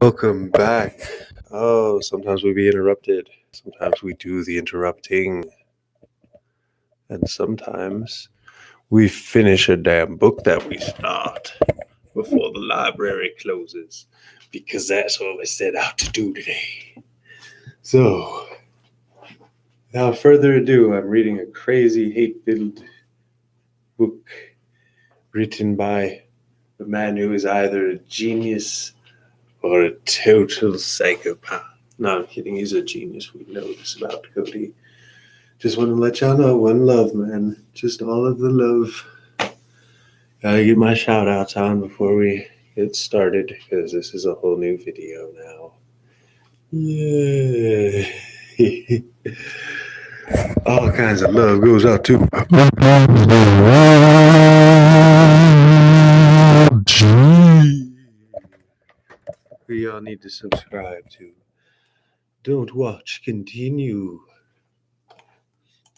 Welcome back. Oh, sometimes we be interrupted. Sometimes we do the interrupting. And sometimes we finish a damn book that we start before the library closes. Because that's what we set out to do today. So, without further ado, I'm reading a crazy, hate-filled book written by a man who is either a genius or a total psychopath. No, I'm kidding. He's a genius. We know this about Cody. Just want to let y'all know, one love, man. Just all of the love. Gotta get my shout outs on before we get started, because this is a whole new video now. Yeah. All kinds of love goes out to who y'all need to subscribe to. Don't watch, continue.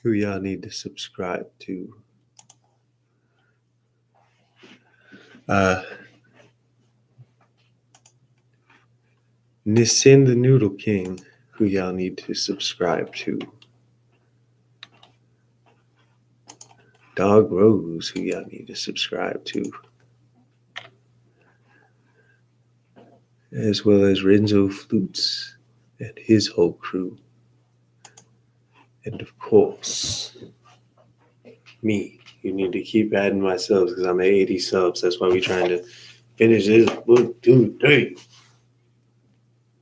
Who y'all need to subscribe to. Nissin the Noodle King, who y'all need to subscribe to. Dog Rose, who y'all need to subscribe to. As well as Renzo Flutes and his whole crew. And of course, me. You need to keep adding my subs because I'm at 80 subs. That's why we're trying to finish this book today.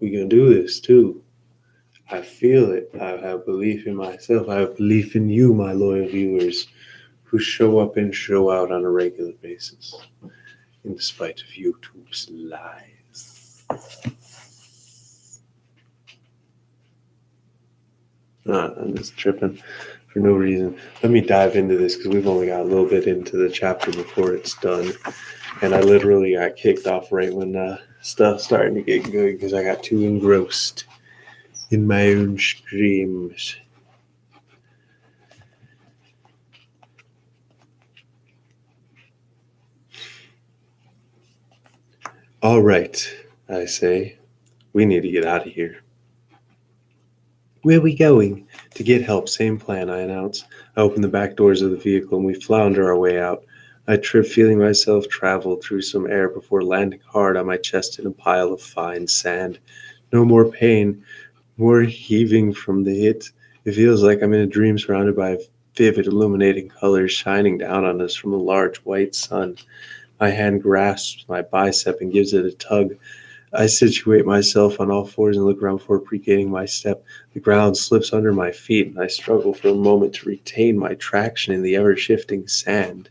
We're going to do this too. I feel it. I have belief in myself. I have belief in you, my loyal viewers, who show up and show out on a regular basis, in despite of YouTube's lies. I'm just tripping for no reason. Let me dive into this because we've only got a little bit into the chapter before it's done. And I literally got kicked off right when stuff starting to get good because I got too engrossed in my own screams. All right, I say, we need to get out of here. Where are we going? To get help, same plan, I announce. I open the back doors of the vehicle and we flounder our way out. I trip, feeling myself travel through some air before landing hard on my chest in a pile of fine sand. No more pain, more heaving from the hit. It feels like I'm in a dream surrounded by vivid, illuminating colors shining down on us from a large white sun. My hand grasps my bicep and gives it a tug. I situate myself on all fours and look around before regaining my step. The ground slips under my feet, and I struggle for a moment to retain my traction in the ever-shifting sand.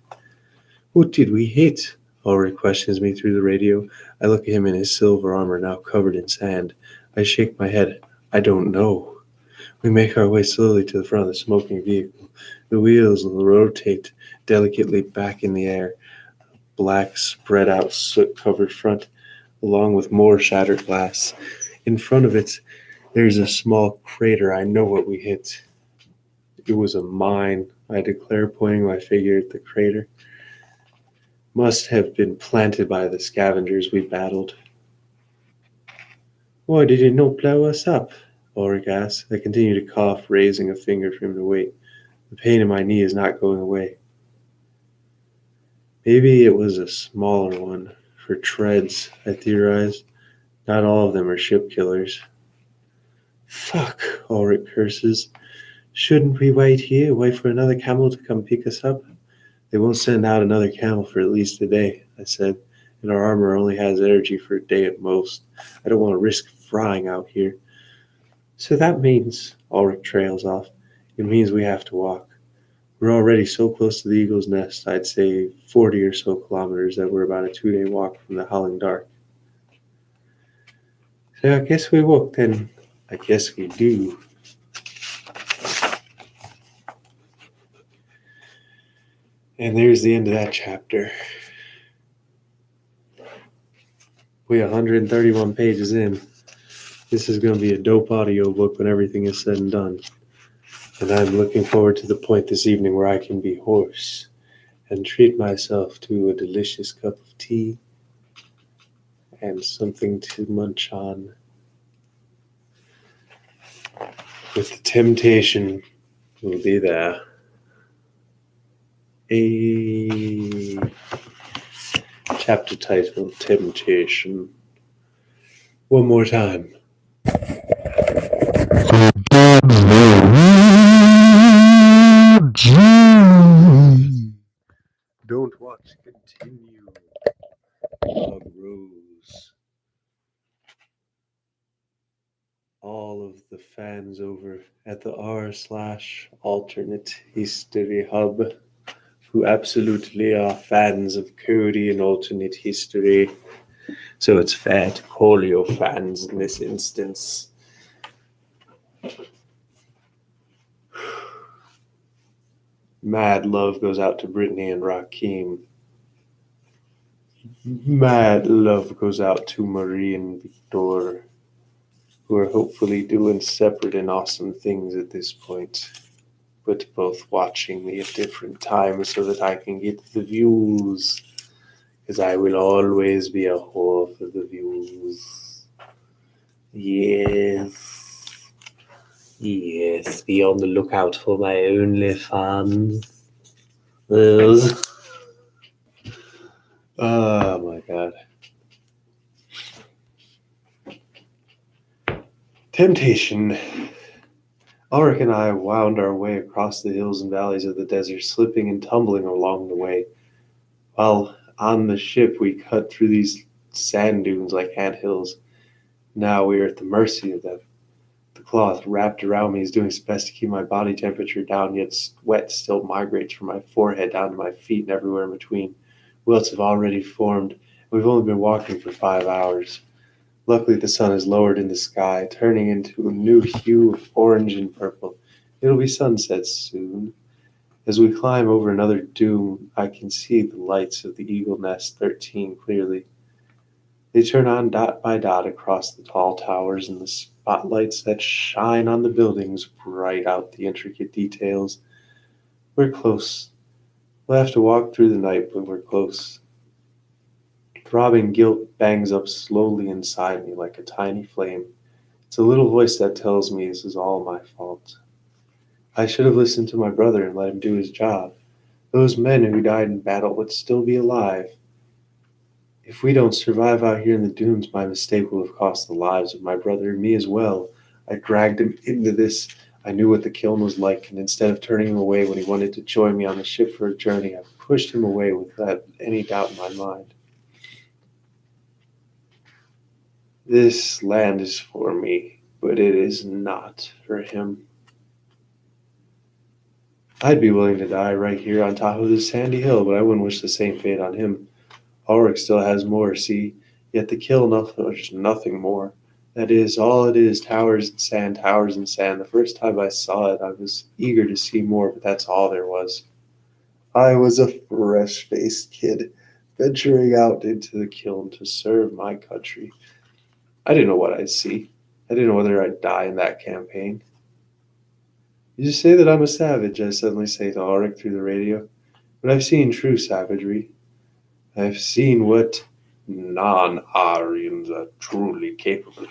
What did we hit? Ulrich questions me through the radio. I look at him in his silver armor, now covered in sand. I shake my head. I don't know. We make our way slowly to the front of the smoking vehicle. The wheels rotate delicately back in the air. Black, spread-out, soot-covered front, along with more shattered glass. In front of it, there's a small crater. I know what we hit. It was a mine, I declare, pointing my finger at the crater. Must have been planted by the scavengers we battled. Why did it not blow us up? Ulrich asks. I continue to cough, raising a finger for him to wait. The pain in my knee is not going away. Maybe it was a smaller one. For treads, I theorized. Not all of them are ship killers. Fuck, Ulrich curses. Shouldn't we wait here, wait for another camel to come pick us up? They won't send out another camel for at least a day, I said, and our armor only has energy for a day at most. I don't want to risk frying out here. So that means, Ulrich trails off, it means we have to walk. We're already so close to the eagle's nest, I'd say 40 or so kilometers, that we're about a 2-day walk from the howling dark. So I guess we walk then. I guess we do. And there's the end of that chapter. We're 131 pages in. This is going to be a dope audio book when everything is said and done. And I'm looking forward to the point this evening where I can be hoarse and treat myself to a delicious cup of tea and something to munch on. With the temptation will be there. A chapter title, Temptation. One more time. Don't watch, continue. Dog Rose. All of the fans over at the r/alternate history hub who absolutely are fans of Cody and alternate history. So it's fair to call you fans in this instance. Mad love goes out to Brittany and Rakeem. Mad love goes out to Marie and Victor, who are hopefully doing separate and awesome things at this point, but both watching me at different times so that I can get the views, because I will always be a whore for the views. Yes, be on the lookout for my OnlyFans. Oh my god. Temptation. Ulrich and I wound our way across the hills and valleys of the desert, slipping and tumbling along the way. While on the ship, we cut through these sand dunes like anthills. Now we are at the mercy of them. The cloth wrapped around me is doing its best to keep my body temperature down, yet sweat still migrates from my forehead down to my feet and everywhere in between. Welts have already formed, and we've only been walking for 5 hours. Luckily, the sun has lowered in the sky, turning into a new hue of orange and purple. It'll be sunset soon. As we climb over another dune, I can see the lights of the Eagle Nest 13 clearly. They turn on dot by dot across the tall towers, and the spotlights that shine on the buildings bright out the intricate details. We're close. We'll have to walk through the night, but we're close. Throbbing guilt bangs up slowly inside me like a tiny flame. It's a little voice that tells me this is all my fault. I should have listened to my brother and let him do his job. Those men who died in battle would still be alive. If we don't survive out here in the dunes, my mistake will have cost the lives of my brother and me as well. I dragged him into this. I knew what the kiln was like, and instead of turning him away when he wanted to join me on the ship for a journey, I pushed him away without any doubt in my mind. This land is for me, but it is not for him. I'd be willing to die right here on top of this sandy hill, but I wouldn't wish the same fate on him. Ulrich still has more, see, yet the kiln offers nothing more. That is, all it is, towers and sand, towers and sand. The first time I saw it, I was eager to see more, but that's all there was. I was a fresh-faced kid, venturing out into the kiln to serve my country. I didn't know what I'd see. I didn't know whether I'd die in that campaign. You say that I'm a savage, I suddenly say to Ulrich through the radio. But I've seen true savagery. I've seen what non-Aryans are truly capable of.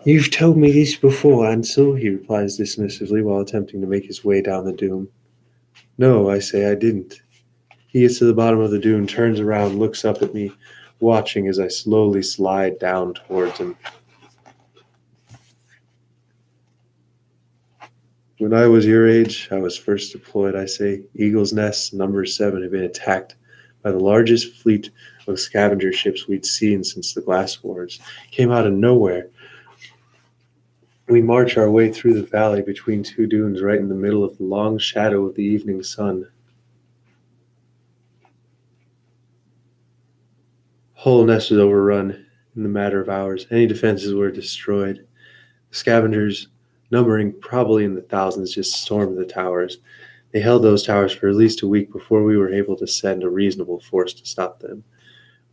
You've told me this before, Ansel, he replies dismissively while attempting to make his way down the dune. No, I say, I didn't. He gets to the bottom of the dune, turns around, looks up at me, watching as I slowly slide down towards him. When I was your age, I was first deployed, I say. Eagle's Nest number 7 had been attacked by the largest fleet of scavenger ships we'd seen since the Glass Wars. Came out of nowhere. We march our way through the valley between two dunes right in the middle of the long shadow of the evening sun. Whole nest was overrun in the matter of hours. Any defenses were destroyed. The scavengers, numbering probably in the thousands, just stormed the towers. They held those towers for at least a week before we were able to send a reasonable force to stop them.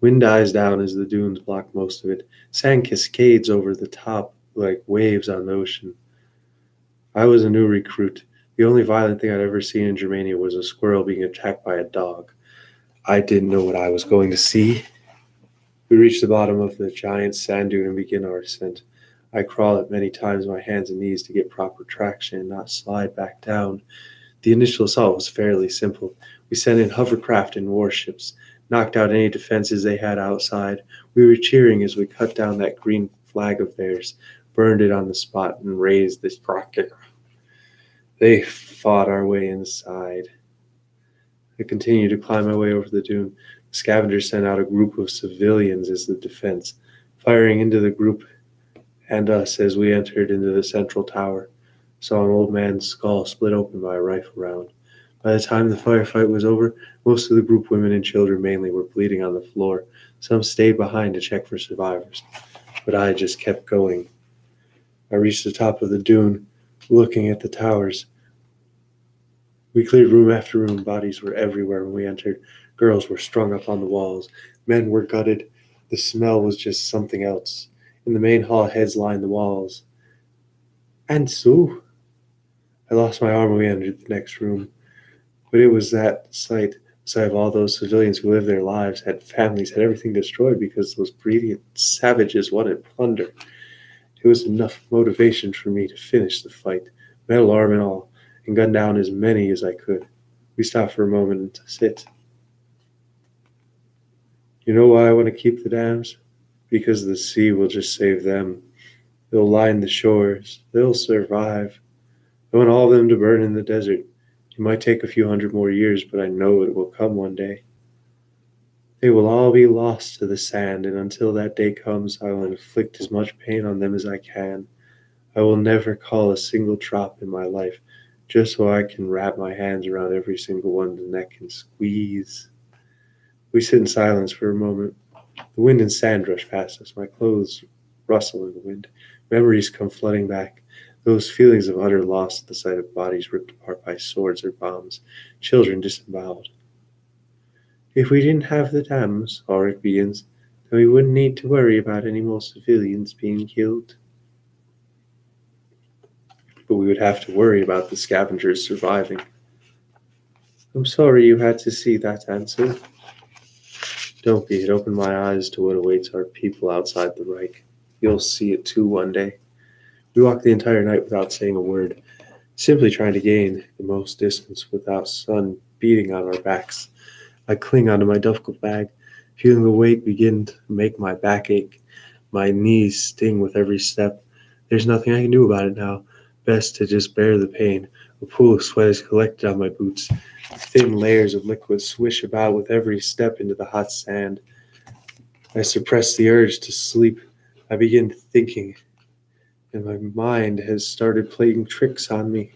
Wind dies down as the dunes block most of it. Sand cascades over the top like waves on the ocean. I was a new recruit. The only violent thing I'd ever seen in Germania was a squirrel being attacked by a dog. I didn't know what I was going to see. We reach the bottom of the giant sand dune and begin our ascent. I crawl it many times on my hands and knees to get proper traction and not slide back down. The initial assault was fairly simple. We sent in hovercraft and warships, knocked out any defenses they had outside. We were cheering as we cut down that green flag of theirs, burned it on the spot, and raised this rocket. They fought our way inside. I continued to climb my way over the dune. The scavengers sent out a group of civilians as the defense, firing into the group and us as we entered into the central tower. Saw an old man's skull split open by a rifle round. By the time the firefight was over, most of the group, women and children mainly, were bleeding on the floor. Some stayed behind to check for survivors, but I just kept going. I reached the top of the dune, looking at the towers. We cleared room after room. Bodies were everywhere when we entered. Girls were strung up on the walls. Men were gutted. The smell was just something else. In the main hall, heads lined the walls. And so, I lost my arm when we entered the next room. But it was that sight, beside all those civilians who lived their lives, had families, had everything destroyed because those greedy savages wanted plunder. It was enough motivation for me to finish the fight, metal arm and all, and gun down as many as I could. We stopped for a moment to sit. You know why I want to keep the dams? Because the sea will just save them. They'll line the shores. They'll survive. I want all of them to burn in the desert. It might take a few hundred more years, but I know it will come one day. They will all be lost to the sand, and until that day comes, I will inflict as much pain on them as I can. I will never call a single drop in my life, just so I can wrap my hands around every single one's neck and squeeze. We sit in silence for a moment. The wind and sand rush past us. My clothes rustle in the wind. Memories come flooding back. Those feelings of utter loss at the sight of bodies ripped apart by swords or bombs. Children disemboweled. If we didn't have the dams, Ulrich begins, then we wouldn't need to worry about any more civilians being killed. But we would have to worry about the scavengers surviving. I'm sorry you had to see that, Ansel. Don't be. It opened my eyes to what awaits our people outside the Reich. You'll see it too one day. We walked the entire night without saying a word, simply trying to gain the most distance without sun beating on our backs. I cling onto my duffel bag, feeling the weight begin to make my back ache. My knees sting with every step. There's nothing I can do about it now. Best to just bear the pain. A pool of sweat is collected on my boots. Thin layers of liquid swish about with every step into the hot sand. I suppress the urge to sleep. I begin thinking, and my mind has started playing tricks on me.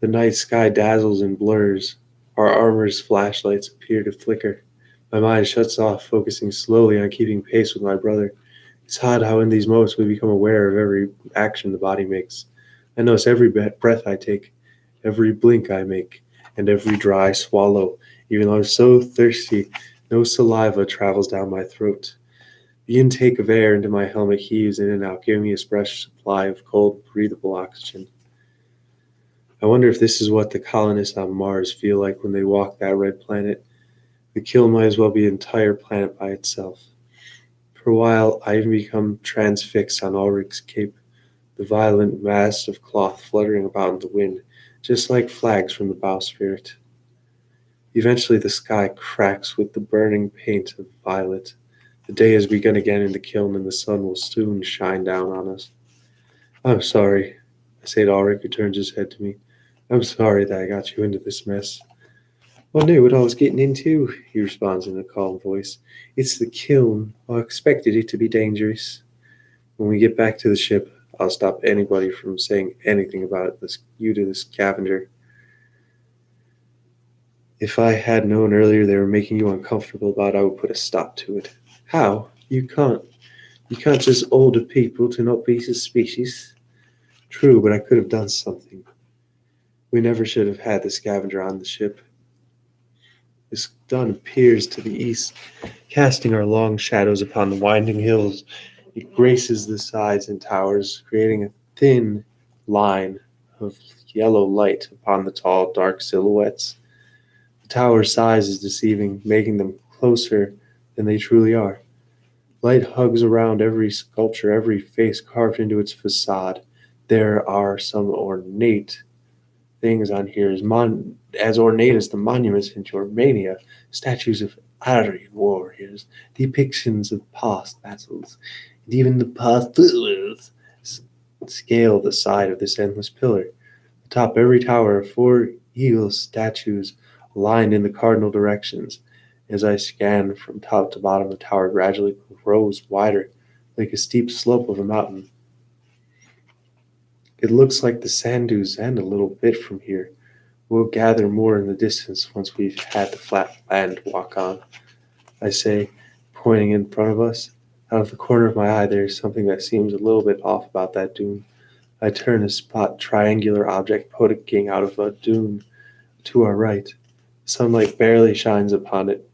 The night sky dazzles and blurs. Our armor's flashlights appear to flicker. My mind shuts off, focusing slowly on keeping pace with my brother. It's odd how in these moments we become aware of every action the body makes. I notice every breath I take, every blink I make, and every dry swallow. Even though I'm so thirsty, no saliva travels down my throat. The intake of air into my helmet heaves in and out, giving me a fresh supply of cold, breathable oxygen. I wonder if this is what the colonists on Mars feel like when they walk that red planet. The kill might as well be an entire planet by itself. For a while, I even become transfixed on Ulrich's cape, the violent mass of cloth fluttering about in the wind, just like flags from the bowsprit. Eventually, the sky cracks with the burning paint of violet. The day has begun again in the kiln, and the sun will soon shine down on us. I'm sorry, I say to Ulrich, who turns his head to me. I'm sorry that I got you into this mess. I knew what I was getting into, he responds in a calm voice. It's the kiln. I expected it to be dangerous. When we get back to the ship, I'll stop anybody from saying anything about you to the scavenger. If I had known earlier they were making you uncomfortable about it, I would put a stop to it. How? You can't. You can't just order people to not be suspicious. True, but I could have done something. We never should have had the scavenger on the ship. The sun peers to the east, casting our long shadows upon the winding hills. It graces the sides and towers, creating a thin line of yellow light upon the tall, dark silhouettes. The The tower's size is deceiving, making them closer than they truly are. Light hugs around every sculpture, every face carved into its facade. There are some ornate things on here as ornate as the monuments in Germania, statues of Aryan warriors, depictions of past battles, and even the pastures scale the side of this endless pillar. Atop every tower are four eagle statues aligned in the cardinal directions. As I scan from top to bottom, the tower gradually grows wider, like a steep slope of a mountain. It looks like the sand dunes end a little bit from here. We'll gather more in the distance once we've had the flat land to walk on, I say, pointing in front of us. Out of the corner of my eye, there is something that seems a little bit off about that dune. I turn to spot triangular object poking out of a dune to our right. Sunlight barely shines upon it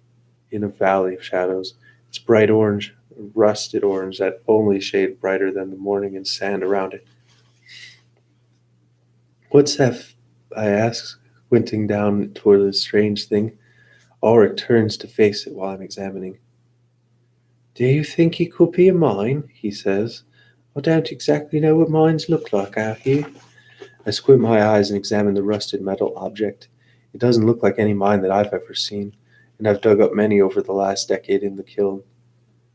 in a valley of shadows. It's bright orange, rusted orange that only shade brighter than the morning and sand around it. What's that? I ask, squinting down toward the strange thing. Ulrich turns to face it while I'm examining. Do you think it could be a mine? He says. I don't exactly know what mines look like out here. I squint my eyes and examine the rusted metal object. It doesn't look like any mine that I've ever seen, and I've dug up many over the last decade in the kiln.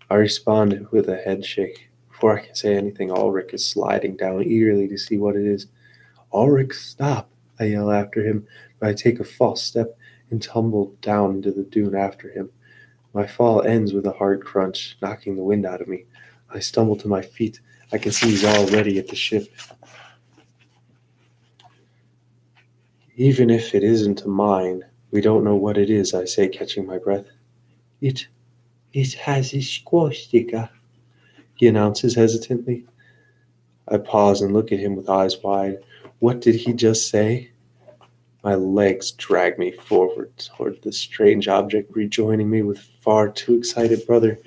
I respond with a head shake. Before I can say anything, Ulrich is sliding down eagerly to see what it is. Ulrich, stop! I yell after him, but I take a false step and tumble down into the dune after him. My fall ends with a hard crunch, knocking the wind out of me. I stumble to my feet. I can see he's already at the ship. Even if it isn't a mine, we don't know what it is, I say, catching my breath. It has a swastika, he announces hesitantly. I pause and look at him with eyes wide. What did he just say? My legs drag me forward toward the strange object, rejoining me with far too excited brother.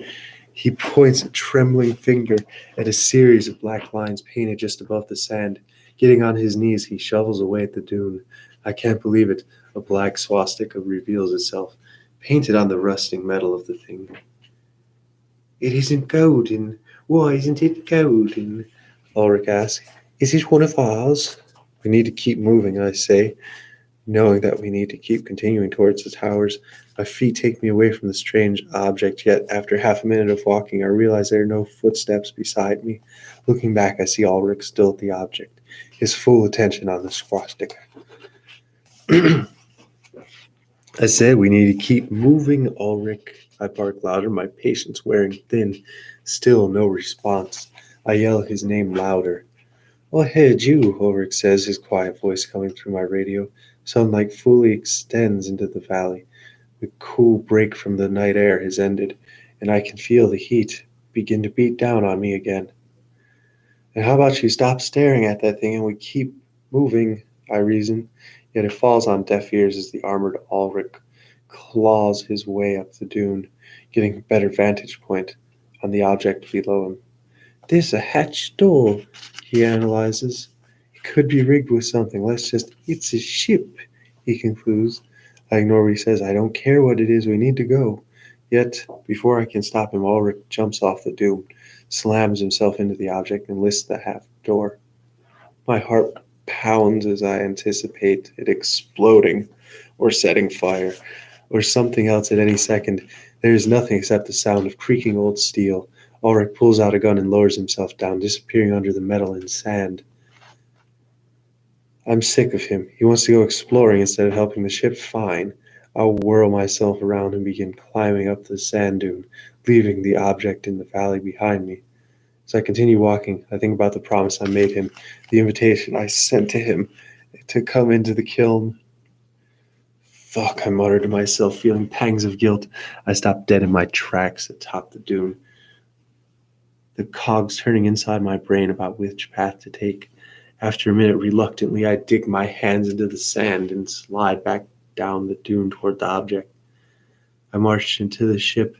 He points a trembling finger at a series of black lines painted just above the sand. Getting on his knees, he shovels away at the dune. I can't believe it. A black swastika reveals itself, painted on the rusting metal of the thing. It isn't golden. Why isn't it golden? Ulrich asks. Is it one of ours? We need to keep moving, I say, knowing that we need to keep continuing towards the towers. My feet take me away from the strange object, yet after half a minute of walking, I realize there are no footsteps beside me. Looking back, I see Ulrich still at the object, his full attention on the swastika. I said we need to keep moving, Ulrich. I bark louder, my patience wearing thin. Still no response. I yell his name louder. I heard you, Ulrich says, his quiet voice coming through my radio. Sunlight fully extends into the valley. The cool break from the night air has ended, and I can feel the heat begin to beat down on me again. And how about you stop staring at that thing and we keep moving, I reason. Yet it falls on deaf ears as the armored Ulrich claws his way up the dune, getting a better vantage point on the object below him. There's a hatch door, he analyzes. It could be rigged with something. It's a ship, he concludes. I ignore what he says. I don't care what it is. We need to go. Yet, before I can stop him, Ulrich jumps off the dune, slams himself into the object, and lifts the half door. My heart pounds as I anticipate it exploding or setting fire or something else at any second. There is nothing except the sound of creaking old steel. Ulrich pulls out a gun and lowers himself down, disappearing under the metal and sand. I'm sick of him. He wants to go exploring instead of helping the ship. Fine. I'll whirl myself around and begin climbing up the sand dune, leaving the object in the valley behind me. As I continue walking, I think about the promise I made him, the invitation I sent to him to come into the kiln. Fuck, I muttered to myself, feeling pangs of guilt. I stopped dead in my tracks atop the dune, the cogs turning inside my brain about which path to take. After a minute, reluctantly, I dig my hands into the sand and slide back down the dune toward the object. I marched into the ship,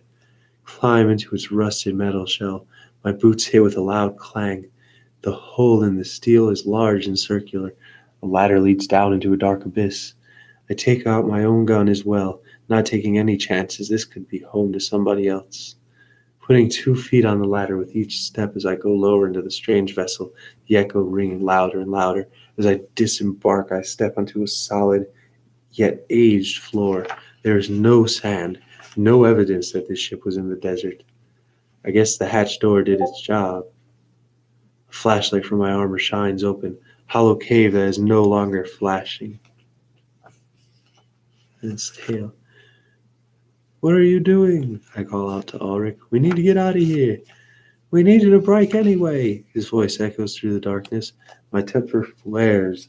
climb into its rusted metal shell. My boots hit with a loud clang. The hole in the steel is large and circular. A ladder leads down into a dark abyss. I take out my own gun as well, not taking any chances this could be home to somebody else. Putting 2 feet on the ladder with each step as I go lower into the strange vessel, the echo ringing louder and louder. As I disembark, I step onto a solid yet aged floor. There is no sand, no evidence that this ship was in the desert. I guess the hatch door did its job. A flashlight from my armor shines open, hollow cave that is no longer flashing. And its tail. What are you doing? I call out to Ulrich. We need to get out of here. We needed a break anyway. His voice echoes through the darkness. My temper flares.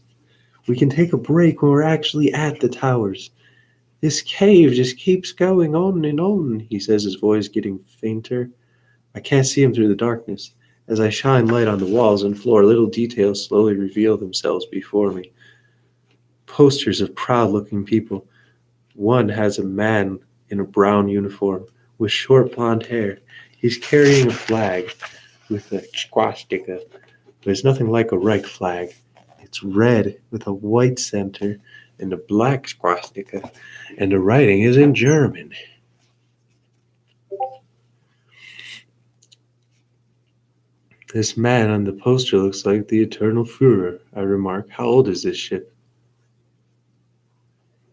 We can take a break when we're actually at the towers. This cave just keeps going on, he says, his voice getting fainter. I can't see him through the darkness. As I shine light on the walls and floor, little details slowly reveal themselves before me. Posters of proud-looking people. One has a man in a brown uniform with short blonde hair. He's carrying a flag with a swastika. There's nothing like a Reich flag. It's red with a white center and a black swastika, and the writing is in German. This man on the poster looks like the Eternal Führer, I remark. How old is this ship?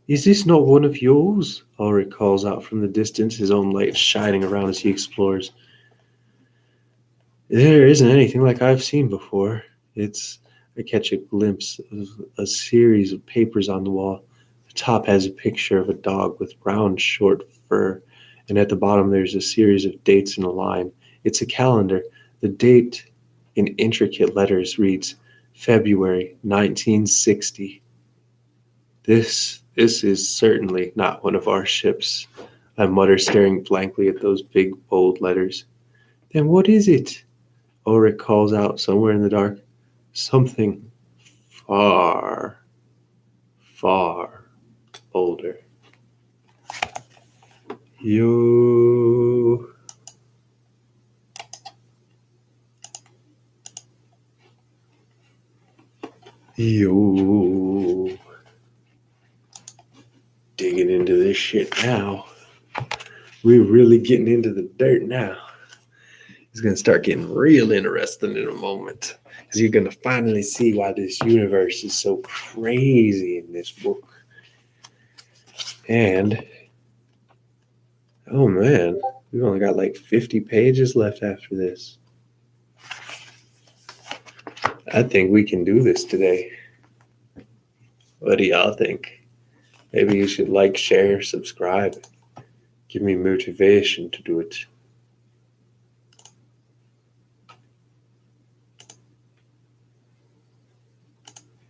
Is this not one of yours? Ulrich calls out from the distance, his own light shining around as he explores. There isn't anything like I've seen before. I catch a glimpse of a series of papers on the wall. The top has a picture of a dog with brown short fur, and at the bottom there's a series of dates in a line. It's a calendar. The date in intricate letters reads February 1960. This is certainly not one of our ships, I mutter, staring blankly at those big, bold letters. Then what is it? Ulrich calls out somewhere in the dark. Something far, far older. Yo. Digging into this shit now. We're really getting into the dirt now. It's going to start getting real interesting in a moment. Because you're going to finally see why this universe is so crazy in this book. And, oh man, we've only got like 50 pages left after this. I think we can do this today. What do y'all think? Maybe you should like, share, subscribe. Give me motivation to do it.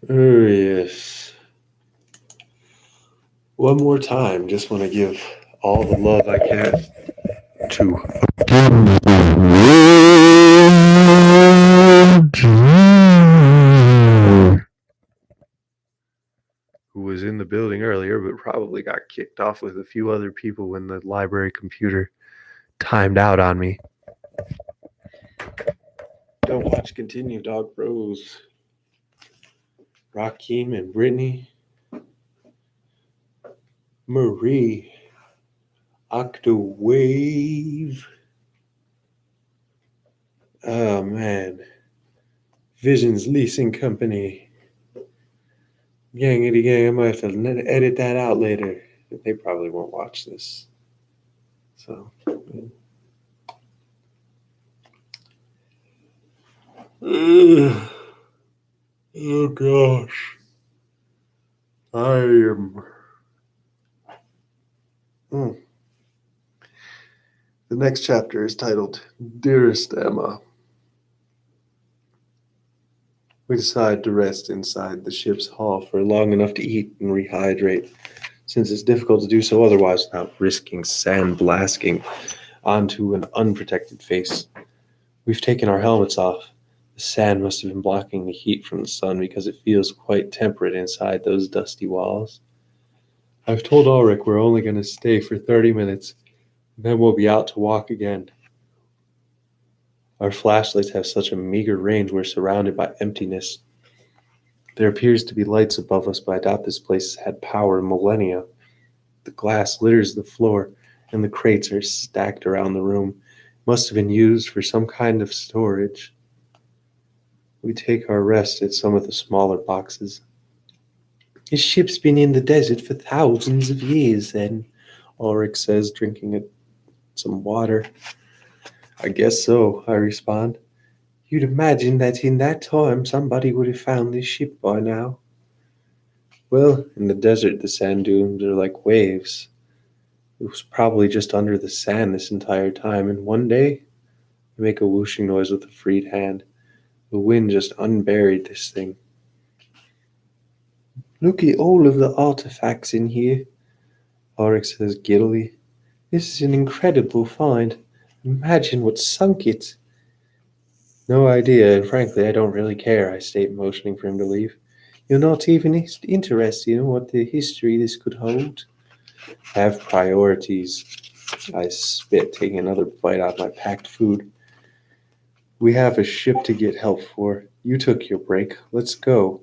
Oh, yes. One more time, just want to give all the love I can to who was in the building earlier, but probably got kicked off with a few other people when the library computer timed out on me. Don't watch Continue, Dog Bros. Rakeem and Brittany. Marie. Octawave. Oh, man. Visions Leasing Company. Gangity gang, I might have to edit that out later. They probably won't watch this. So. Oh gosh. I am. The next chapter is titled Dearest Emma. We decide to rest inside the ship's hull for long enough to eat and rehydrate, since it's difficult to do so otherwise without risking sand blasting onto an unprotected face. We've taken our helmets off. The sand must have been blocking the heat from the sun because it feels quite temperate inside those dusty walls. I've told Ulrich we're only going to stay for 30 minutes, and then we'll be out to walk again. Our flashlights have such a meager range we're surrounded by emptiness. There appears to be lights above us, but I doubt this place has had power in millennia. The glass litters the floor, and the crates are stacked around the room. Must have been used for some kind of storage. We take our rest at some of the smaller boxes. This ship's been in the desert for thousands of years, then, Ulrich says, drinking some water. I guess so, I respond. You'd imagine that in that time somebody would have found this ship by now. Well, in the desert, the sand dunes are like waves. It was probably just under the sand this entire time, and one day, I make a whooshing noise with a freed hand. The wind just unburied this thing. Look at all of the artifacts in here, Ulrich says giddily. This is an incredible find. Imagine what sunk it. No idea, and frankly, I don't really care, I state, motioning for him to leave. You're not even interested in what the history this could hold? Have priorities. I spit, taking another bite out of my packed food. We have a ship to get help for. You took your break. Let's go.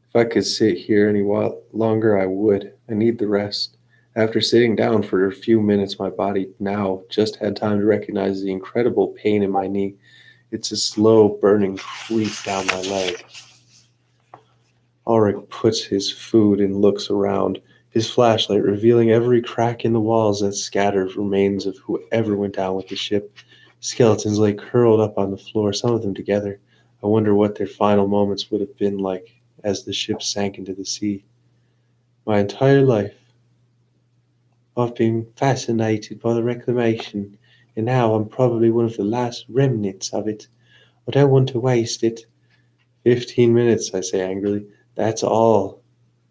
If I could sit here any while longer, I would. I need the rest. After sitting down for a few minutes, my body now just had time to recognize the incredible pain in my knee. It's a slow, burning creep down my leg. Ulrich puts his food and looks around, his flashlight revealing every crack in the walls that scatters remains of whoever went down with the ship. Skeletons lay curled up on the floor, some of them together. I wonder what their final moments would have been like as the ship sank into the sea. My entire life, I've been fascinated by the reclamation, and now I'm probably one of the last remnants of it. I don't want to waste it. 15 minutes, I say angrily. That's all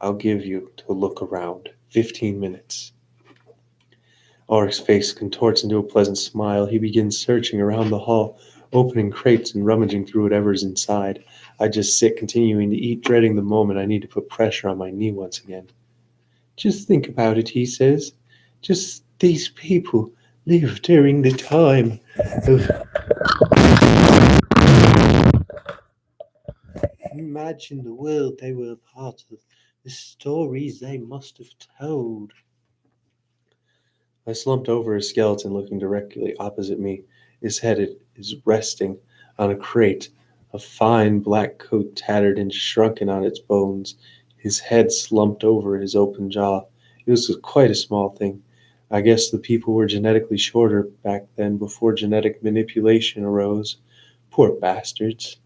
I'll give you to look around. 15 minutes. Ulrich's face contorts into a pleasant smile. He begins searching around the hall, opening crates and rummaging through whatever's inside. I just sit, continuing to eat, dreading the moment I need to put pressure on my knee once again. Just think about it, he says. Just these people lived during the time of. Imagine the world they were a part of, the stories they must have told. I slumped over a skeleton looking directly opposite me. His head is resting on a crate, a fine black coat tattered and shrunken on its bones, his head slumped over his open jaw. It was quite a small thing. I guess the people were genetically shorter back then, before genetic manipulation arose. Poor bastards.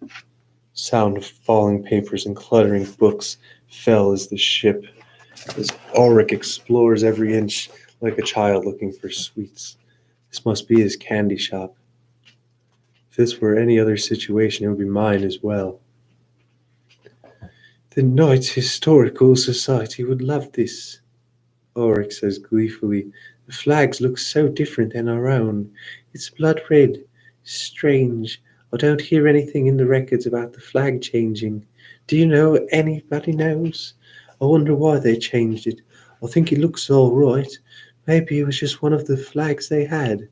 Sound of falling papers and cluttering books fell as the ship, as Ulrich explores every inch like a child looking for sweets. This must be his candy shop. If this were any other situation, it would be mine as well. The Knights Historical Society would love this, Ulrich says gleefully. The flags look so different than our own. It's blood red. Strange. I don't hear anything in the records about the flag changing. Do you know? Anybody knows? I wonder why they changed it. I think it looks all right. Maybe it was just one of the flags they had.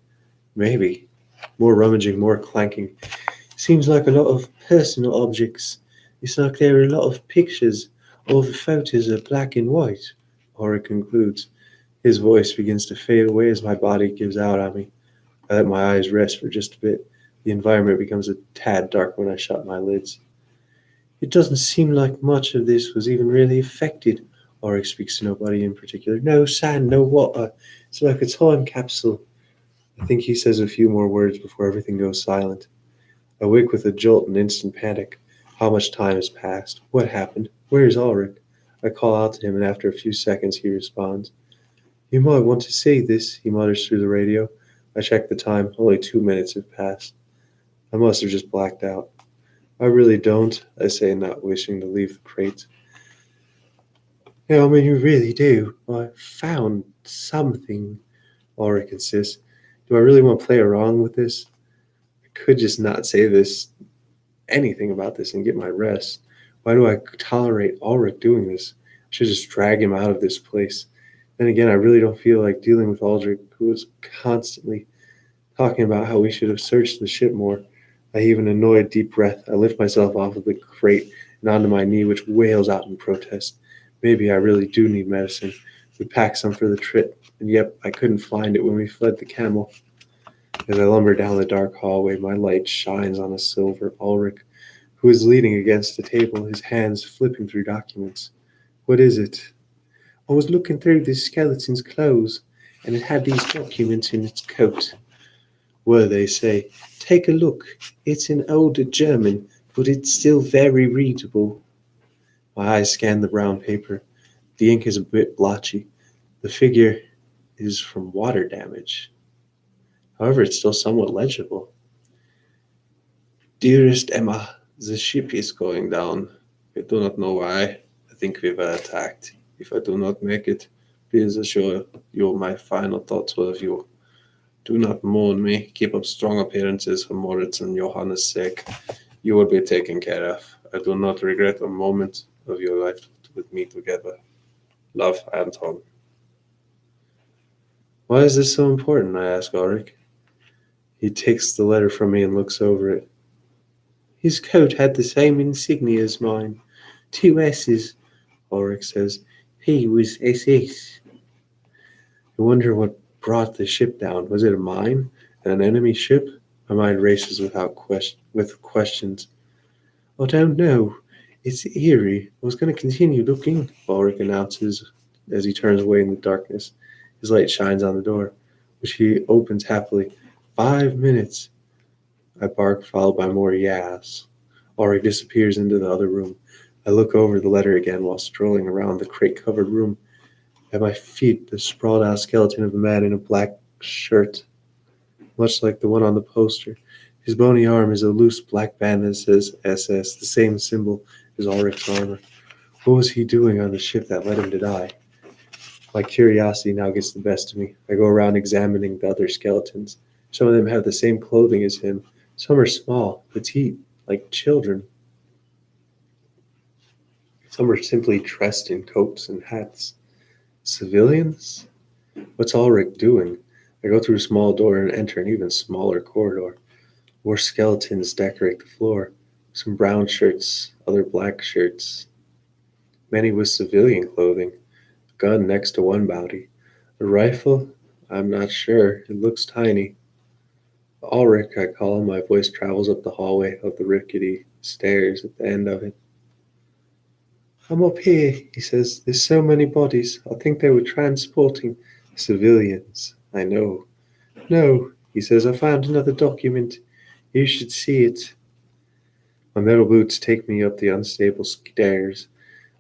Maybe. More rummaging, more clanking. Seems like a lot of personal objects. It's like there are a lot of pictures. All the photos are black and white, Ulrich concludes. His voice begins to fade away as my body gives out on me. I let my eyes rest for just a bit. The environment becomes a tad dark when I shut my lids. It doesn't seem like much of this was even really affected. Ulrich speaks to nobody in particular. No sand, no water. It's like a time capsule. I think he says a few more words before everything goes silent. I wake with a jolt and instant panic. How much time has passed? What happened? Where is Ulrich? I call out to him, and after a few seconds he responds. You might want to see this, he mutters through the radio. I check the time. Only 2 minutes have passed. I must have just blacked out. I really don't, I say, not wishing to leave the crate. Yeah, I mean, you really do. I found something, Ulrich insists. Do I really want to play around with this? I could just not say anything about this and get my rest. Why do I tolerate Ulrich doing this? I should just drag him out of this place. Then again, I really don't feel like dealing with Ulrich, who was constantly talking about how we should have searched the ship more. I heave an annoyed deep breath. I lift myself off of the crate and onto my knee, which wails out in protest. Maybe I really do need medicine. We packed some for the trip, and yep, I couldn't find it when we fled the camel. As I lumber down the dark hallway, my light shines on a silver Ulrich, who is leaning against the table, his hands flipping through documents. What is it? I was looking through this skeleton's clothes, and it had these documents in its coat. Well, they say, take a look. It's in older German, but it's still very readable. My eyes scan the brown paper. The ink is a bit blotchy. The figure is from water damage. However, it's still somewhat legible. Dearest Emma, the ship is going down. I do not know why. I think we were attacked. If I do not make it, please assure you my final thoughts were of you. Do not mourn me. Keep up strong appearances for Moritz and Johannes' sake. You will be taken care of. I do not regret a moment of your life with me together. Love, Anton. Why is this so important? I ask Ulrich. He takes the letter from me and looks over it. His coat had the same insignia as mine. 2 S's, Ulrich says. He was SS. I wonder what brought the ship down. Was it a mine? An enemy ship? My mind races with questions. I don't know. It's eerie. I was going to continue looking, Ulrich announces as he turns away in the darkness. His light shines on the door, which he opens happily. 5 minutes. I bark, followed by more yas. Ulrich disappears into the other room. I look over the letter again while strolling around the crate-covered room. At my feet, the sprawled-out skeleton of a man in a black shirt, much like the one on the poster. His bony arm is a loose black band that says SS, the same symbol as Ulrich's armor. What was he doing on the ship that led him to die? My curiosity now gets the best of me. I go around examining the other skeletons. Some of them have the same clothing as him. Some are small, petite, like children. Some are simply dressed in coats and hats. Civilians? What's Ulrich doing? I go through a small door and enter an even smaller corridor. More skeletons decorate the floor. Some brown shirts, other black shirts. Many with civilian clothing. A gun next to one body. A rifle? I'm not sure. It looks tiny. Ulrich, I call him. My voice travels up the hallway of the rickety stairs at the end of it. I'm up here, he says. There's so many bodies. I think they were transporting civilians. I know. No, he says. I found another document. You should see it. My metal boots take me up the unstable stairs.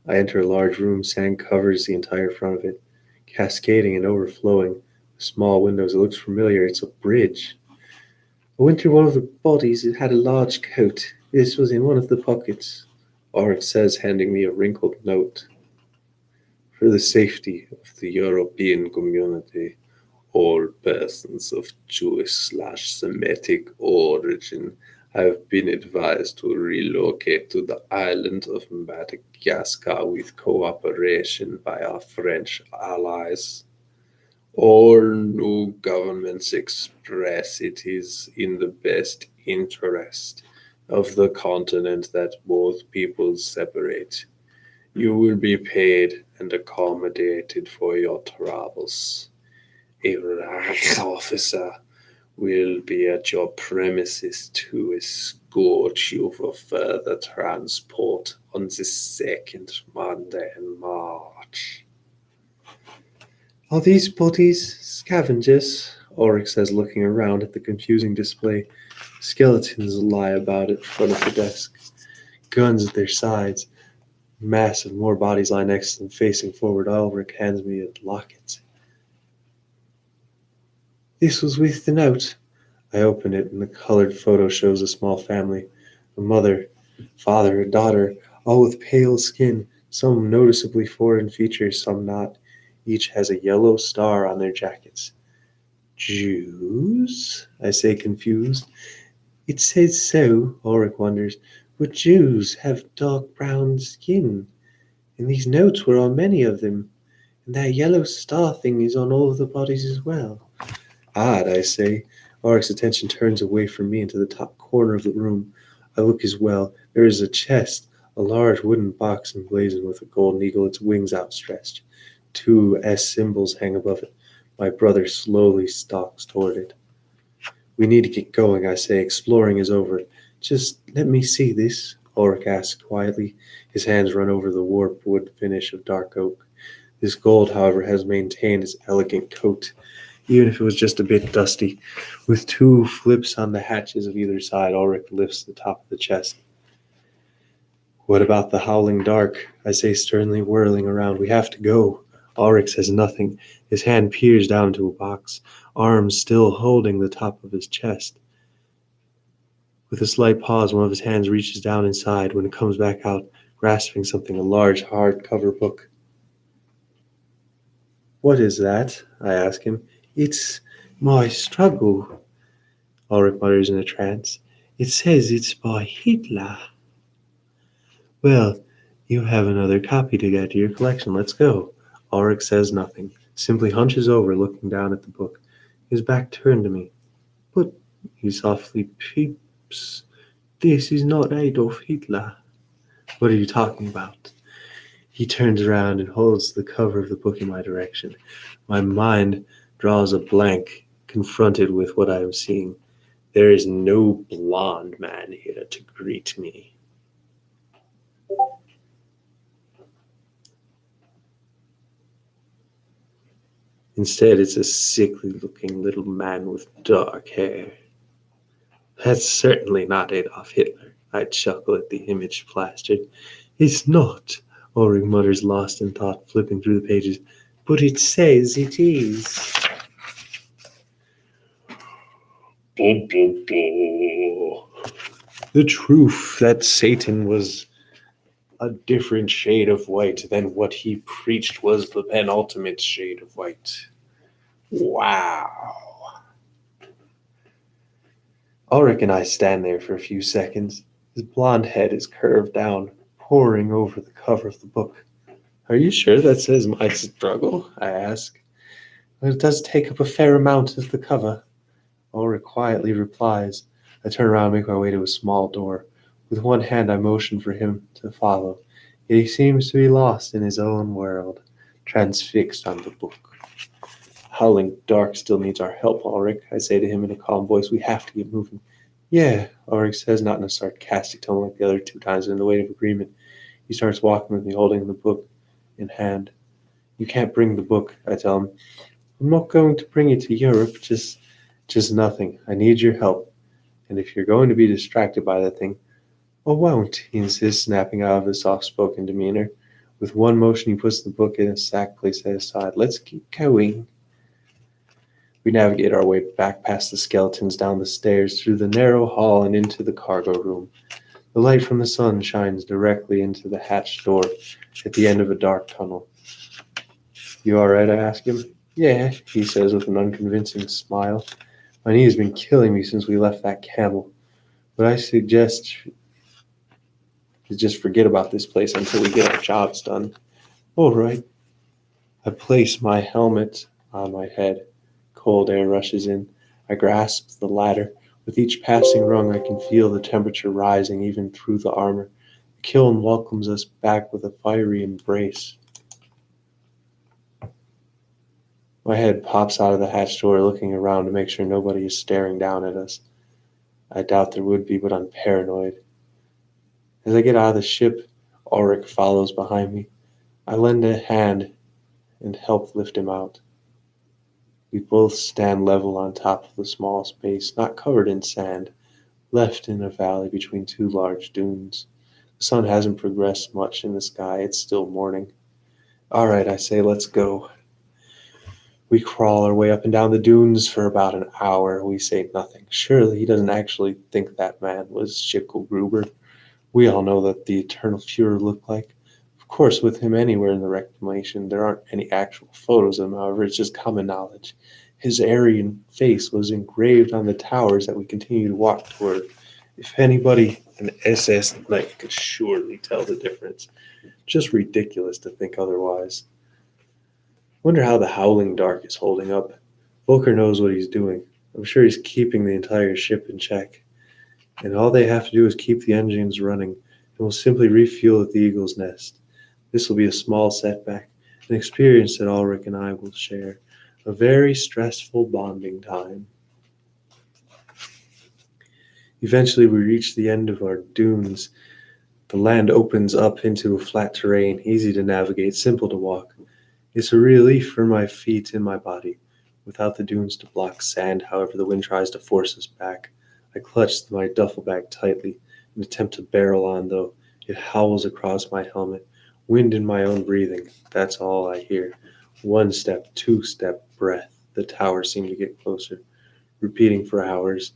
I enter a large room. Sand covers the entire front of it, cascading and overflowing. Small windows. It looks familiar. It's a bridge. I went through one of the bodies. It had a large coat. This was in one of the pockets. Ulrich says, handing me a wrinkled note. For the safety of the European community, all persons of Jewish/Semitic origin have been advised to relocate to the island of Madagascar with cooperation by our French allies. All new governments express it is in the best interest of the continent that both peoples separate. You will be paid and accommodated for your travels. A rank officer will be at your premises to escort you for further transport on the second Monday in March. Are these bodies scavengers? Ulrich says, looking around at the confusing display. Skeletons lie about in front of the desk, guns at their sides. Massive more bodies lie next to them, facing forward. Ulrich hands me a locket. This was with the note. I open it, and the colored photo shows a small family. A mother, father, a daughter, all with pale skin, some noticeably foreign features, some not. Each has a yellow star on their jackets. Jews? I say, confused. It says so, Ulrich wonders, but Jews have dark brown skin. And these notes were on many of them. And that yellow star thing is on all of the bodies as well. Odd, I say. Ulrich's attention turns away from me into the top corner of the room. I look as well. There is a chest, A large wooden box emblazoned with a golden eagle, its wings outstretched. Two S symbols hang above it. My brother slowly stalks toward it. We need to get going, I say. Exploring is over. Just let me see this, Ulrich asks quietly. His hands run over the warped wood finish of dark oak. This gold, however, has maintained its elegant coat, even if it was just a bit dusty. With two flips on the hatches of either side, Ulrich lifts the top of the chest. What about the howling dark? I say sternly, whirling around. We have to go. Ulrich says nothing. His hand peers down into a box, arms still holding the top of his chest. With a slight pause, one of his hands reaches down inside. When it comes back out, grasping something, a large hardcover book. What is that? I ask him. It's my struggle, Ulrich mutters in a trance. It says it's by Hitler. Well, you have another copy to add to your collection. Let's go. Ulrich says nothing, simply hunches over, looking down at the book, his back turned to me. But, he softly peeps, this is not Adolf Hitler. What are you talking about? He turns around and holds the cover of the book in my direction. My mind draws a blank, confronted with what I am seeing. There is no blond man here to greet me. Instead, it's a sickly-looking little man with dark hair. That's certainly not Adolf Hitler. I chuckle at the image plastered. It's not, Ulrich mutters, lost in thought, flipping through the pages. But it says it is. The truth that Satan was a different shade of white than what he preached was the penultimate shade of white. Wow. Ulrich and I stand there for a few seconds. His blond head is curved down, poring over the cover of the book. Are you sure that says my struggle? I ask. Well, it does take up a fair amount of the cover. Ulrich quietly replies. I turn around and make my way to a small door. With one hand I motion for him to follow. Yet he seems to be lost in his own world, transfixed on the book. Howling dark still needs our help, Ulrich, I say to him in a calm voice. We have to get moving. Yeah, Ulrich says, not in a sarcastic tone like the other two times, but in the weight of agreement. He starts walking with me, holding the book in hand. You can't bring the book, I tell him. I'm not going to bring it to Europe, just nothing. I need your help. And if you're going to be distracted by that thing, I won't, he insists, snapping out of his soft-spoken demeanor. With one motion, he puts the book in a sack placed at his side. Let's keep going. We navigate our way back past the skeletons, down the stairs, through the narrow hall, and into the cargo room. The light from the sun shines directly into the hatched door at the end of a dark tunnel. You all right? I ask him. Yeah, he says with an unconvincing smile. My knee has been killing me since we left that camel, but I suggest to just forget about this place until we get our jobs done. All right. I place my helmet on my head. Cold air rushes in. I grasp the ladder. With each passing rung, I can feel the temperature rising even through the armor. The kiln welcomes us back with a fiery embrace. My head pops out of the hatch door, looking around to make sure nobody is staring down at us. I doubt there would be, but I'm paranoid. As I get out of the ship, Ulrich follows behind me. I lend a hand and help lift him out. We both stand level on top of the small space, not covered in sand, left in a valley between two large dunes. The sun hasn't progressed much in the sky. It's still morning. All right, I say, let's go. We crawl our way up and down the dunes for about an hour. We say nothing. Surely he doesn't actually think that man was Schicklgruber. We all know that the Eternal Fuhrer looked like. Of course, with him anywhere in the Reclamation, there aren't any actual photos of him, however, it's just common knowledge. His Aryan face was engraved on the towers that we continue to walk toward. If anybody, an SS knight, could surely tell the difference. Just ridiculous to think otherwise. Wonder how the Howling Dark is holding up. Volker knows what he's doing. I'm sure he's keeping the entire ship in check. And all they have to do is keep the engines running, and we'll simply refuel at the Eagle's Nest. This will be a small setback, an experience that Ulrich and I will share, a very stressful bonding time. Eventually, we reach the end of our dunes. The land opens up into a flat terrain, easy to navigate, simple to walk. It's a relief for my feet and my body, without the dunes to block sand, however the wind tries to force us back. I clutch my duffel bag tightly and attempt to barrel on, though it howls across my helmet. Wind in my own breathing, that's all I hear. One step, two step, breath. The towers seem to get closer, repeating for hours.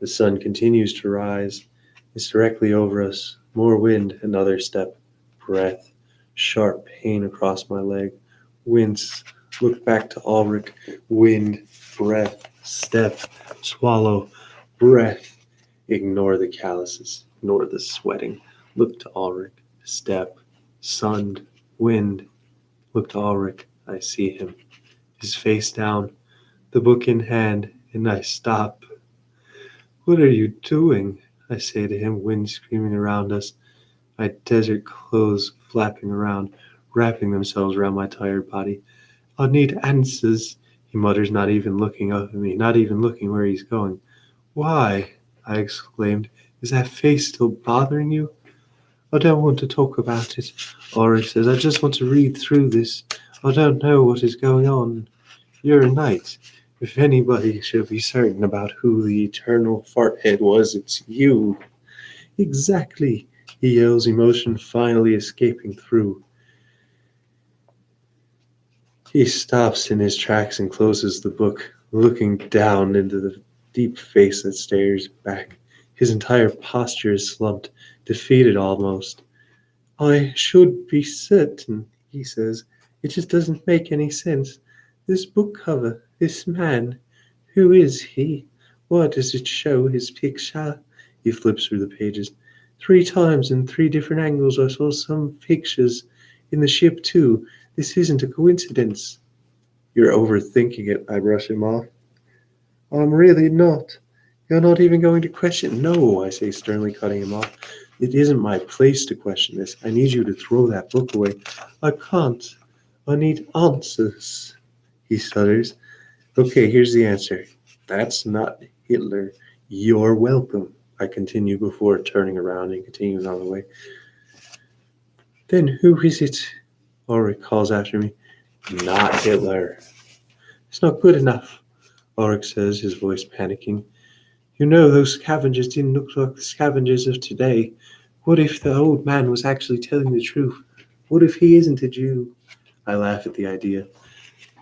The sun continues to rise. It's directly over us. More wind, another step, breath. Sharp pain across my leg. Wince, look back to Ulrich. Wind, breath, step, swallow, breath. Ignore the calluses, ignore the sweating. Look to Ulrich. Step, sun, wind. Look to Ulrich. I see him. His face down, the book in hand, and I stop. What are you doing? I say to him, wind screaming around us, my desert clothes flapping around, wrapping themselves around my tired body. I'll need answers, he mutters, not even looking up at me, not even looking where he's going. Why? I exclaimed. Is that face still bothering you? I don't want to talk about it, Ulrich says. I just want to read through this. I don't know what is going on. You're a knight. If anybody should be certain about who the eternal farthead was, it's you. Exactly, he yells, emotion finally escaping through. He stops in his tracks and closes the book, looking down into the deep face that stares back. His entire posture is slumped, defeated almost. I should be certain, he says. It just doesn't make any sense. This book cover, this man, who is he? Why does it show his picture? He flips through the pages. 3 times in 3 different angles I saw some pictures in the ship too. This isn't a coincidence. You're overthinking it, I brush him off. I'm really not. You're not even going to question. No, I say, sternly cutting him off. It isn't my place to question this. I need you to throw that book away. I can't. I need answers, he stutters. Okay, here's the answer. That's not Hitler. You're welcome, I continue before turning around and continuing on the way. Then who is it? Ulrich calls after me. Not Hitler. It's not good enough, Ulrich says, his voice panicking. You know those scavengers didn't look like the scavengers of today. What if the old man was actually telling the truth? What if he isn't a Jew? I laugh at the idea.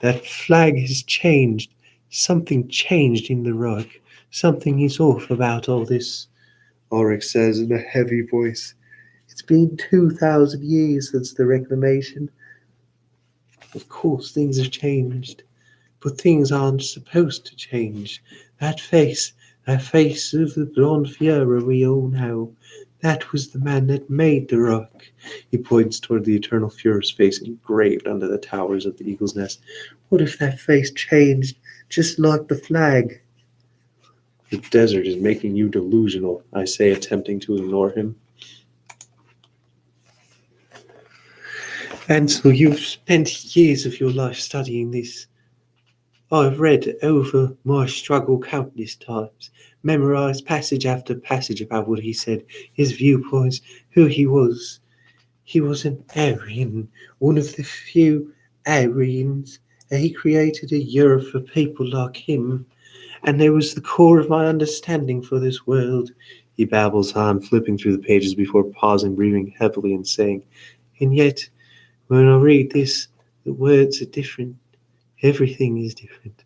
That flag has changed. Something changed in the rug. Something is off about all this, Ulrich says in a heavy voice. It's been 2,000 years since the reclamation. Of course, things have changed. But things aren't supposed to change. That face of the blonde Fiera we all know, that was the man that made the rock. He points toward the eternal Fuhrer's face engraved under the towers of the Eagle's Nest. What if that face changed, just like the flag? The desert is making you delusional, I say, attempting to ignore him. And so you've spent years of your life studying this. I've read over my struggle countless times, memorized passage after passage about what he said, his viewpoints, who he was. He was an Aryan, one of the few Aryans, and he created a Europe for people like him. And there was the core of my understanding for this world. He babbles on, flipping through the pages before pausing, breathing heavily, and saying, and yet, when I read this, the words are different. Everything is different.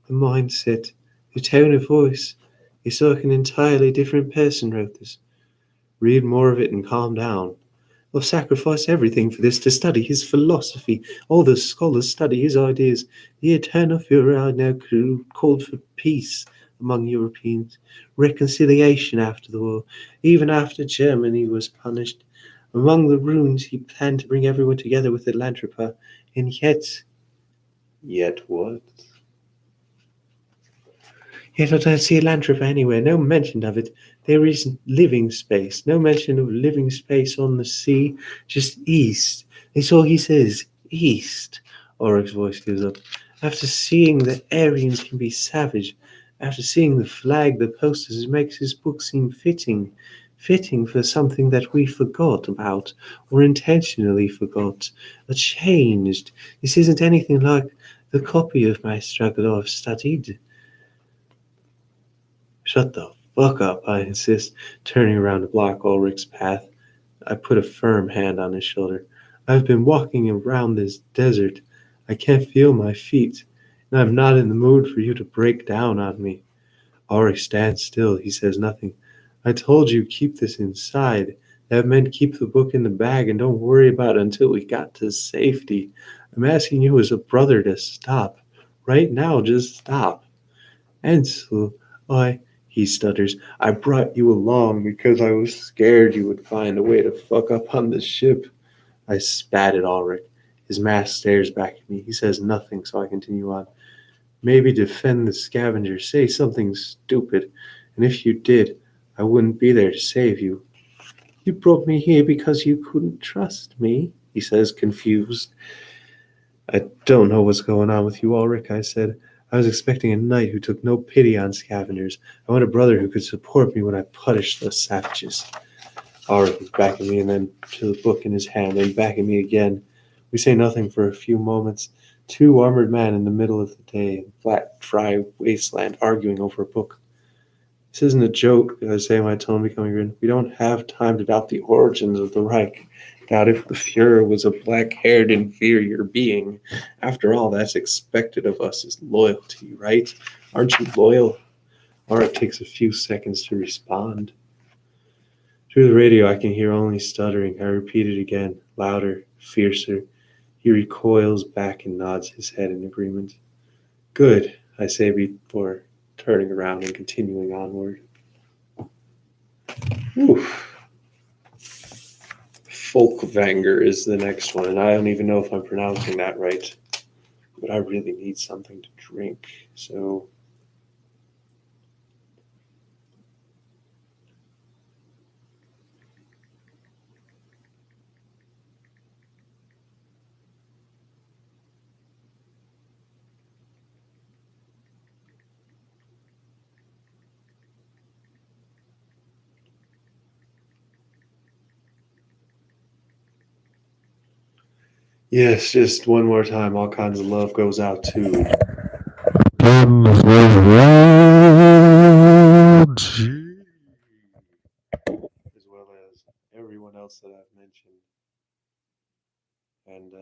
The mindset, the tone of voice. It's like an entirely different person wrote this. Read more of it and calm down. I've sacrificed everything for this, to study his philosophy. All the scholars study his ideas. The eternal Führer now called for peace among Europeans, reconciliation after the war, even after Germany was punished. Among the ruins, he planned to bring everyone together with the Landtrapa, and yet what? Yet I don't see a Lantrip anywhere, no mention of it. There isn't living space, no mention of living space on the sea, just east. That's all he says, east. Oric's voice goes up. After seeing that Aryans can be savage, after seeing the flag, the posters, it makes his book seem fitting. Fitting for something that we forgot about, or intentionally forgot, or changed. This isn't anything like the copy of my struggle I've studied. Shut the fuck up, I insist, turning around to block Ulrich's path. I put a firm hand on his shoulder. I've been walking around this desert. I can't feel my feet, and I'm not in the mood for you to break down on me. Ulrich stands still. He says nothing. I told you keep this inside. That meant keep the book in the bag and don't worry about it until we got to safety. I'm asking you as a brother to stop. Right now, just stop. Ansel, I, he stutters, I brought you along because I was scared you would find a way to fuck up on the ship. I spat at Ulrich. His mask stares back at me. He says nothing, so I continue on. Maybe defend the scavenger, say something stupid, and if you did, I wouldn't be there to save you. You brought me here because you couldn't trust me, he says, confused. I don't know what's going on with you, Ulrich, I said. I was expecting a knight who took no pity on scavengers. I want a brother who could support me when I punish those savages. Ulrich is back at me and then to the book in his hand, then back at me again. We say nothing for a few moments. Two armored men in the middle of the day, flat, dry wasteland, arguing over a book. This isn't a joke, I say, my tone becoming grim. We don't have time to doubt the origins of the Reich. Doubt if the Fuhrer was a black-haired inferior being. After all, that's expected of us is loyalty, right? Aren't you loyal? Arik takes a few seconds to respond. Through the radio, I can hear only stuttering. I repeat it again, louder, fiercer. He recoils back and nods his head in agreement. Good, I say before turning around and continuing onward. Oof. Folkvanger is the next one, and I don't even know if I'm pronouncing that right. But I really need something to drink, so. Yes, just one more time. All kinds of love goes out to. As well as everyone else that I've mentioned, and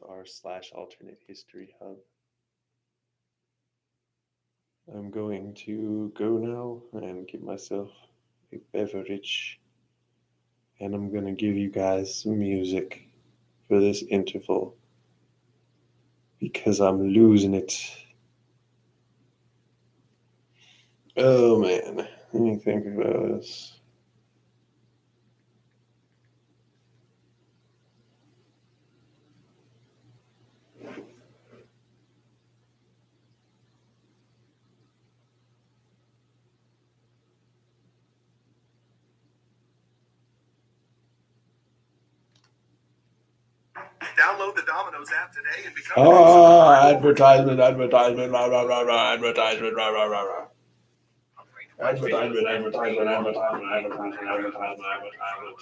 r/alternate history hub. I'm going to go now and get myself a beverage, and I'm going to give you guys some music for this interval because I'm losing it. Oh man, let me think about this. Download the Domino's app today and become Advertisement, advertisement, rah, rah, rah, rah, advertisement, rah, rah, rah, rah. Advertisement, advertisement, advertisement, advertisement, advertisement, advertisement.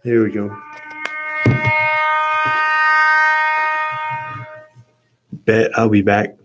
Here we go. Bet I'll be back.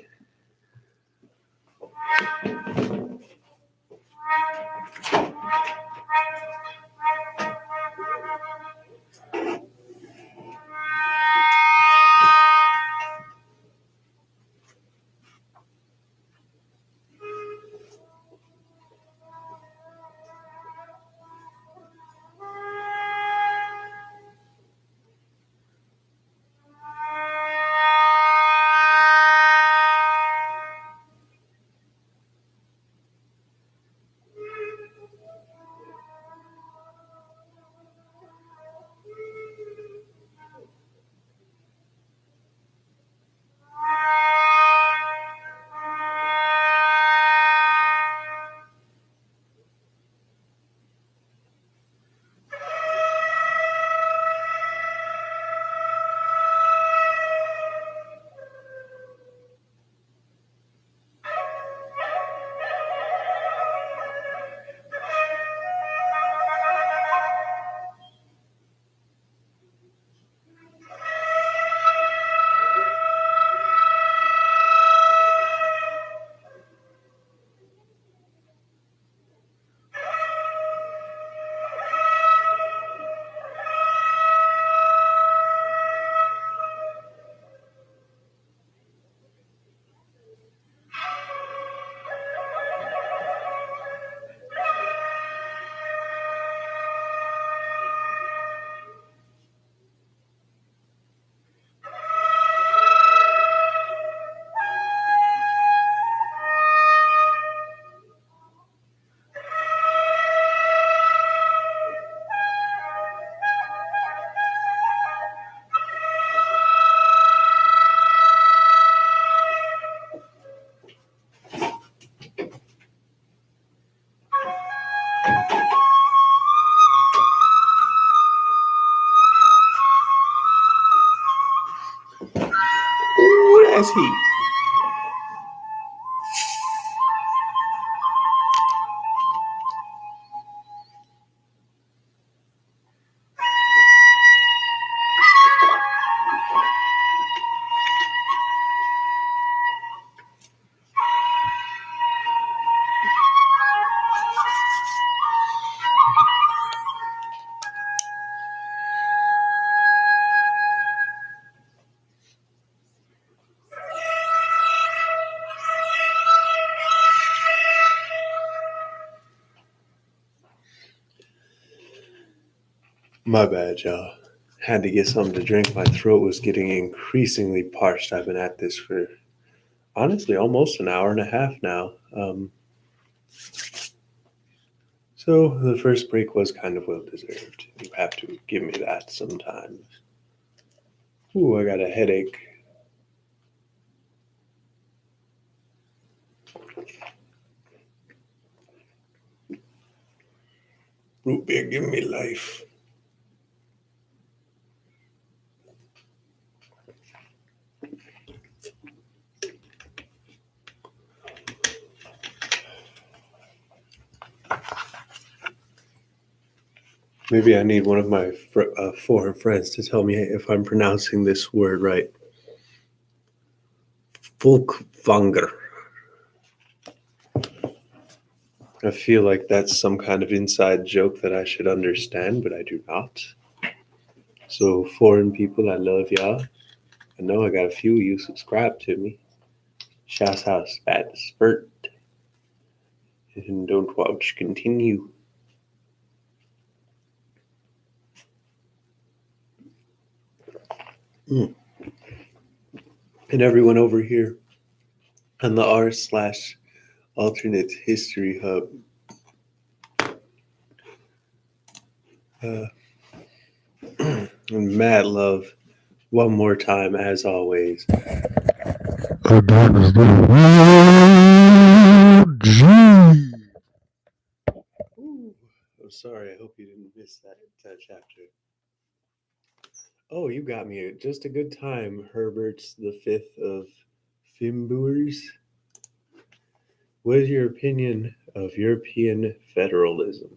My bad, y'all. Had to get something to drink. My throat was getting increasingly parched. I've been at this for honestly almost an hour and a half now. So the first break was kind of well deserved. You have to give me that sometimes. Ooh, I got a headache. Root beer, give me life. Maybe I need one of my foreign friends to tell me if I'm pronouncing this word right. Folkvanger. I feel like that's some kind of inside joke that I should understand, but I do not. So, foreign people, I love y'all. I know I got a few of you subscribe to me. Shouts out at Spurt. And don't watch, continue. And everyone over here on the r/alternate history hub. And mad love one more time as always. And that is the real G. Ooh, I'm sorry, I hope you didn't miss that chapter. Oh, you got me at just a good time, Herbert's the Fifth of Fimboers. What is your opinion of European federalism?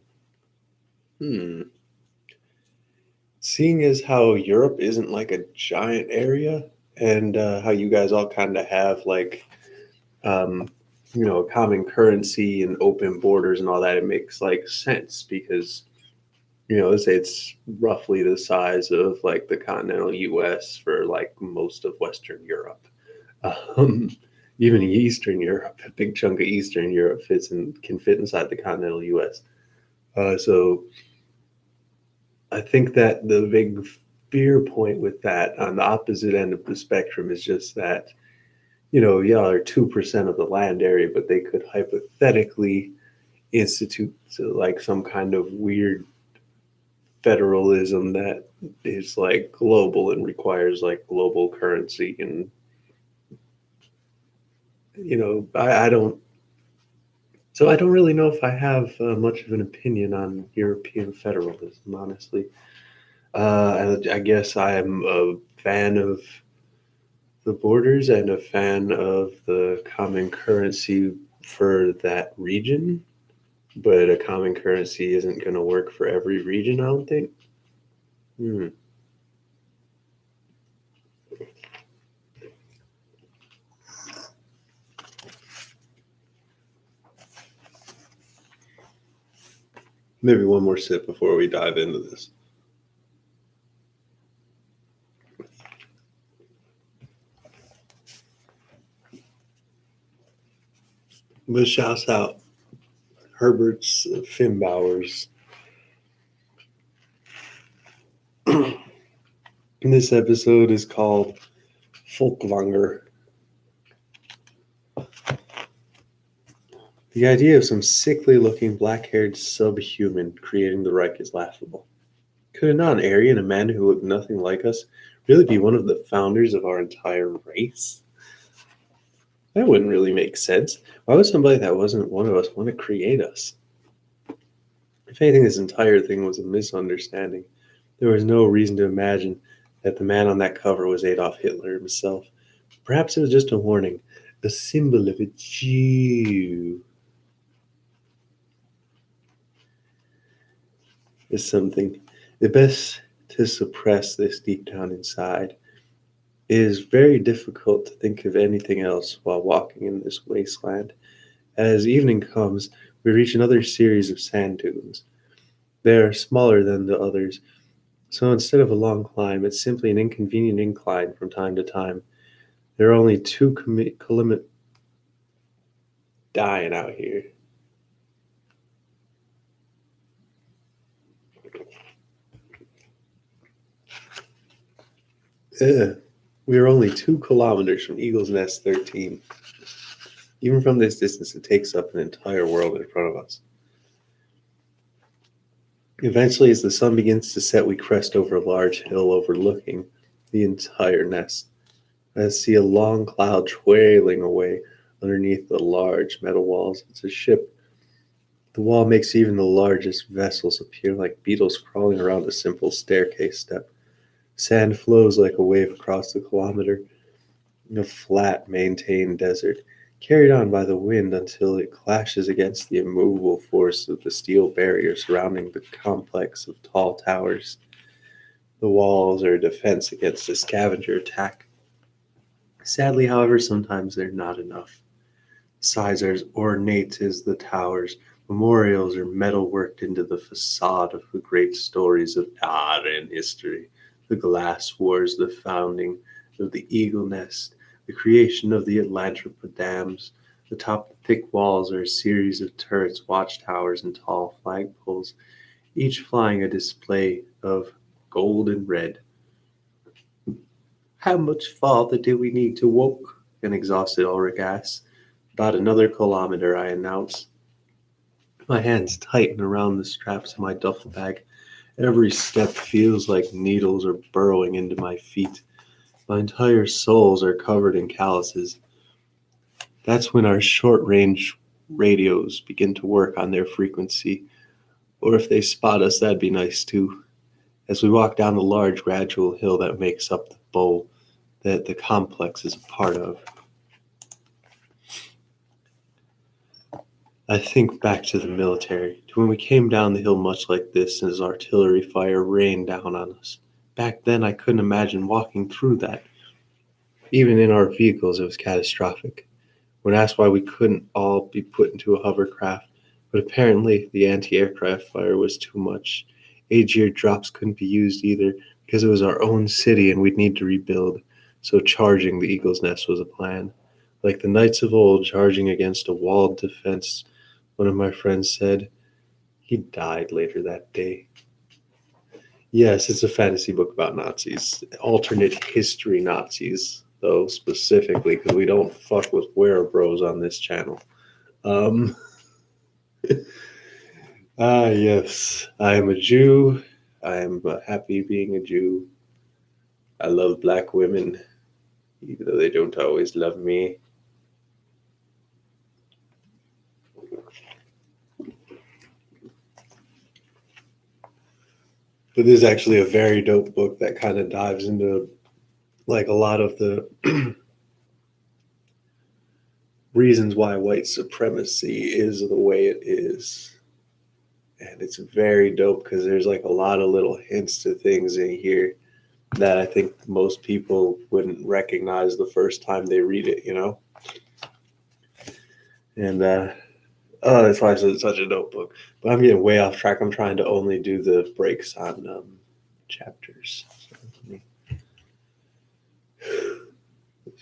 Seeing as how Europe isn't like a giant area, and how you guys all kind of have like, a common currency and open borders and all that, it makes like sense because, let's say it's roughly the size of like the continental U.S. for like most of Western Europe. Um, Even Eastern Europe, a big chunk of Eastern Europe can fit inside the continental U.S. So I think that the big fear point with that on the opposite end of the spectrum is just that, y'all are 2% of the land area, but they could hypothetically institute like some kind of weird federalism that is like global and requires like global currency. And, I don't. So I don't really know if I have much of an opinion on European federalism, honestly. I guess I'm a fan of the borders and a fan of the common currency for that region, but a common currency isn't going to work for every region, I don't think. Hmm. Maybe one more sip before we dive into this. But shouts out Herbert's Fimbowers. This episode is called Folkvanger. The idea of some sickly looking black haired subhuman creating the Reich is laughable. Could a non Aryan, a man who looked nothing like us, really be one of the founders of our entire race? That wouldn't really make sense. Why would somebody that wasn't one of us want to create us? If anything, this entire thing was a misunderstanding. There was no reason to imagine that the man on that cover was Adolf Hitler himself. Perhaps it was just a warning, a symbol of a Jew. Is something. The best to suppress this deep down inside. It is very difficult to think of anything else while walking in this wasteland. As evening comes, we reach another series of sand dunes. They are smaller than the others, so instead of a long climb, it's simply an inconvenient incline from time to time. There are only two kilometers dying out here. We are only 2 kilometers from Eagle's Nest 13. Even from this distance, it takes up an entire world in front of us. Eventually, as the sun begins to set, we crest over a large hill overlooking the entire nest. I see a long cloud trailing away underneath the large metal walls. It's a ship. The wall makes even the largest vessels appear like beetles crawling around a simple staircase step. Sand flows like a wave across the kilometer in a flat, maintained desert, carried on by the wind until it clashes against the immovable force of the steel barrier surrounding the complex of tall towers. The walls are a defense against a scavenger attack. Sadly, however, sometimes they're not enough. The sides are as ornate as the towers. Memorials are metal worked into the facade of the great stories of art and history. The glass wars, the founding of the Eagle Nest, the creation of the Atlantropa dams. Atop the thick walls are a series of turrets, watchtowers, and tall flagpoles, each flying a display of gold and red. How much farther do we need to walk? An exhausted Ulrich asks. About another kilometer, I announce. My hands tighten around the straps of my duffel bag. Every step feels like needles are burrowing into my feet. My entire soles are covered in calluses. That's when our short-range radios begin to work on their frequency. Or if they spot us, that'd be nice too. As we walk down the large, gradual hill that makes up the bowl that the complex is a part of, I think back to the military, to when we came down the hill much like this as artillery fire rained down on us. Back then, I couldn't imagine walking through that. Even in our vehicles, it was catastrophic. When asked why we couldn't all be put into a hovercraft, but apparently the anti-aircraft fire was too much. AGR drops couldn't be used either because it was our own city and we'd need to rebuild, so charging the Eagle's Nest was a plan. Like the knights of old charging against a walled defense, one of my friends said. He died later that day. Yes, it's a fantasy book about Nazis, alternate history Nazis, though, specifically, because we don't fuck with werebros on this channel. Yes, I am a Jew. I am happy being a Jew. I love black women, even though they don't always love me. But this is actually a very dope book that kind of dives into like a lot of the reasons why white supremacy is the way it is. And it's very dope because there's like a lot of little hints to things in here that I think most people wouldn't recognize the first time they read it, you know? And that's why it's such a dope book. But I'm getting way off track. I'm trying to only do the breaks on chapters. So,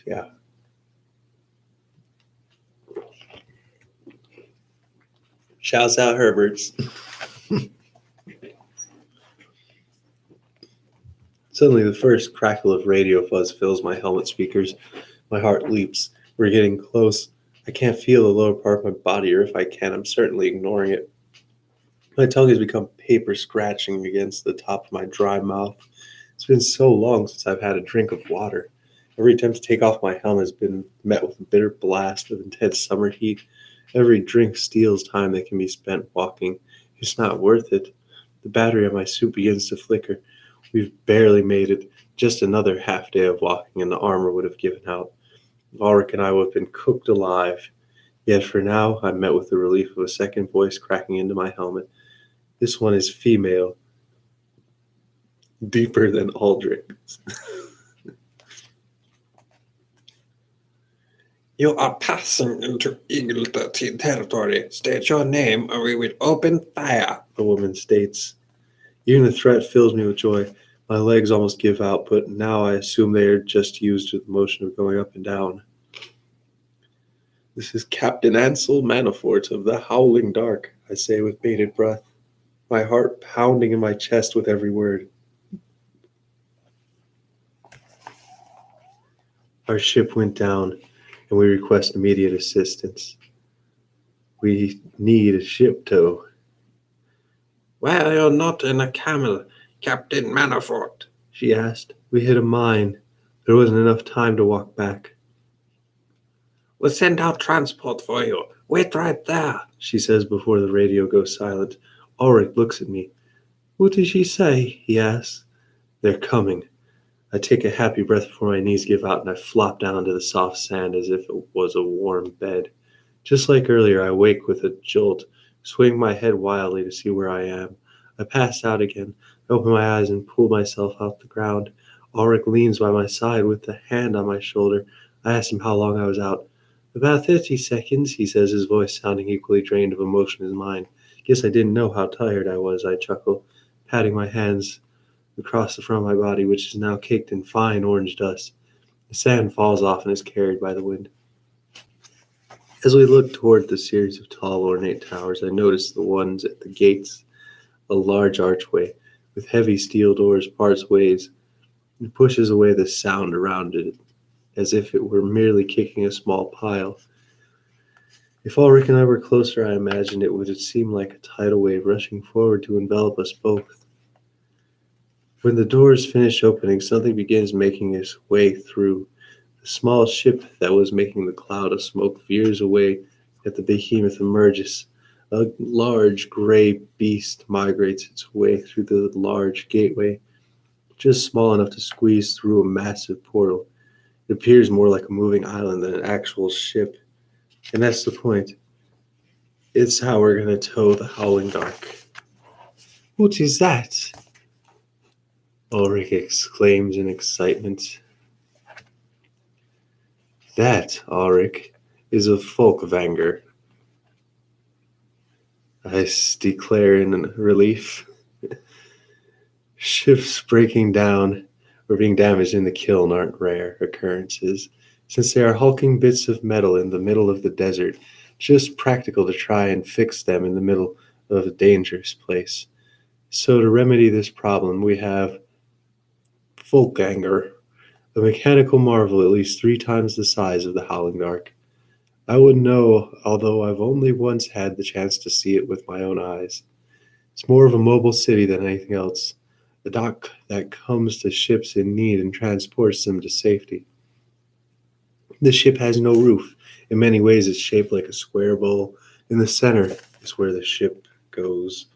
yeah. Shouts out Herberts. Suddenly, the first crackle of radio fuzz fills my helmet speakers. My heart leaps. We're getting close. I can't feel the lower part of my body, or if I can, I'm certainly ignoring it. My tongue has become paper scratching against the top of my dry mouth. It's been so long since I've had a drink of water. Every attempt to take off my helmet has been met with a bitter blast of intense summer heat. Every drink steals time that can be spent walking. It's not worth it. The battery on my suit begins to flicker. We've barely made it. Just another half day of walking and the armor would have given out. Ulrich and I would have been cooked alive. Yet for now, I'm met with the relief of a second voice cracking into my helmet. This one is female. Deeper than Aldrich's. You are passing into Eagle 13 territory. State your name or we will open fire, the woman states. Even the threat fills me with joy. My legs almost give out, but now I assume they are just used to the motion of going up and down. This is Captain Ansel Manafort of the Howling Dark, I say with bated breath, my heart pounding in my chest with every word. Our ship went down, and we request immediate assistance. We need a ship tow. Why you're not in a camel, Captain Manafort? She asked. We hit a mine. There wasn't enough time to walk back. We'll send out transport for you. Wait right there, she says before the radio goes silent. Ulrich looks at me. What did she say? He asks. They're coming. I take a happy breath before my knees give out and I flop down to the soft sand as if it was a warm bed. Just like earlier, I wake with a jolt, swing my head wildly to see where I am. I pass out again, open my eyes and pull myself off the ground. Ulrich leans by my side with a hand on my shoulder. I ask him how long I was out. About 30 seconds, he says, his voice sounding equally drained of emotion as mine. Guess I didn't know how tired I was, I chuckle, patting my hands across the front of my body, which is now caked in fine orange dust. The sand falls off and is carried by the wind. As we look toward the series of tall, ornate towers, I notice the ones at the gates, a large archway with heavy steel doors parts ways and pushes away the sound around it as if it were merely kicking a small pile. If Ulrich and I were closer, I imagined it would seem like a tidal wave rushing forward to envelop us both. When the doors finish opening, something begins making its way through. The small ship that was making the cloud of smoke veers away as the behemoth emerges. A large gray beast migrates its way through the large gateway, just small enough to squeeze through a massive portal. It appears more like a moving island than an actual ship. And that's the point. It's how we're going to tow the Howling Dark. What is that? Ulrich exclaims in excitement. That, Ulrich, is a Folkvanger, I declare in relief. Ships breaking down or being damaged in the kiln aren't rare occurrences, since they are hulking bits of metal in the middle of the desert, just practical to try and fix them in the middle of a dangerous place. So to remedy this problem, we have Folkvanger, a mechanical marvel at least 3 times the size of the Howling Dark. I wouldn't know, although I've only once had the chance to see it with my own eyes. It's more of a mobile city than anything else, a dock that comes to ships in need and transports them to safety. The ship has no roof. In many ways, it's shaped like a square bowl. In the center is where the ship goes.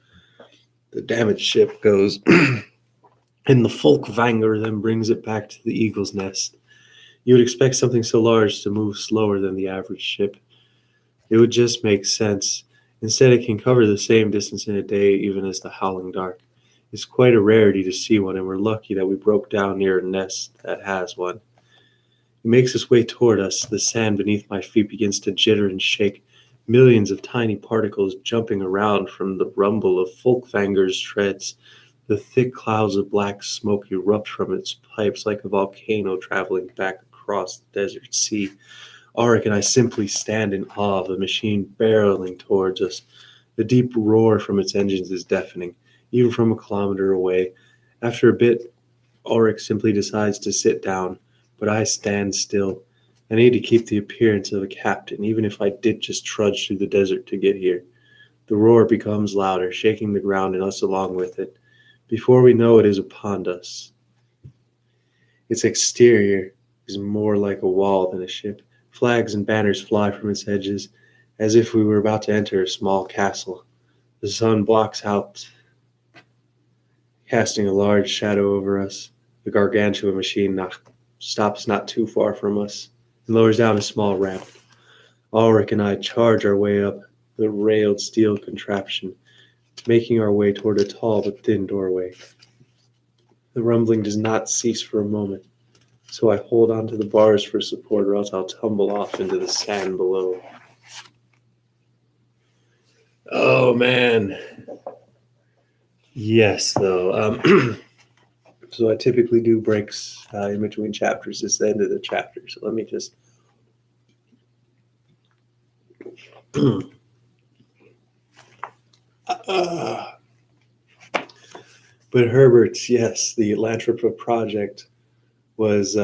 The damaged ship goes. And the Folkvanger then brings it back to the Eagle's Nest. You would expect something so large to move slower than the average ship. It would just make sense. Instead, it can cover the same distance in a day, even as the Howling Dark. It's quite a rarity to see one, and we're lucky that we broke down near a nest that has one. It makes its way toward us. The sand beneath my feet begins to jitter and shake, millions of tiny particles jumping around from the rumble of Folkvanger's treads. The thick clouds of black smoke erupt from its pipes like a volcano traveling back across the desert sea. Ulrich and I simply stand in awe of the machine barreling towards us. The deep roar from its engines is deafening, even from a kilometer away. After a bit, Ulrich simply decides to sit down, but I stand still. I need to keep the appearance of a captain, even if I did just trudge through the desert to get here. The roar becomes louder, shaking the ground and us along with it. Before we know it is upon us. Its exterior is more like a wall than a ship. Flags and banners fly from its edges, as if we were about to enter a small castle. The sun blocks out, casting a large shadow over us. The gargantuan machine stops not too far from us and lowers down a small ramp. Ulrich and I charge our way up the railed steel contraption, making our way toward a tall but thin doorway. The rumbling does not cease for a moment, so I hold onto the bars for support or else I'll tumble off into the sand below. Oh, man. Yes, though. So I typically do breaks in between chapters. It's the end of the chapter, so let me just... But Herbert's, yes, the Atlantropa project was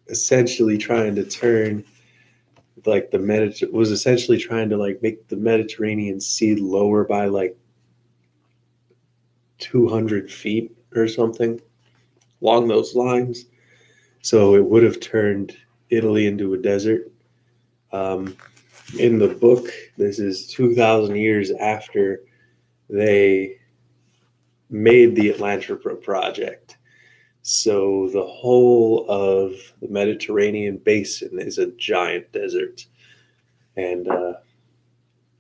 essentially trying to turn like was essentially trying to like make the Mediterranean Sea lower by like 200 feet or something along those lines. So it would have turned Italy into a desert. Um, in the book, this is 2,000 years after they made the Atlantica project. So the whole of the Mediterranean basin is a giant desert. And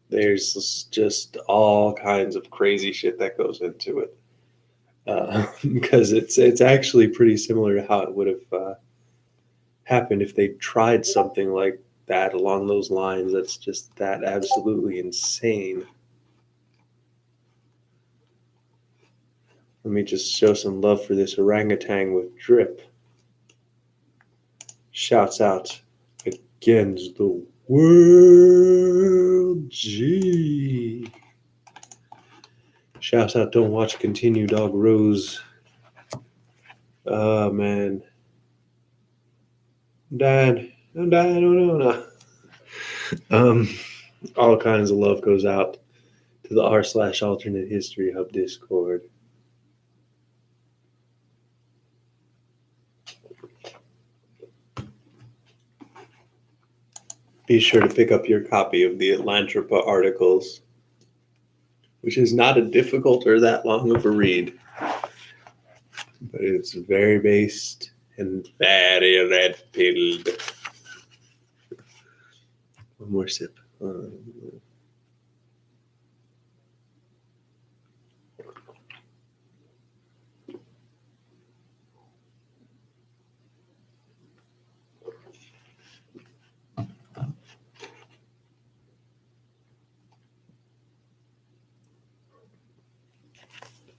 there's just all kinds of crazy shit that goes into it. Because it's actually pretty similar to how it would have happened if they tried something like that along those lines. That's just that absolutely insane. Let me just show some love for this orangutan with drip. Shouts out against the world. G. Shouts out, don't watch Continue Dog Rose. Oh man. I'm dying. Oh no. All kinds of love goes out to the r/alternate history hub Discord. Be sure to pick up your copy of the Atlantropa articles, which is not a difficult or that long of a read, but it's very based and very red-pilled. One more sip.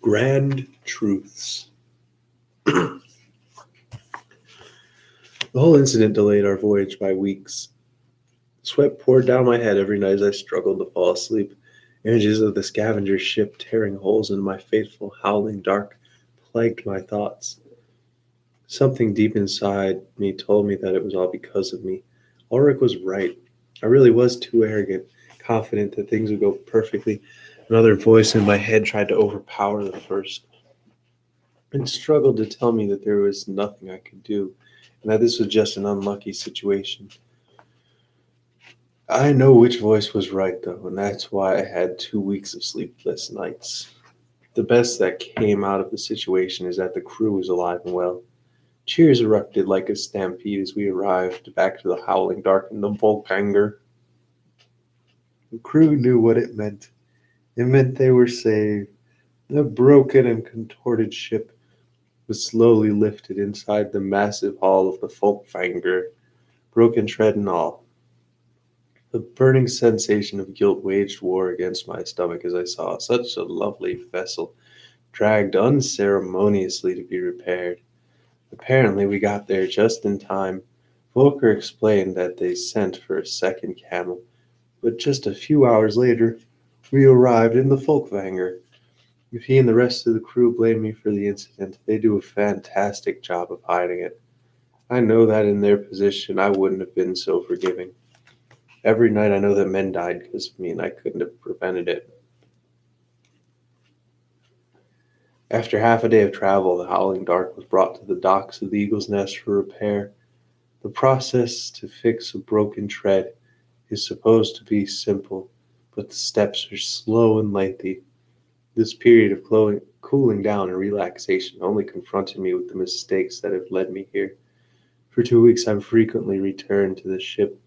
Grand Truths. The whole incident delayed our voyage by weeks. Sweat poured down my head every night as I struggled to fall asleep. Images of the scavenger ship tearing holes in my fateful howling dark plagued my thoughts. Something deep inside me told me that it was all because of me. Ulrich was right. I really was too arrogant, confident that things would go perfectly. Another voice in my head tried to overpower the first and struggled to tell me that there was nothing I could do and that this was just an unlucky situation. I know which voice was right, though, and that's why I had 2 weeks of sleepless nights. The best that came out of the situation is that the crew was alive and well. Cheers erupted like a stampede as we arrived back to the howling dark in the Volkanger. The crew knew what it meant. It meant they were saved. The broken and contorted ship was slowly lifted inside the massive hull of the Volkfanger, broken tread and all. The burning sensation of guilt waged war against my stomach as I saw such a lovely vessel dragged unceremoniously to be repaired. Apparently, we got there just in time. Volker explained that they sent for a second camel, but just a few hours later, we arrived in the Volkwanger. If he and the rest of the crew blame me for the incident, they do a fantastic job of hiding it. I know that in their position, I wouldn't have been so forgiving. Every night I know that men died because of me, and I couldn't have prevented it. After half a day of travel, the Howling Dark was brought to the docks of the Eagle's Nest for repair. The process to fix a broken tread is supposed to be simple, but the steps are slow and lengthy. This period of cooling down and relaxation only confronted me with the mistakes that have led me here. For 2 weeks, I've frequently returned to the ship,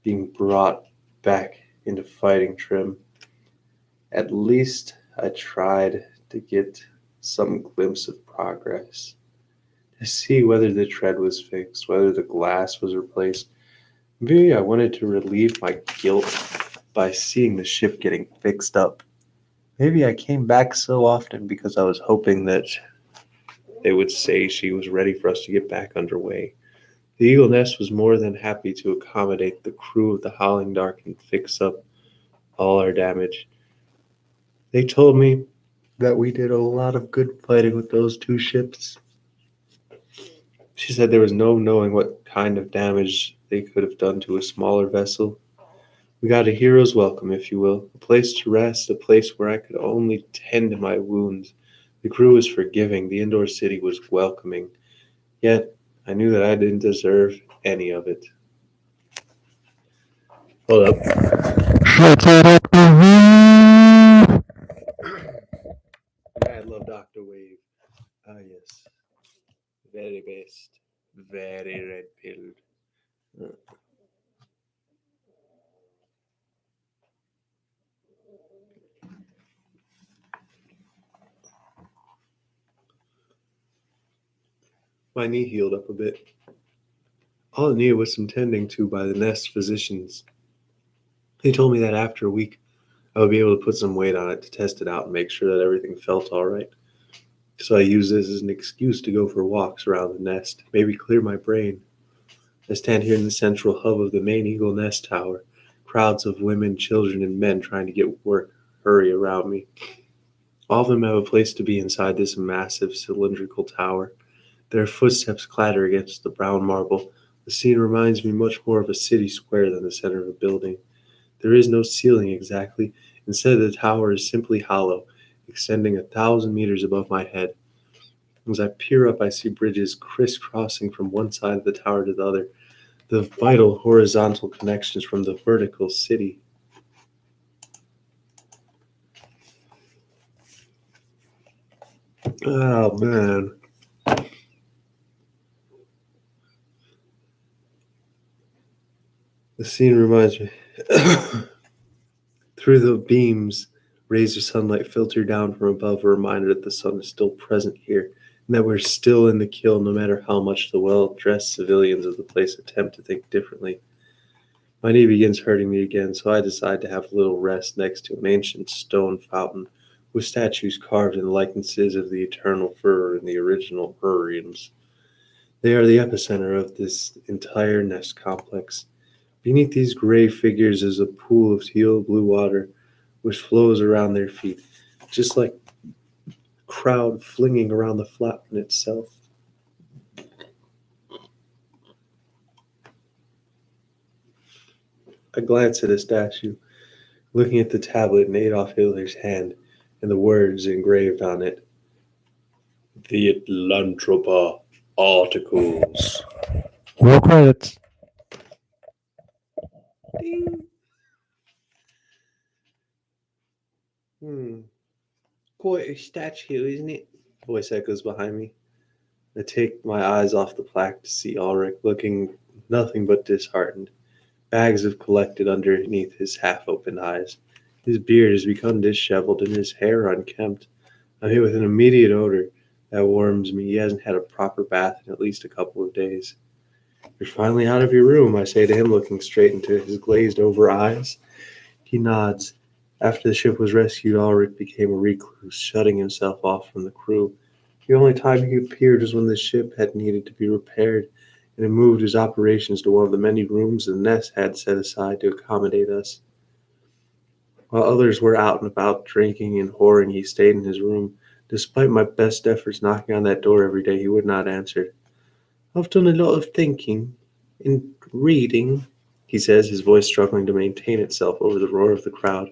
being brought back into fighting trim. At least I tried to get some glimpse of progress, to see whether the tread was fixed, whether the glass was replaced. Maybe I wanted to relieve my guilt by seeing the ship getting fixed up. Maybe I came back so often because I was hoping that they would say she was ready for us to get back underway. The Eagle Nest was more than happy to accommodate the crew of the Howling Dark and fix up all our damage. They told me that we did a lot of good fighting with those two ships. She said there was no knowing what kind of damage they could have done to a smaller vessel. We got a hero's welcome, if you will, a place to rest, a place where I could only tend to my wounds. The crew was forgiving, the indoor city was welcoming. Yet, I knew that I didn't deserve any of it. Hold up. Shut up, Dr. I love Dr. Wave. Ah, yes. Very best. Very red pilled. My knee healed up a bit. All it needed was some tending to by the Nest physicians. They told me that after a week, I would be able to put some weight on it to test it out and make sure that everything felt all right. So I used this as an excuse to go for walks around the nest, maybe clear my brain. I stand here in the central hub of the main Eagle Nest Tower. Crowds of women, children, and men trying to get work hurry around me. All of them have a place to be inside this massive cylindrical tower. Their footsteps clatter against the brown marble. The scene reminds me much more of a city square than the center of a building. There is no ceiling exactly. Instead, the tower is simply hollow, extending 1,000 meters above my head. As I peer up, I see bridges crisscrossing from one side of the tower to the other, the vital horizontal connections from the vertical city. Oh, man. The scene reminds me. Through the beams, rays of sunlight filter down from above, a reminder that the sun is still present here, and that we're still in the kill no matter how much the well-dressed civilians of the place attempt to think differently. My knee begins hurting me again, so I decide to have a little rest next to an ancient stone fountain with statues carved in likenesses of the eternal fur and the original Hurrians. They are the epicenter of this entire nest complex. Beneath these gray figures is a pool of teal blue water which flows around their feet, just like a crowd flinging around the fountain itself. I glance at a statue, looking at the tablet in Adolf Hitler's hand and the words engraved on it. The Atlantropa Articles. Roll credits. Ding. Quite a statue, isn't it? Voice echoes behind me. I take my eyes off the plaque to see Ulrich looking nothing but disheartened. Bags have collected underneath his half-opened eyes. His beard has become disheveled and his hair unkempt. I'm hit with an immediate odor that warms me. He hasn't had a proper bath in at least a couple of days. You're finally out of your room, I say to him, looking straight into his glazed-over eyes. He nods. After the ship was rescued, Ulrich became a recluse, shutting himself off from the crew. The only time he appeared was when the ship had needed to be repaired, and had moved his operations to one of the many rooms the Nest had set aside to accommodate us. While others were out and about drinking and whoring, he stayed in his room. Despite my best efforts knocking on that door every day, he would not answer. I've done a lot of thinking and reading, he says, his voice struggling to maintain itself over the roar of the crowd.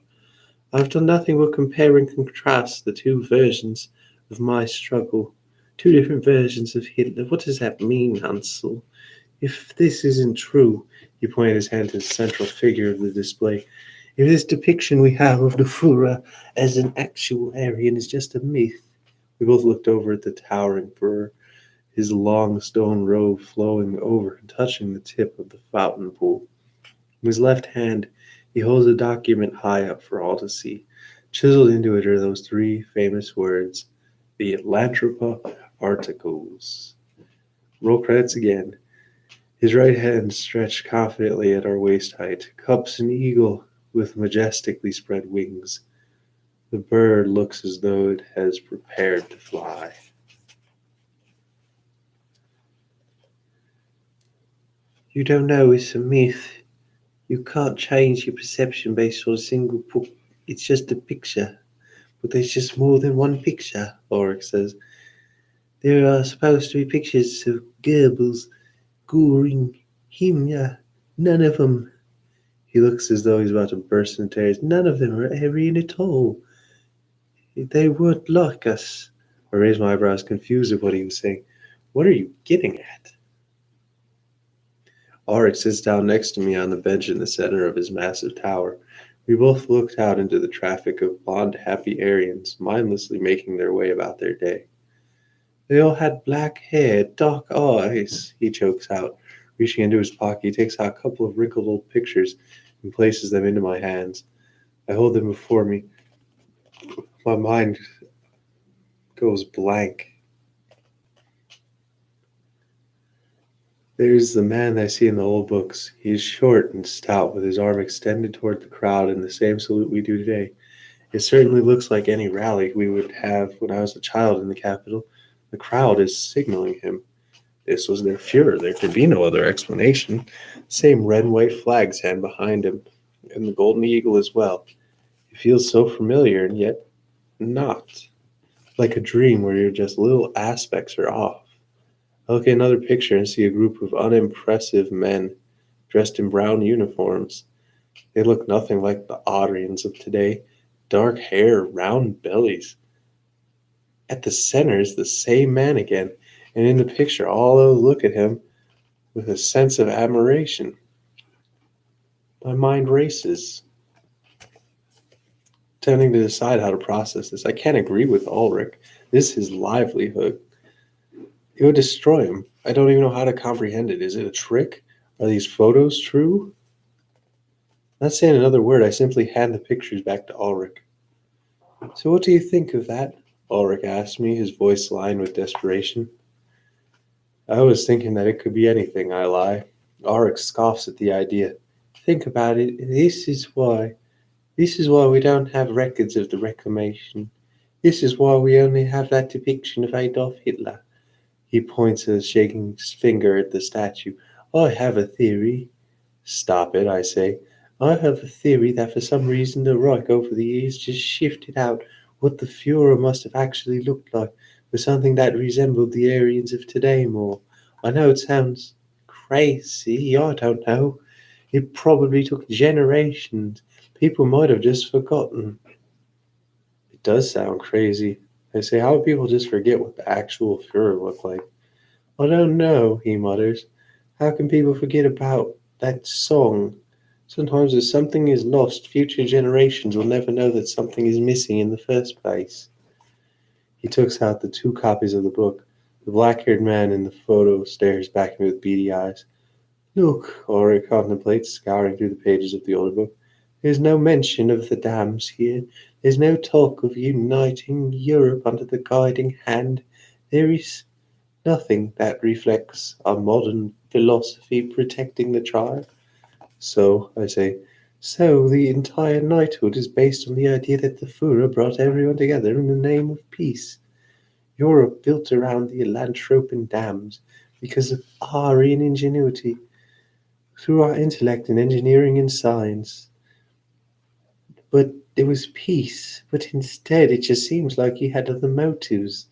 I've done nothing but compare and contrast the two versions of my struggle. Two different versions of Hitler. What does that mean, Hansel? If this isn't true, he pointed his hand to the central figure of the display. If this depiction we have of the Führer as an actual Aryan is just a myth. We both looked over at the towering Führer, his long stone robe flowing over and touching the tip of the fountain pool. In his left hand, he holds a document high up for all to see. Chiseled into it are those three famous words, the Atlantropa Articles. Roll credits again. His right hand stretched confidently at our waist height, cups an eagle with majestically spread wings. The bird looks as though it has prepared to fly. You don't know, it's a myth. You can't change your perception based on a single book. It's just a picture. But there's just more than one picture, Ulrich says. There are supposed to be pictures of Goebbels goring Himmler. None of them. He looks as though he's about to burst into tears. None of them are Aryan at all. They weren't like us. I raised my eyebrows, confused at what he was saying. What are you getting at? Ulrich sits down next to me on the bench in the center of his massive tower. We both looked out into the traffic of blonde, happy Aryans, mindlessly making their way about their day. They all had black hair, dark eyes, he chokes out. Reaching into his pocket, he takes out a couple of wrinkled old pictures and places them into my hands. I hold them before me. My mind goes blank. There's the man I see in the old books. He is short and stout, with his arm extended toward the crowd in the same salute we do today. It certainly looks like any rally we would have when I was a child in the capital. The crowd is signaling him. This was their Fuhrer. There could be no other explanation. Same red and white flag stand behind him, and the golden eagle as well. It feels so familiar and yet not. Like a dream where your just little aspects are off. I look at another picture and see a group of unimpressive men dressed in brown uniforms. They look nothing like the Aryans of today. Dark hair, round bellies. At the center is the same man again, and in the picture all look at him with a sense of admiration. My mind races, tending to decide how to process this. I can't agree with Ulrich. This is his livelihood. It would destroy him. I don't even know how to comprehend it. Is it a trick? Are these photos true? Not saying another word, I simply hand the pictures back to Ulrich. So what do you think of that? Ulrich asked me, his voice lined with desperation. I was thinking that it could be anything, I lie. Ulrich scoffs at the idea. Think about it. This is why we don't have records of the Reclamation. This is why we only have that depiction of Adolf Hitler. He points a shaking finger at the statue. I have a theory. Stop it, I say. I have a theory that for some reason the Reich over the years just shifted out what the Fuhrer must have actually looked like for something that resembled the Aryans of today more. I know it sounds crazy, I don't know. It probably took generations. People might have just forgotten. It does sound crazy. I say, how would people just forget what the actual Fuhrer looked like? I don't know, he mutters. How can people forget about that song? Sometimes if something is lost, future generations will never know that something is missing in the first place. He takes out the 2 copies of the book. The black-haired man in the photo stares back at me with beady eyes. Look, Ulrich contemplates, scouring through the pages of the older book. There's no mention of the dams here. There's no talk of uniting Europe under the guiding hand. There is nothing that reflects our modern philosophy protecting the tribe. So, I say, so the entire knighthood is based on the idea that the Führer brought everyone together in the name of peace. Europe built around the Elantropen dams because of Aryan ingenuity, through our intellect in engineering and science. But it was peace. But instead, it just seems like he had other motives.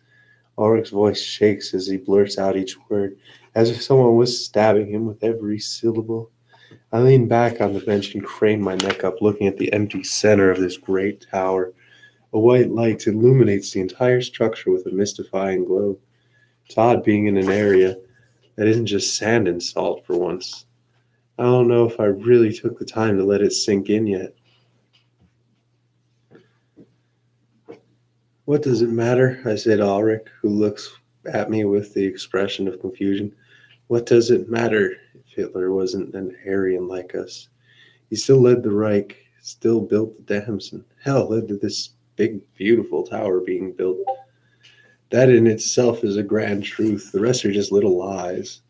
Ulrich's voice shakes as he blurts out each word, as if someone was stabbing him with every syllable. I lean back on the bench and crane my neck up, looking at the empty center of this great tower. A white light illuminates the entire structure with a mystifying glow. It's odd being in an area that isn't just sand and salt for once. I don't know if I really took the time to let it sink in yet. What does it matter? I say to Ulrich, who looks at me with the expression of confusion. What does it matter if Hitler wasn't an Aryan like us? He still led the Reich, still built the dams, and hell, led to this big, beautiful tower being built. That in itself is a grand truth. The rest are just little lies.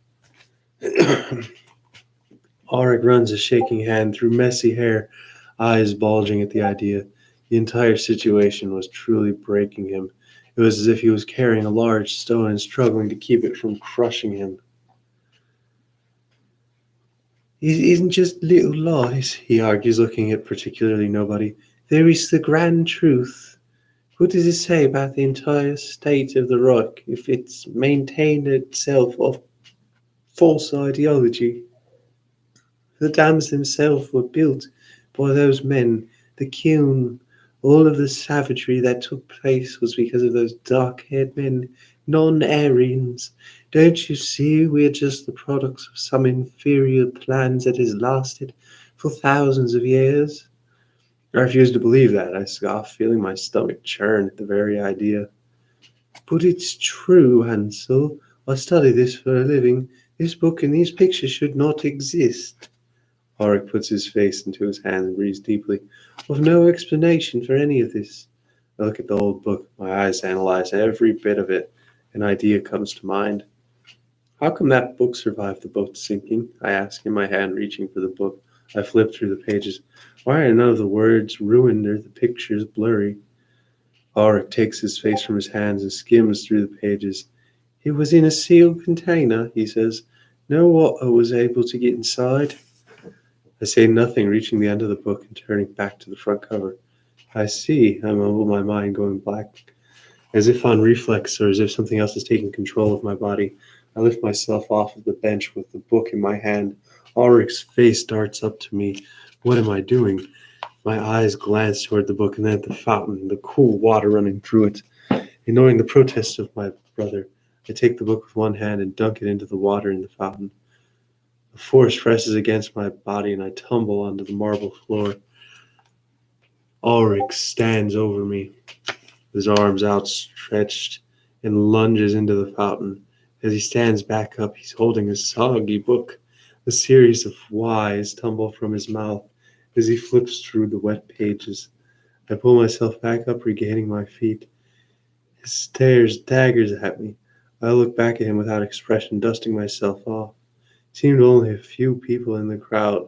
Ulrich runs a shaking hand through messy hair, eyes bulging at the idea. The entire situation was truly breaking him. It was as if he was carrying a large stone and struggling to keep it from crushing him. It isn't just little lies, he argues, looking at particularly nobody. There is the grand truth. What does it say about the entire state of the rock if it's maintained itself of false ideology? The dams themselves were built by those men, the kiln, all of the savagery that took place was because of those dark-haired men, non-Aryans. Don't you see we are just the products of some inferior plans that has lasted for thousands of years? I refuse to believe that, I scoffed, feeling my stomach churn at the very idea. But it's true, Hansel. I study this for a living. This book and these pictures should not exist. Ulrich puts his face into his hand and breathes deeply. I've no explanation for any of this. I look at the old book. My eyes analyze every bit of it. An idea comes to mind. How come that book survived the boat sinking? I ask him, my hand reaching for the book. I flip through the pages. Why are none of the words ruined or the pictures blurry? Ulrich takes his face from his hands and skims through the pages. It was in a sealed container, he says. No water was able to get inside. I say nothing, reaching the end of the book and turning back to the front cover. I see, I mumble, my mind going black. As if on reflex or as if something else is taking control of my body, I lift myself off of the bench with the book in my hand. Ulrich's face darts up to me. What am I doing? My eyes glance toward the book and then at the fountain, the cool water running through it. Ignoring the protests of my brother, I take the book with one hand and dunk it into the water in the fountain. The force presses against my body and I tumble onto the marble floor. Ulrich stands over me, his arms outstretched, and lunges into the fountain. As he stands back up, he's holding a soggy book. A series of Y's tumble from his mouth as he flips through the wet pages. I pull myself back up, regaining my feet. He stares daggers at me. I look back at him without expression, dusting myself off. It seemed only a few people in the crowd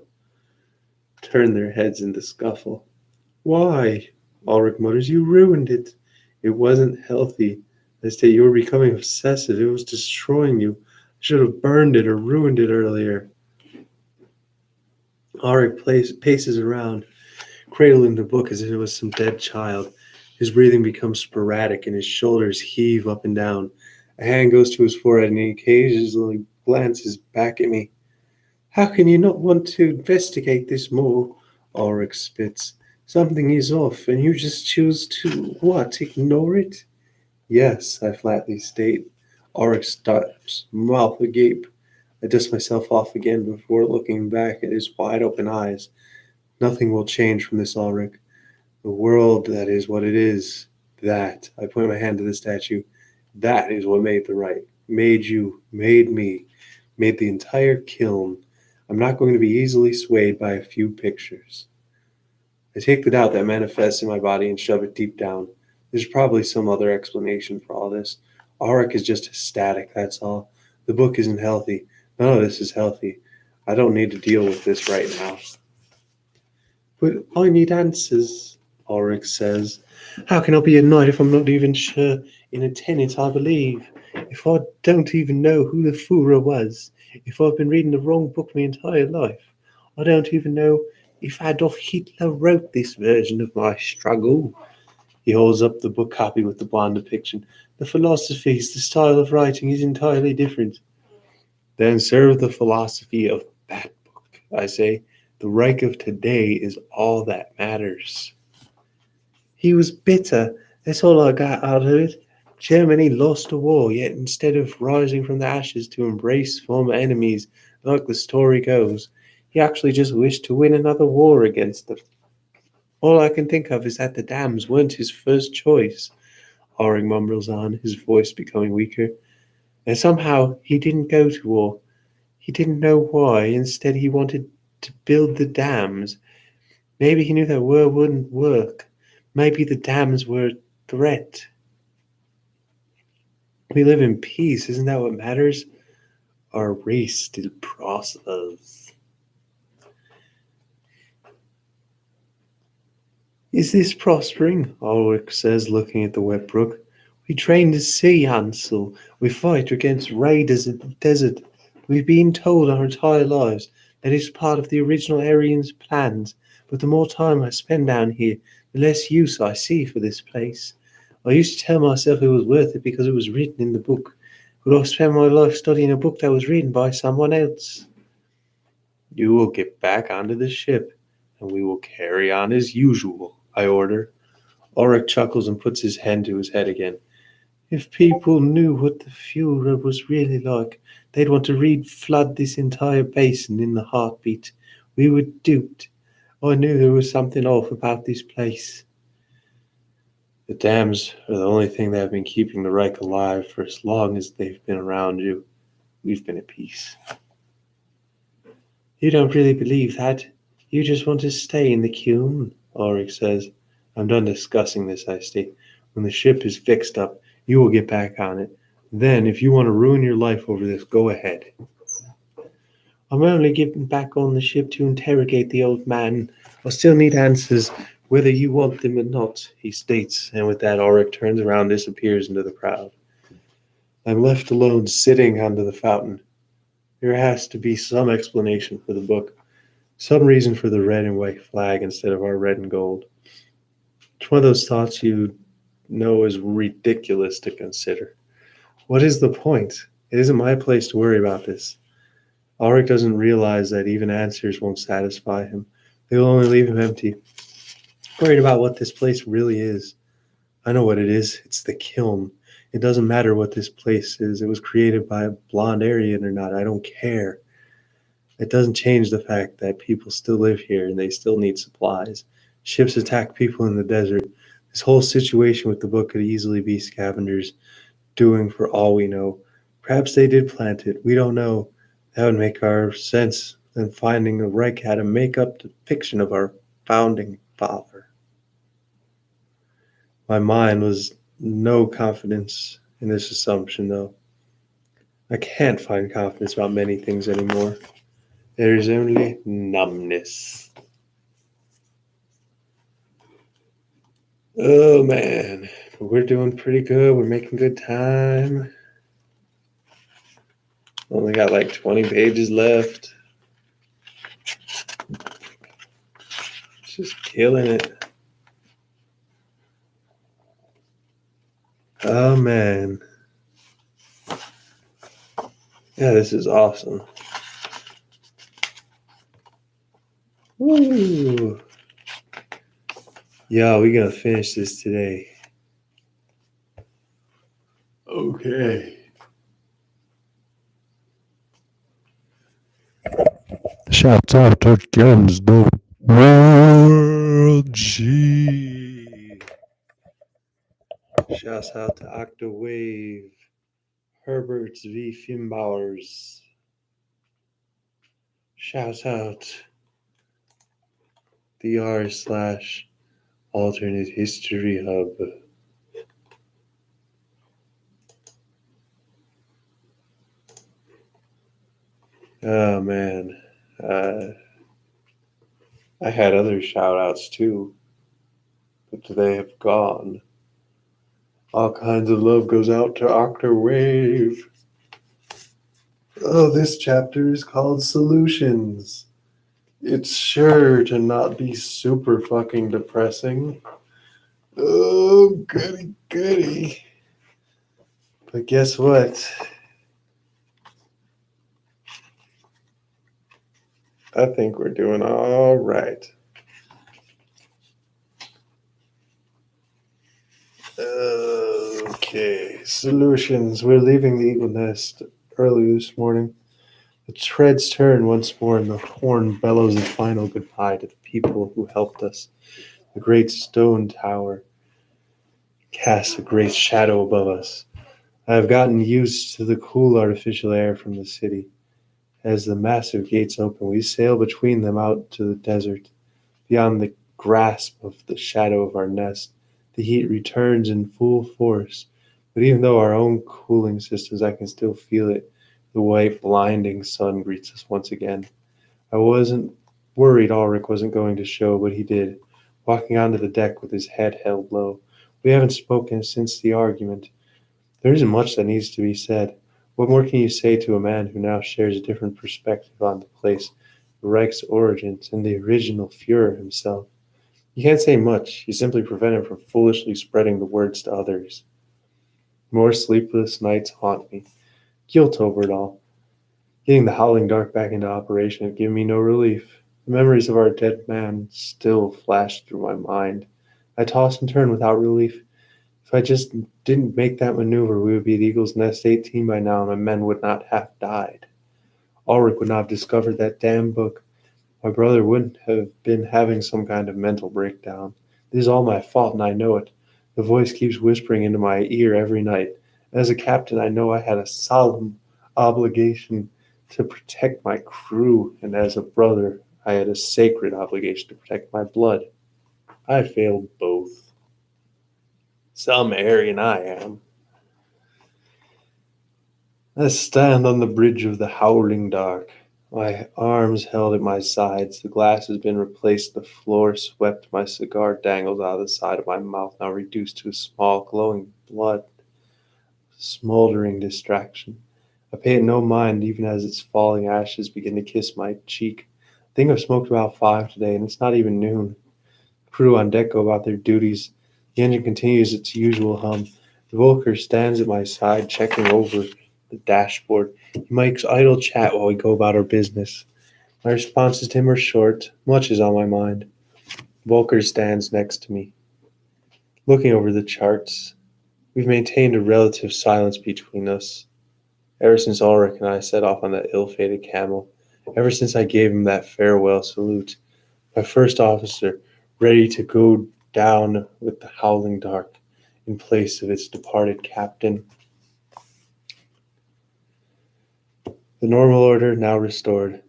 turned their heads in the scuffle. Why? Ulrich mutters. You ruined it. It wasn't healthy. I state you were becoming obsessive. It was destroying you. I should have burned it or ruined it earlier. Ulrich paces around, cradling the book as if it was some dead child. His breathing becomes sporadic and his shoulders heave up and down. A hand goes to his forehead and he occasionally glances back at me. How can you not want to investigate this more? Ulrich spits. Something is off and you just choose to, what, ignore it? Yes, I flatly state. Ulrich stops, mouth agape. I dust myself off again before looking back at his wide open eyes. Nothing will change from this, Ulrich. The world that is what it is. That, I point my hand to the statue, that is what made the right. Made you, made me, made the entire kiln. I'm not going to be easily swayed by a few pictures. I take the doubt that manifests in my body and shove it deep down. There's probably some other explanation for all this. Ulrich is just ecstatic, that's all. The book isn't healthy. None of this is healthy. I don't need to deal with this right now. But I need answers, Ulrich says. How can I be a knight if I'm not even sure in a tenet I believe? If I don't even know who the Führer was? If I've been reading the wrong book my entire life? I don't even know if Adolf Hitler wrote this version of my struggle. He holds up the book copy with the blonde depiction. The philosophies, the style of writing is entirely different. Then serve the philosophy of that book, I say. The Reich of today is all that matters. He was bitter. That's all I got out of it. Germany lost a war, yet instead of rising from the ashes to embrace former enemies, like the story goes, he actually just wished to win another war against them. All I can think of is that the dams weren't his first choice. Ulrich mumbles on, his voice becoming weaker. And somehow he didn't go to war. He didn't know why. Instead, he wanted to build the dams. Maybe he knew that war wouldn't work. Maybe the dams were a threat. We live in peace. Isn't that what matters? Our race still prospers. Is this prospering? Ulrich says, looking at the wet brook. We train the sea, Hansel. We fight against raiders in the desert. We've been told our entire lives that it's part of the original Aryans' plans, but the more time I spend down here, the less use I see for this place. I used to tell myself it was worth it because it was written in the book. But I spent my life studying a book that was written by someone else. You will get back onto the ship, and we will carry on as usual, I order. Ulrich chuckles and puts his hand to his head again. If people knew what the Fuhrer was really like, they'd want to flood this entire basin in the heartbeat. We were duped. I knew there was something off about this place. The dams are the only thing that have been keeping the Reich alive for as long as they've been around you. We've been at peace. You don't really believe that. You just want to stay in the Kulm, Ulrich says. I'm done discussing this, I state. When the ship is fixed up, you will get back on it. Then, if you want to ruin your life over this, go ahead. I'm only getting back on the ship to interrogate the old man. I still need answers, whether you want them or not, he states, and with that Ulrich turns around and disappears into the crowd. I'm left alone, sitting under the fountain. There has to be some explanation for the book, some reason for the red and white flag instead of our red and gold. It's one of those thoughts you know is ridiculous to consider. What is the point? It isn't my place to worry about this. Ulrich doesn't realize that even answers won't satisfy him. They will only leave him empty. Worried about what this place really is. I know what it is. It's the Kulm. It doesn't matter what this place is. It was created by a blonde Aryan or not. I don't care. It doesn't change the fact that people still live here and they still need supplies. Ships attack people in the desert. This whole situation with the book could easily be scavengers doing for all we know. Perhaps they did plant it. We don't know. That would make our sense than finding a Reich had to make up the fiction of our founding father. My mind was no confidence in this assumption, though. I can't find confidence about many things anymore. There is only numbness. Oh man, we're doing pretty good. We're making good time. Only got like 20 pages left. Just killing it. Oh man. Yeah, this is awesome. Woo. Yeah, we're gonna finish this today. Okay. Shouts out against the world G. Shouts out to Octawave, Herberts v. Fimbowers. Shouts out the r/alternate history hub. Oh man. I had other shout outs too, but they have gone. All kinds of love goes out to Octawave. Oh, this chapter is called Solutions. It's sure to not be super fucking depressing. Oh, goody, goody. But guess what? I think we're doing all right. Okay, Solutions. We're leaving the Eagle Nest early this morning. The treads turn once more, and the horn bellows a final goodbye to the people who helped us. The great stone tower casts a great shadow above us. I have gotten used to the cool artificial air from the city. As the massive gates open, we sail between them out to the desert. Beyond the grasp of the shadow of our nest, the heat returns in full force. But even though our own cooling systems, I can still feel it. The white, blinding sun greets us once again. I wasn't worried Ulrich wasn't going to show, but he did, walking onto the deck with his head held low. We haven't spoken since the argument. There isn't much that needs to be said. What more can you say to a man who now shares a different perspective on the place, the Reich's origins, and the original Fuhrer himself? You can't say much. You simply prevent him from foolishly spreading the words to others. More sleepless nights haunt me. Guilt over it all. Getting the Howling Dark back into operation had given me no relief. The memories of our dead man still flashed through my mind. I tossed and turned without relief. If I just didn't make that maneuver, we would be at Eagle's Nest 18 by now, and my men would not have died. Ulrich would not have discovered that damn book. My brother wouldn't have been having some kind of mental breakdown. This is all my fault, and I know it. The voice keeps whispering into my ear every night. As a captain, I know I had a solemn obligation to protect my crew, and as a brother, I had a sacred obligation to protect my blood. I failed both. Some Aryan I am. I stand on the bridge of the Howling Dark. My arms held at my sides. The glass has been replaced. The floor swept. My cigar dangles out of the side of my mouth, now reduced to a small glowing blood. Smoldering distraction. I pay it no mind, even as its falling ashes begin to kiss my cheek. I think I've smoked about 5 today, and it's not even noon. The crew on deck go about their duties. The engine continues its usual hum. The Volker stands at my side, checking over the dashboard. He makes idle chat while we go about our business. My responses to him are short. Much is on my mind. Volker stands next to me, looking over the charts. We've maintained a relative silence between us ever since Ulrich and I set off on that ill-fated camel, ever since I gave him that farewell salute. My first officer, ready to go down with the Howling Dark in place of its departed captain. The normal order now restored.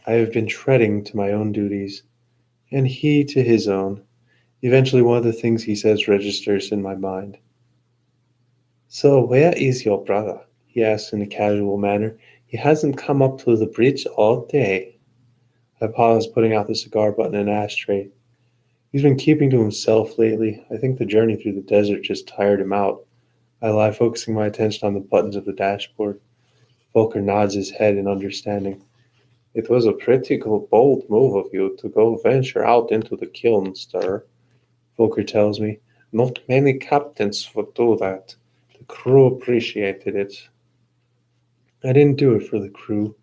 I have been treading to my own duties, and he to his own. Eventually, one of the things he says registers in my mind. So, where is your brother? He asks in a casual manner. He hasn't come up to the bridge all day. I pause, putting out the cigar butt in an ashtray. He's been keeping to himself lately. I think the journey through the desert just tired him out. I lie, focusing my attention on the buttons of the dashboard. Volker nods his head in understanding. It was a pretty bold move of you to go venture out into the kiln, sir. Volker tells me. Not many captains would do that. The crew appreciated it. I didn't do it for the crew,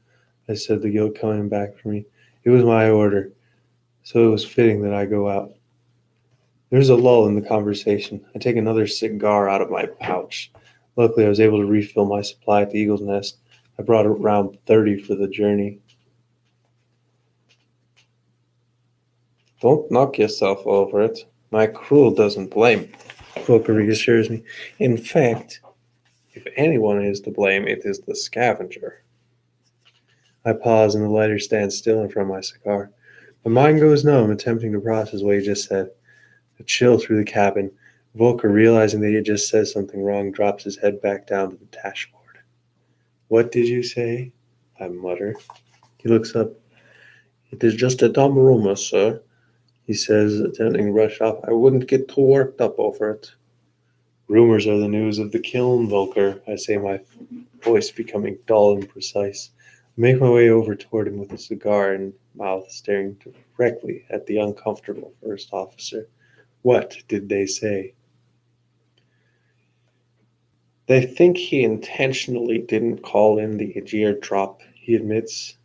I said, the guilt coming back for me. It was my order, so it was fitting that I go out. There's a lull in the conversation. I take another cigar out of my pouch. Luckily, I was able to refill my supply at the Eagle's Nest. I brought around 30 for the journey. Don't knock yourself over it. My crew doesn't blame, Volker reassures me. In fact, if anyone is to blame, it is the scavenger. I pause and the lighter stands still in front of my cigar. My mind goes numb, attempting to process what he just said. A chill through the cabin. Volker, realizing that he had just said something wrong, drops his head back down to the dashboard. What did you say? I mutter. He looks up. It is just a dumb rumor, sir, he says, attempting to rush off. I wouldn't get too worked up over it. Rumors are the news of the kiln, Volker, I say, my voice becoming dull and precise. I make my way over toward him with a cigar in mouth, staring directly at the uncomfortable first officer. What did they say? They think he intentionally didn't call in the Aegir drop, he admits.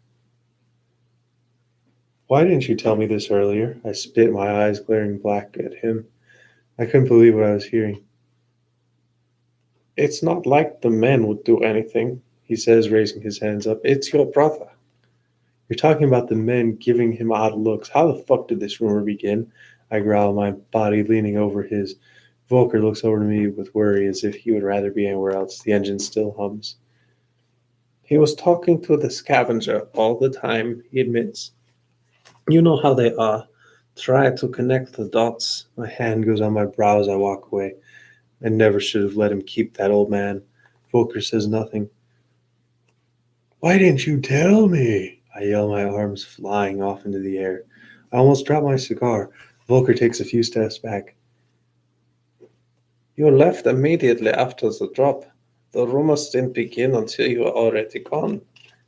Why didn't you tell me this earlier? I spit, my eyes glaring black at him. I couldn't believe what I was hearing. It's not like the men would do anything, he says, raising his hands up. It's your brother. You're talking about the men giving him odd looks. How the fuck did this rumor begin? I growl, my body leaning over his. Volker looks over to me with worry, as if he would rather be anywhere else. The engine still hums. He was talking to the scavenger all the time, he admits. You know how they are. Try to connect the dots. My hand goes on my brow as I walk away. I never should have let him keep that old man. Volker says nothing. Why didn't you tell me? I yell, my arms flying off into the air. I almost drop my cigar. Volker takes a few steps back. You left immediately after the drop. The rumors didn't begin until you were already gone.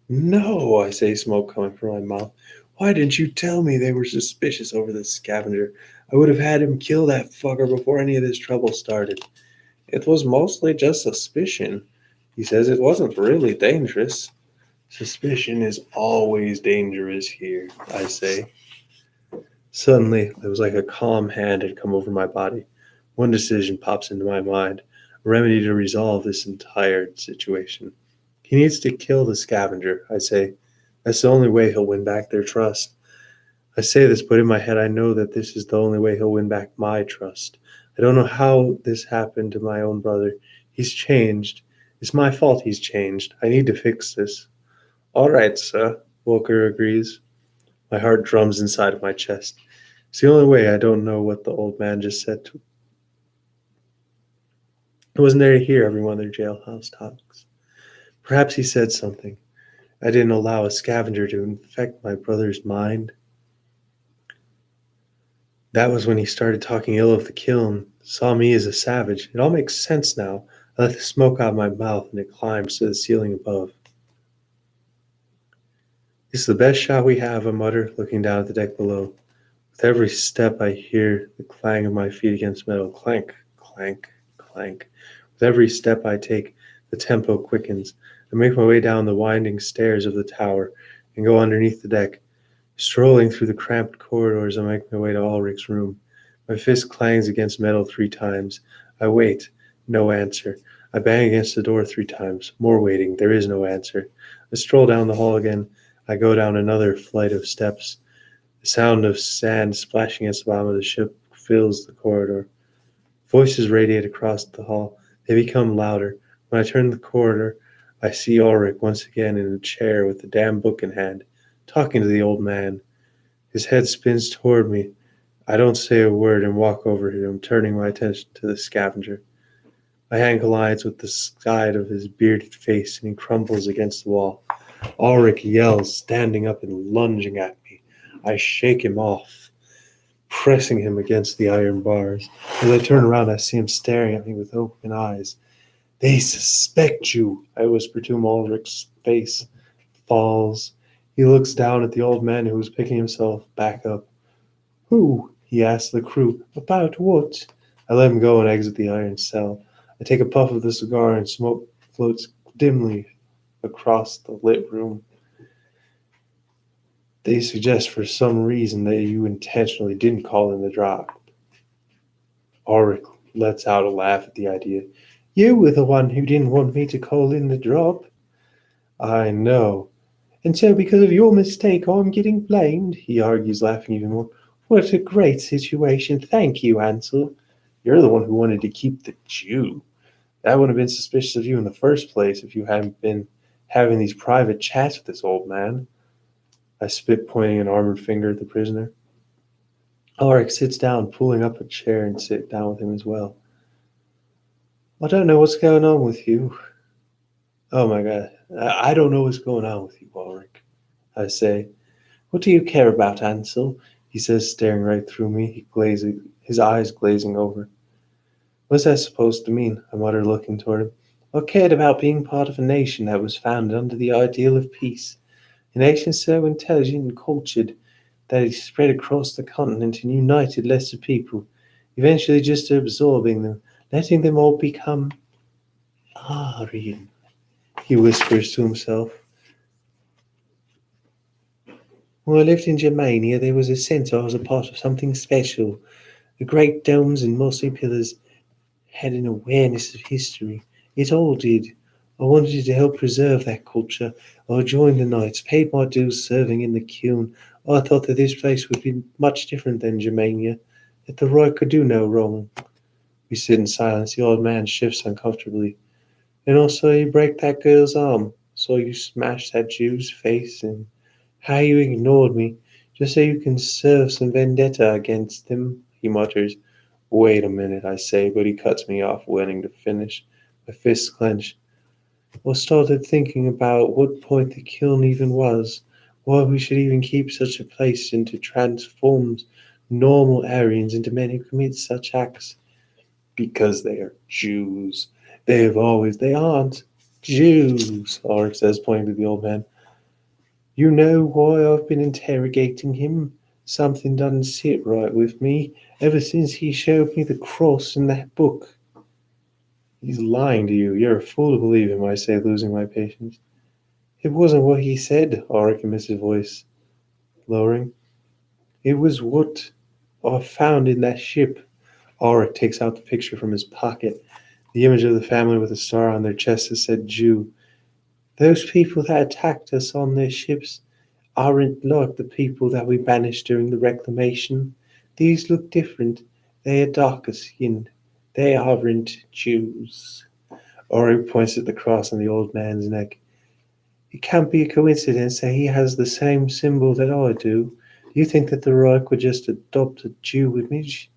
No, I say, smoke coming from my mouth. Why didn't you tell me they were suspicious over this scavenger? I would have had him kill that fucker before any of this trouble started. It was mostly just suspicion. He says it wasn't really dangerous. Suspicion is always dangerous here, I say. Suddenly, it was like a calm hand had come over my body. One decision pops into my mind, a remedy to resolve this entire situation. He needs to kill the scavenger, I say. That's the only way he'll win back their trust. I say this, but in my head I know that this is the only way he'll win back my trust. I don't know how this happened to my own brother. He's changed. It's my fault he's changed. I need to fix this. All right, sir, Walker agrees. My heart drums inside of my chest. It's the only way I don't know what the old man just said. I wasn't there to hear every one of their jailhouse talks. Perhaps he said something. I didn't allow a scavenger to infect my brother's mind. That was when he started talking ill of the kiln, saw me as a savage. It all makes sense now. I let the smoke out of my mouth and it climbs to the ceiling above. It's the best shot we have, I mutter, looking down at the deck below. With every step I hear the clang of my feet against metal. Clank, clank, clank. With every step I take, the tempo quickens. I make my way down the winding stairs of the tower and go underneath the deck. Strolling through the cramped corridors, I make my way to Ulrich's room. My fist clangs against metal 3 times. I wait. No answer. I bang against the door 3 times. More waiting. There is no answer. I stroll down the hall again. I go down another flight of steps. The sound of sand splashing against the bottom of the ship fills the corridor. Voices radiate across the hall. They become louder. When I turn the corridor, I see Ulrich once again in a chair with the damn book in hand, talking to the old man. His head spins toward me. I don't say a word and walk over to him, turning my attention to the scavenger. My hand collides with the side of his bearded face, and he crumbles against the wall. Ulrich yells, standing up and lunging at me. I shake him off, pressing him against the iron bars. As I turn around, I see him staring at me with open eyes. They suspect you, I whisper to him. Ulrich's face falls. He looks down at the old man who was picking himself back up. Who? He asks the crew. About what? I let him go and exit the iron cell. I take a puff of the cigar and smoke floats dimly across the lit room. They suggest for some reason that you intentionally didn't call in the drop. Ulrich lets out a laugh at the idea. You were the one who didn't want me to call in the drop. I know. And so because of your mistake, I'm getting blamed, he argues, laughing even more. What a great situation. Thank you, Ansel. You're the one who wanted to keep the Jew. That would have been suspicious of you in the first place if you hadn't been having these private chats with this old man. I spit, pointing an armored finger at the prisoner. Ulrich sits down, pulling up a chair and sit down with him as well. I don't know what's going on with you. Oh my God. I don't know what's going on with you, Ulrich. I say. What do you care about, Ansel? He says, staring right through me, his eyes glazing over. What's that supposed to mean? I mutter, looking toward him. I cared about being part of a nation that was founded under the ideal of peace. A nation so intelligent and cultured that it spread across the continent and united lesser people, eventually just absorbing them, letting them all become Aryan, he whispers to himself. When I lived in Germania, there was a sense I was a part of something special. The great domes and mossy pillars had an awareness of history. It all did. I wanted to help preserve that culture. I joined the Knights, paid my dues serving in the kiln. I thought that this place would be much different than Germania, that the Roy could do no wrong. We sit in silence. The old man shifts uncomfortably. And also you break that girl's arm. So you smash that Jew's face, and how you ignored me, just so you can serve some vendetta against him, he mutters. Wait a minute, I say, but he cuts me off, waiting to finish. My fists clench. I started thinking about what point the kiln even was, why we should even keep such a place, and to transform normal Aryans into men who commit such acts. Because they are Jews. They aren't Jews, Ulrich says, pointing to the old man. You know why I've been interrogating him? Something doesn't sit right with me ever since he showed me the cross in that book. He's lying to you. You're a fool to believe him, I say, losing my patience. It wasn't what he said, Auric emits his voice, lowering. It was what I found in that ship. Auric takes out the picture from his pocket. The image of the family with a star on their chest that said Jew. Those people that attacked us on their ships aren't like the people that we banished during the reclamation. These look different. They are darker skinned. They aren't Jews. Auric points at the cross on the old man's neck. It can't be a coincidence that he has the same symbol that I do. Do you think that the Reich would just adopt a Jew image?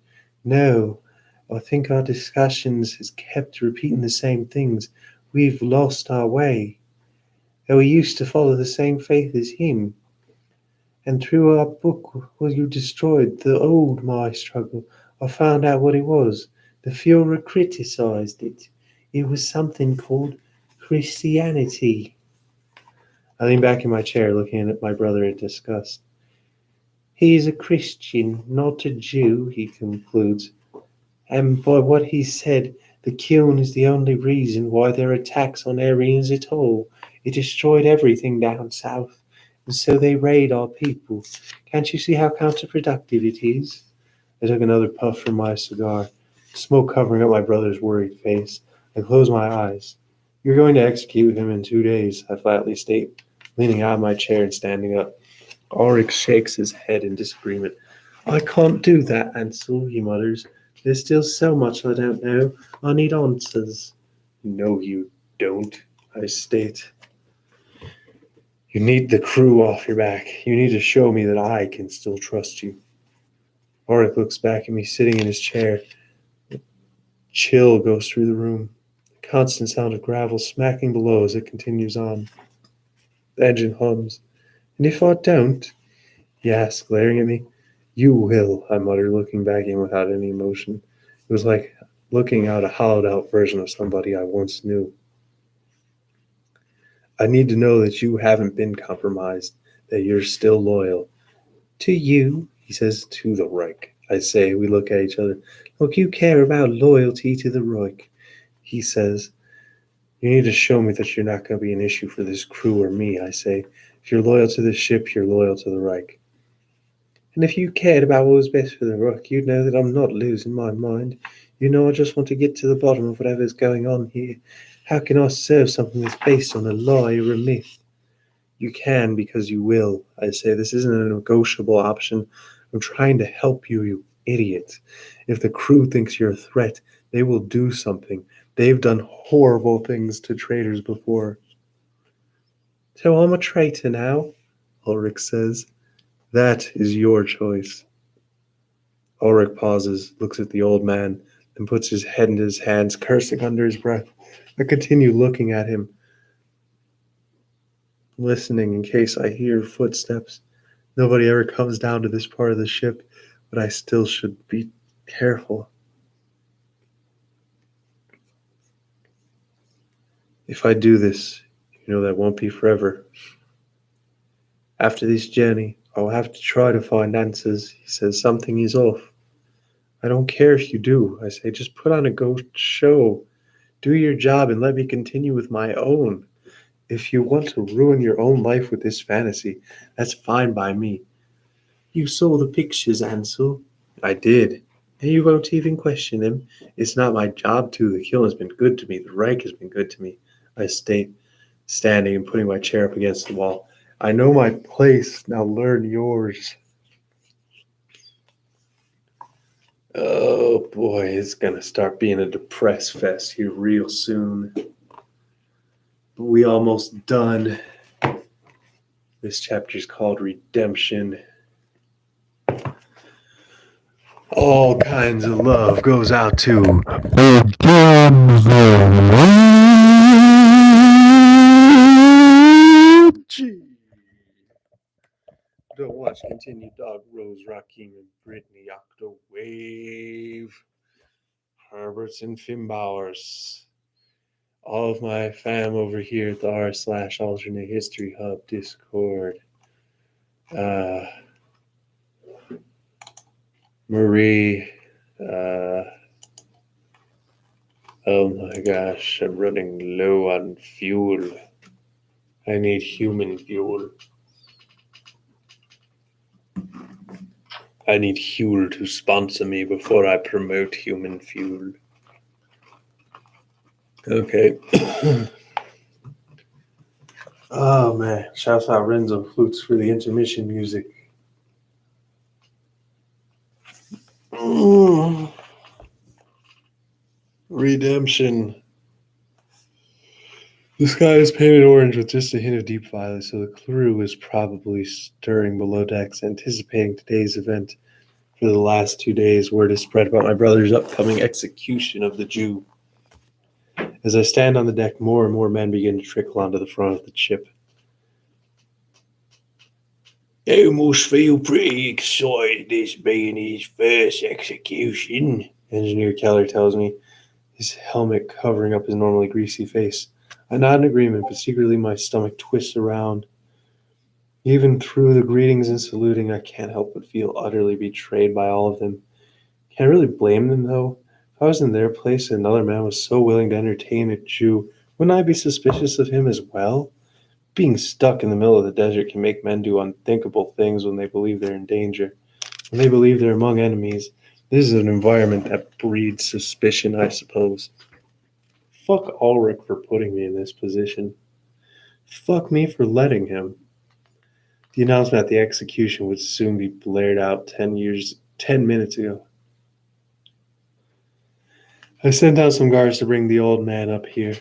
No. I think our discussions has kept repeating the same things. We've lost our way. That we used to follow the same faith as him. And through our book, well, you destroyed the old my struggle. I found out what it was. The Führer criticized it. It was something called Christianity. I lean back in my chair, looking at my brother in disgust. He is a Christian, not a Jew, he concludes. And by what he said, the kiln is the only reason why there are attacks on Aryans at all. It destroyed everything down south, and so they raid our people. Can't you see how counterproductive it is? I took another puff from my cigar, smoke covering up my brother's worried face. I closed my eyes. You're going to execute him in 2 days, I flatly state, leaning out of my chair and standing up. Ulrich shakes his head in disagreement. I can't do that, Ansel, he mutters. There's still so much I don't know. I need answers. No, you don't, I state. You need the crew off your back. You need to show me that I can still trust you. Ulrich looks back at me sitting in his chair. A chill goes through the room. The constant sound of gravel smacking below as it continues on. The engine hums. And if I don't? He asks, glaring at me. You will, I muttered, looking back in without any emotion. It was like looking out a hollowed out version of somebody I once knew. I need to know that you haven't been compromised, that you're still loyal. To you, he says, to the Reich. I say, we look at each other. Look, you care about loyalty to the Reich. He says, you need to show me that you're not going to be an issue for this crew or me, I say. If you're loyal to the ship, you're loyal to the Reich. And if you cared about what was best for the Rock, you'd know that I'm not losing my mind. You know I just want to get to the bottom of whatever's going on here. How can I serve something that's based on a lie or a myth? You can because you will. I say this isn't a negotiable option. I'm trying to help you, you idiot. If the crew thinks you're a threat, they will do something. They've done horrible things to traitors before. So I'm a traitor now, Ulrich says. That is your choice. Ulrich pauses, looks at the old man, then puts his head into his hands, cursing under his breath. I continue looking at him, listening in case I hear footsteps. Nobody ever comes down to this part of the ship, but I still should be careful. If I do this, you know that won't be forever. After this journey, I'll have to try to find answers. He says something is off. I don't care if you do. I say, just put on a ghost show. Do your job and let me continue with my own. If you want to ruin your own life with this fantasy, that's fine by me. You saw the pictures, Ansel. I did. And you won't even question them. It's not my job to. The kiln has been good to me. The Reich has been good to me. I state, standing and putting my chair up against the wall. I know my place. Now learn yours. Oh boy, it's gonna start being a depressed fest here real soon. But we almost done. This chapter is called Redemption. All kinds of love goes out to Gee. Don't watch continue Dog Rose, Rakim, and Brittany, Octo Wave, Herberts and Fimbowers. All of my fam over here at the r/alternate history hub Discord. Uh, Marie. Uh, oh my gosh, I'm running low on fuel. I need human fuel. I need Huel to sponsor me before I promote human fuel. Okay. Oh man, shouts out Renzo Flutes for the intermission music. Mm. Redemption. The sky is painted orange with just a hint of deep violet, so the crew is probably stirring below decks, anticipating today's event. For the last 2 days, word is spread about my brother's upcoming execution of the Jew. As I stand on the deck, more and more men begin to trickle onto the front of the ship. I almost feel pretty excited this being his first execution, Engineer Keller tells me, his helmet covering up his normally greasy face. I nod in agreement, but secretly my stomach twists around. Even through the greetings and saluting, I can't help but feel utterly betrayed by all of them. Can I really blame them, though? If I was in their place and another man was so willing to entertain a Jew, wouldn't I be suspicious of him as well? Being stuck in the middle of the desert can make men do unthinkable things when they believe they're in danger. When they believe they're among enemies, this is an environment that breeds suspicion, I suppose. Fuck Ulrich for putting me in this position. Fuck me for letting him. The announcement that the execution would soon be blared out 10 minutes ago. I sent out some guards to bring the old man up here.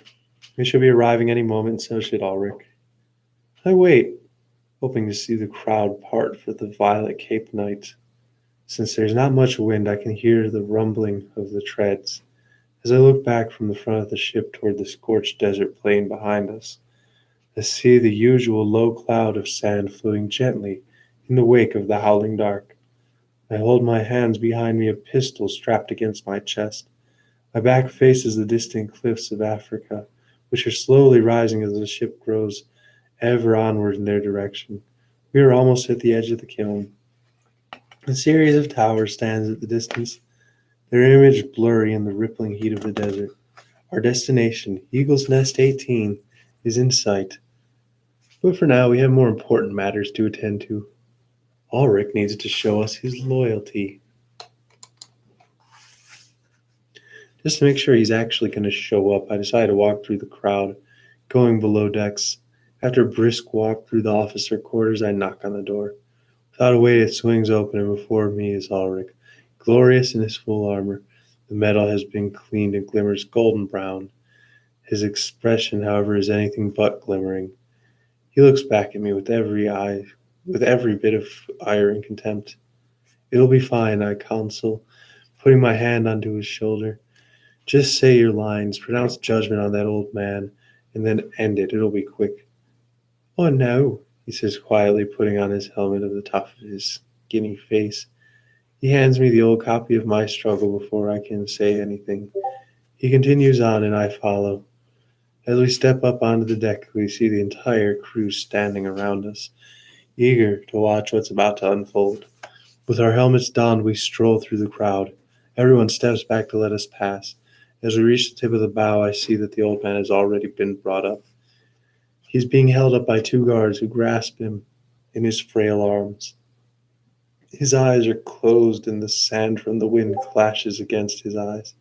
He should be arriving any moment, so should Ulrich. I wait, hoping to see the crowd part for the Violet Cape night. Since there's not much wind, I can hear the rumbling of the treads. As I look back from the front of the ship toward the scorched desert plain behind us, I see the usual low cloud of sand floating gently in the wake of the howling dark. I hold my hands behind me, a pistol strapped against my chest. My back faces the distant cliffs of Africa, which are slowly rising as the ship grows ever onward in their direction. We are almost at the edge of the kiln. A series of towers stands at the distance, their image blurry in the rippling heat of the desert. Our destination, Eagle's Nest 18, is in sight. But for now, we have more important matters to attend to. Ulrich needs to show us his loyalty. Just to make sure he's actually going to show up, I decide to walk through the crowd, going below decks. After a brisk walk through the officer quarters, I knock on the door. Without a wait, it swings open, and before me is Ulrich, glorious in his full armor. The metal has been cleaned and glimmers golden brown. His expression, however, is anything but glimmering. He looks back at me with every bit of ire and contempt. It'll be fine, I counsel, putting my hand onto his shoulder. Just say your lines, pronounce judgment on that old man, and then end it. It'll be quick. Oh no, he says quietly, putting on his helmet over the top of his skinny face. He hands me the old copy of My Struggle before I can say anything. He continues on, and I follow. As we step up onto the deck, we see the entire crew standing around us, eager to watch what's about to unfold. With our helmets donned, we stroll through the crowd. Everyone steps back to let us pass. As we reach the tip of the bow, I see that the old man has already been brought up. He's being held up by two guards who grasp him in his frail arms. His eyes are closed, and the sand from the wind clashes against his eyes.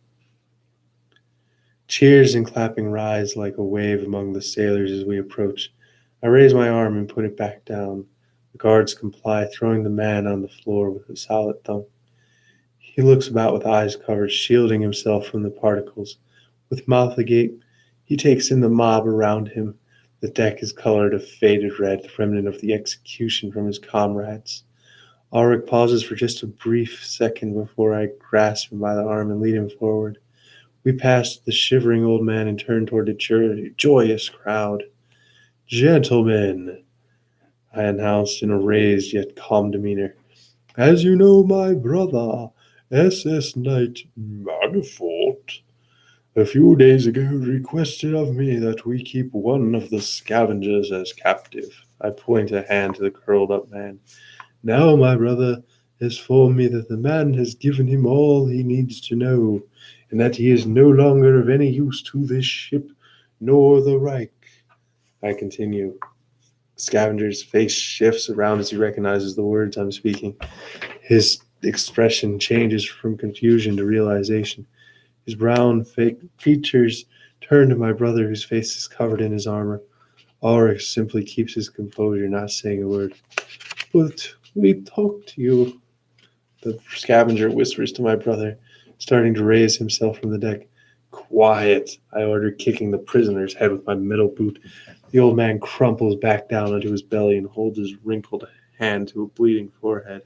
Cheers and clapping rise like a wave among the sailors as we approach. I raise my arm and put it back down. The guards comply, throwing the man on the floor with a solid thump. He looks about with eyes covered, shielding himself from the particles. With mouth agape, he takes in the mob around him. The deck is colored a faded red, the remnant of the execution from his comrades. Ulrich pauses for just a brief second before I grasp him by the arm and lead him forward. We pass the shivering old man and turn toward the joyous crowd. Gentlemen, I announced in a raised yet calm demeanor, as you know, my brother, SS Knight Manifold, a few days ago requested of me that we keep one of the scavengers as captive. I point a hand to the curled up man. Now my brother has informed me that the man has given him all he needs to know, and that he is no longer of any use to this ship nor the Reich. I continue. The scavenger's face shifts around as he recognizes the words I'm speaking. His expression changes from confusion to realization. His brown fake features turn to my brother, whose face is covered in his armor. Ulrich simply keeps his composure, not saying a word. But we talked to you, the scavenger whispers to my brother, starting to raise himself from the deck. Quiet, I order, kicking the prisoner's head with my metal boot. The old man crumples back down onto his belly and holds his wrinkled hand to a bleeding forehead.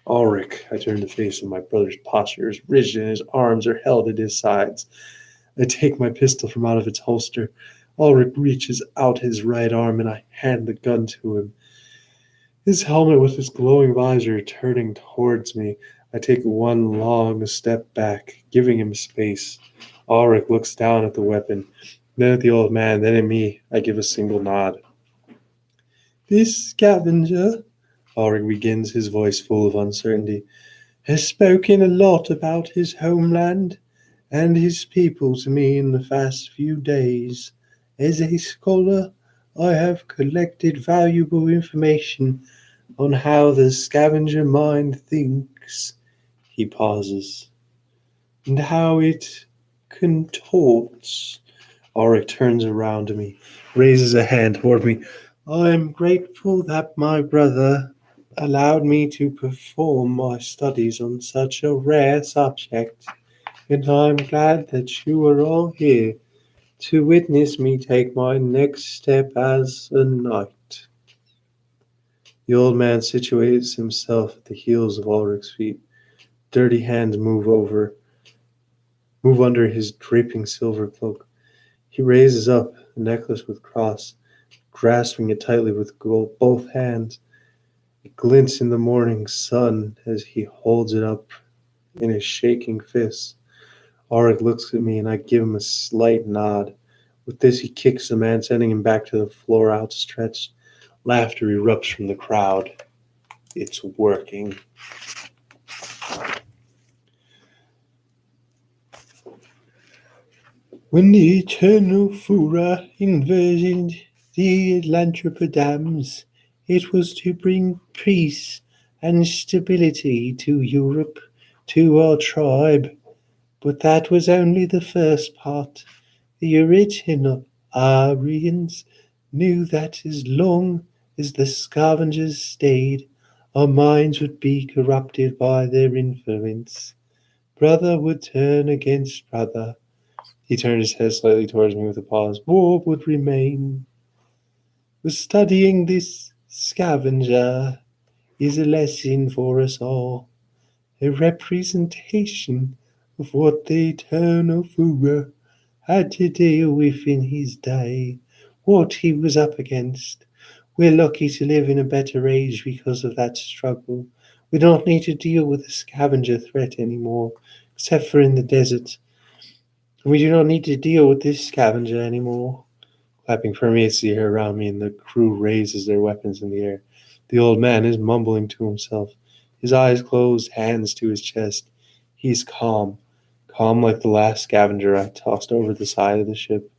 Ulrich, I turn to face him. My brother's posture is rigid and his arms are held at his sides. I take my pistol from out of its holster. Ulrich reaches out his right arm and I hand the gun to him. His helmet with its glowing visor turning towards me. I take one long step back, giving him space. Ulrich looks down at the weapon, then at the old man, then at me. I give a single nod. This scavenger, Ulrich begins, his voice full of uncertainty, has spoken a lot about his homeland and his people to me in the past few days. As a scholar, I have collected valuable information on how the scavenger mind thinks. He pauses. And how it contorts. Ulrich turns around to me, raises a hand toward me. I am grateful that my brother allowed me to perform my studies on such a rare subject, and I am glad that you are all here to witness me take my next step as a knight. The old man situates himself at the heels of Ulrich's feet. Dirty hands move under his draping silver cloak. He raises up a necklace with cross, grasping it tightly with both hands. It glints in the morning sun as he holds it up in his shaking fists. Ulrich looks at me and I give him a slight nod. With this, he kicks the man, sending him back to the floor outstretched. Laughter erupts from the crowd. It's working. When the eternal Führer invaded the Atlantopodams, it was to bring peace and stability to Europe, to our tribe. But that was only the first part. The original Aryans knew that as long as the scavengers stayed, our minds would be corrupted by their influence. Brother would turn against brother. He turned his head slightly towards me with a pause. War would remain. But studying this scavenger is a lesson for us all, a representation of what the eternal Führer had to deal with in his day, what he was up against. We're lucky to live in a better age because of that struggle. We don't need to deal with the scavenger threat anymore, except for in the desert. We do not need to deal with this scavenger anymore. Clapping permeates the air around me, and the crew raises their weapons in the air. The old man is mumbling to himself, his eyes closed, hands to his chest. He is calm like the last scavenger I tossed over the side of the ship.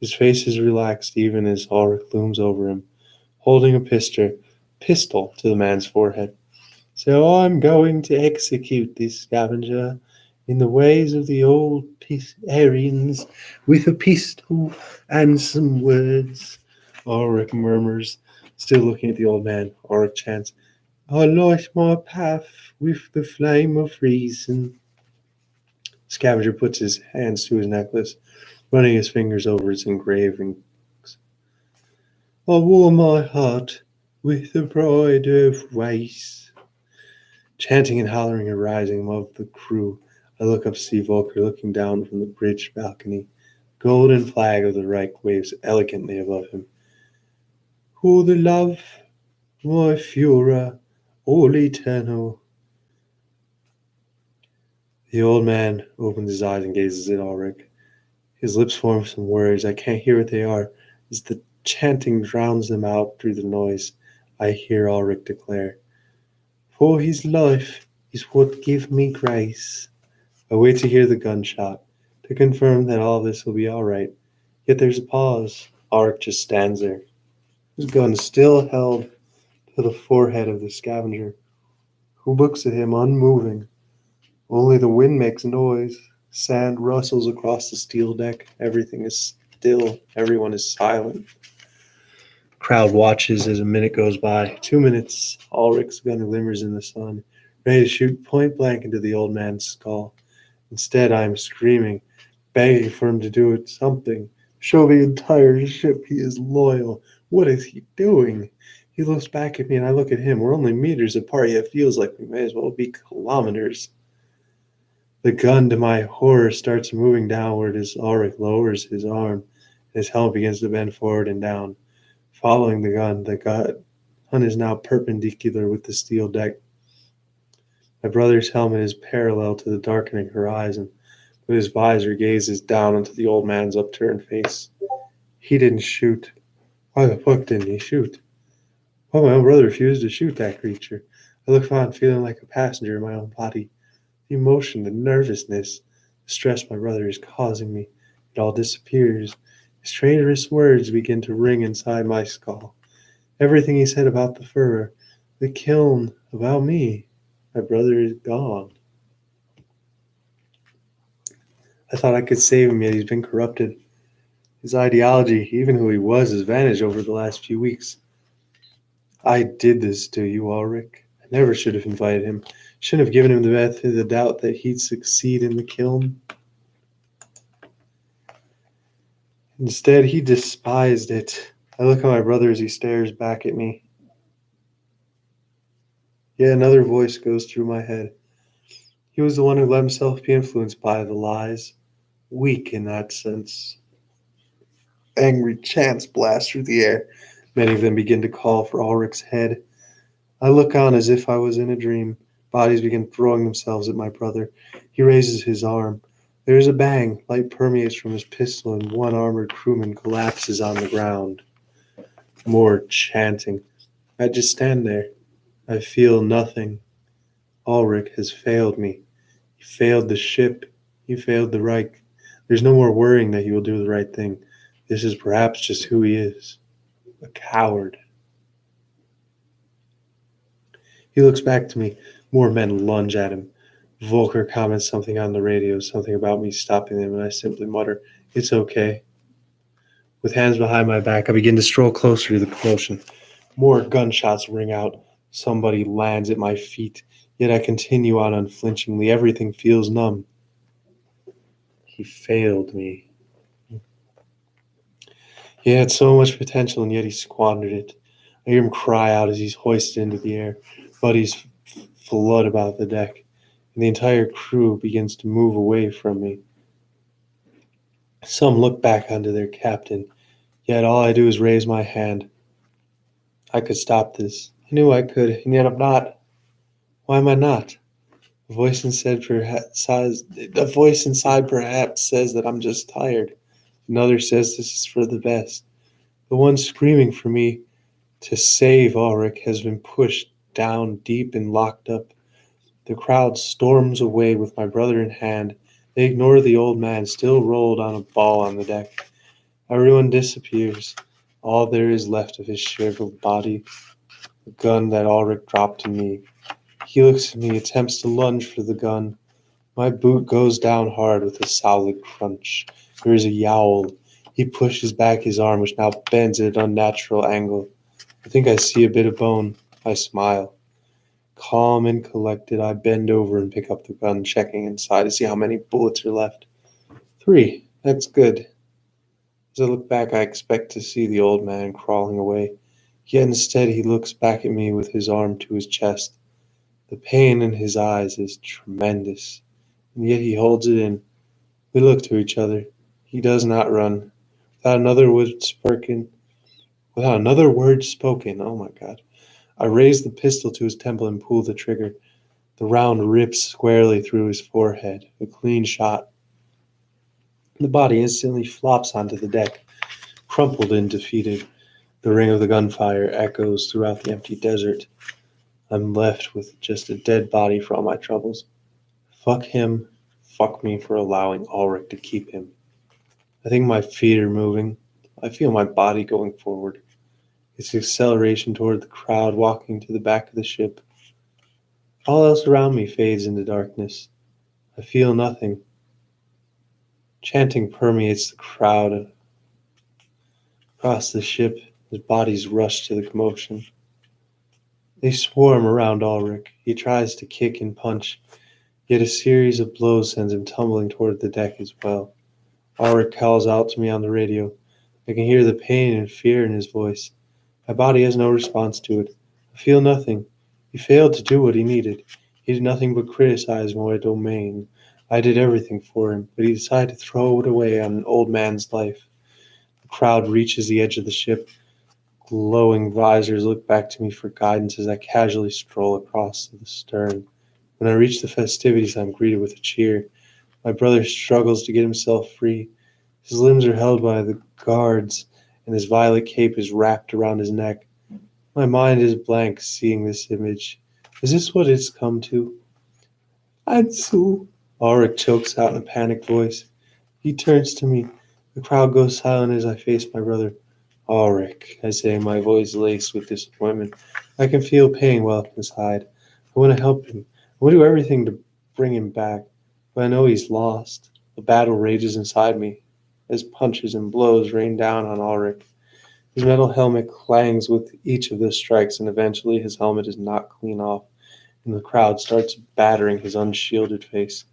His face is relaxed even as Ulrich looms over him, holding a pistol to the man's forehead. So I'm going to execute this scavenger in the ways of the old Aryans, with a pistol and some words. Ulrich murmurs, still looking at the old man. Ulrich chants, I light my path with the flame of reason. Scavenger puts his hands to his necklace, running his fingers over its engravings. I wore my heart with the pride of race. Chanting and hollering are rising above the crew. I look up to see Volker looking down from the bridge balcony. Golden flag of the Reich waves elegantly above him. For the love, my Führer, all eternal. The old man opens his eyes and gazes at Ulrich. His lips form some words. I can't hear what they are, as the chanting drowns them out through the noise. I hear Ulrich declare, "For his life is what give me grace." I wait to hear the gunshot, to confirm that all this will be all right. Yet there's a pause. Ulrich just stands there, his gun still held to the forehead of the scavenger, who looks at him unmoving. Only the wind makes noise. Sand rustles across the steel deck. Everything is still. Everyone is silent. Crowd watches as a minute goes by. 2 minutes. Ulrich's gun glimmers in the sun, ready to shoot point blank into the old man's skull. Instead, I am screaming, begging for him to do it something. Show the entire ship he is loyal. What is he doing? He looks back at me and I look at him. We're only meters apart, yet it feels like we may as well be kilometers. The gun, to my horror, starts moving downward as Ulrich lowers his arm, and his helmet begins to bend forward and down. Following the gun is now perpendicular with the steel deck. My brother's helmet is parallel to the darkening horizon, but his visor gazes down into the old man's upturned face. He didn't shoot. Why the fuck didn't he shoot? Why my own brother refused to shoot that creature? I look on, feeling like a passenger in my own body. The emotion, the nervousness, the stress my brother is causing me, it all disappears. His traitorous words begin to ring inside my skull. Everything he said about the fur, the kiln, about me, my brother is gone. I thought I could save him, yet he's been corrupted. His ideology, even who he was, has vanished over the last few weeks. I did this to you, Ulrich. I never should have invited him. Shouldn't have given him the benefit of the doubt that he'd succeed in the kiln. Instead, he despised it. I look at my brother as he stares back at me. Yet another voice goes through my head. He was the one who let himself be influenced by the lies. Weak in that sense. Angry chants blast through the air. Many of them begin to call for Ulrich's head. I look on as if I was in a dream. Bodies begin throwing themselves at my brother. He raises his arm. There is a bang. Light permeates from his pistol, and one armored crewman collapses on the ground. More chanting. I just stand there. I feel nothing. Ulrich has failed me. He failed the ship. He failed the Reich. There's no more worrying that he will do the right thing. This is perhaps just who he is. A coward. He looks back to me. More men lunge at him. Volker comments something on the radio, something about me stopping them, and I simply mutter, "It's okay." With hands behind my back, I begin to stroll closer to the commotion. More gunshots ring out. Somebody lands at my feet, yet I continue on unflinchingly. Everything feels numb. He failed me. He had so much potential, and yet he squandered it. I hear him cry out as he's hoisted into the air. Buddies flood about the deck, and the entire crew begins to move away from me. Some look back onto their captain, yet all I do is raise my hand. I could stop this. I knew I could, and yet I'm not. Why am I not? A voice inside perhaps says that I'm just tired. Another says this is for the best. The one screaming for me to save Ulrich has been pushed down deep and locked up. The crowd storms away with my brother in hand. They ignore the old man still rolled on a ball on the deck. Everyone disappears. All there is left of his shriveled body, the gun that Ulrich dropped to me. He looks at me, attempts to lunge for the gun. My boot goes down hard with a solid crunch. There is a yowl. He pushes back his arm, which now bends at an unnatural angle. I think I see a bit of bone. I smile. Calm and collected, I bend over and pick up the gun, checking inside to see how many bullets are left. 3. That's good. As I look back, I expect to see the old man crawling away. Yet instead he looks back at me with his arm to his chest. The pain in his eyes is tremendous, and yet he holds it in. We look to each other. He does not run. Without another word spoken, oh my God. I raise the pistol to his temple and pull the trigger. The round rips squarely through his forehead. A clean shot. The body instantly flops onto the deck, crumpled and defeated. The ring of the gunfire echoes throughout the empty desert. I'm left with just a dead body for all my troubles. Fuck him. Fuck me for allowing Ulrich to keep him. I think my feet are moving. I feel my body going forward. Its acceleration toward the crowd walking to the back of the ship. All else around me fades into darkness. I feel nothing. Chanting permeates the crowd across the ship as bodies rush to the commotion. They swarm around Ulrich. He tries to kick and punch, yet a series of blows sends him tumbling toward the deck as well. Ulrich calls out to me on the radio. I can hear the pain and fear in his voice. My body has no response to it. I feel nothing. He failed to do what he needed. He did nothing but criticize my domain. I did everything for him, but he decided to throw it away on an old man's life. The crowd reaches the edge of the ship. Glowing visors look back to me for guidance as I casually stroll across to the stern. When I reach the festivities, I'm greeted with a cheer. My brother struggles to get himself free. His limbs are held by the guards, and his violet cape is wrapped around his neck. My mind is blank seeing this image. Is this what it's come to? Ansu, Ulrich chokes out in a panicked voice. He turns to me. The crowd goes silent as I face my brother. Ulrich, I say, my voice laced with disappointment. I can feel pain well up inside. I want to help him. I want to do everything to bring him back, but I know he's lost. The battle rages inside me as punches and blows rain down on Ulrich. His metal helmet clangs with each of the strikes, and eventually his helmet is knocked clean off, and the crowd starts battering his unshielded face.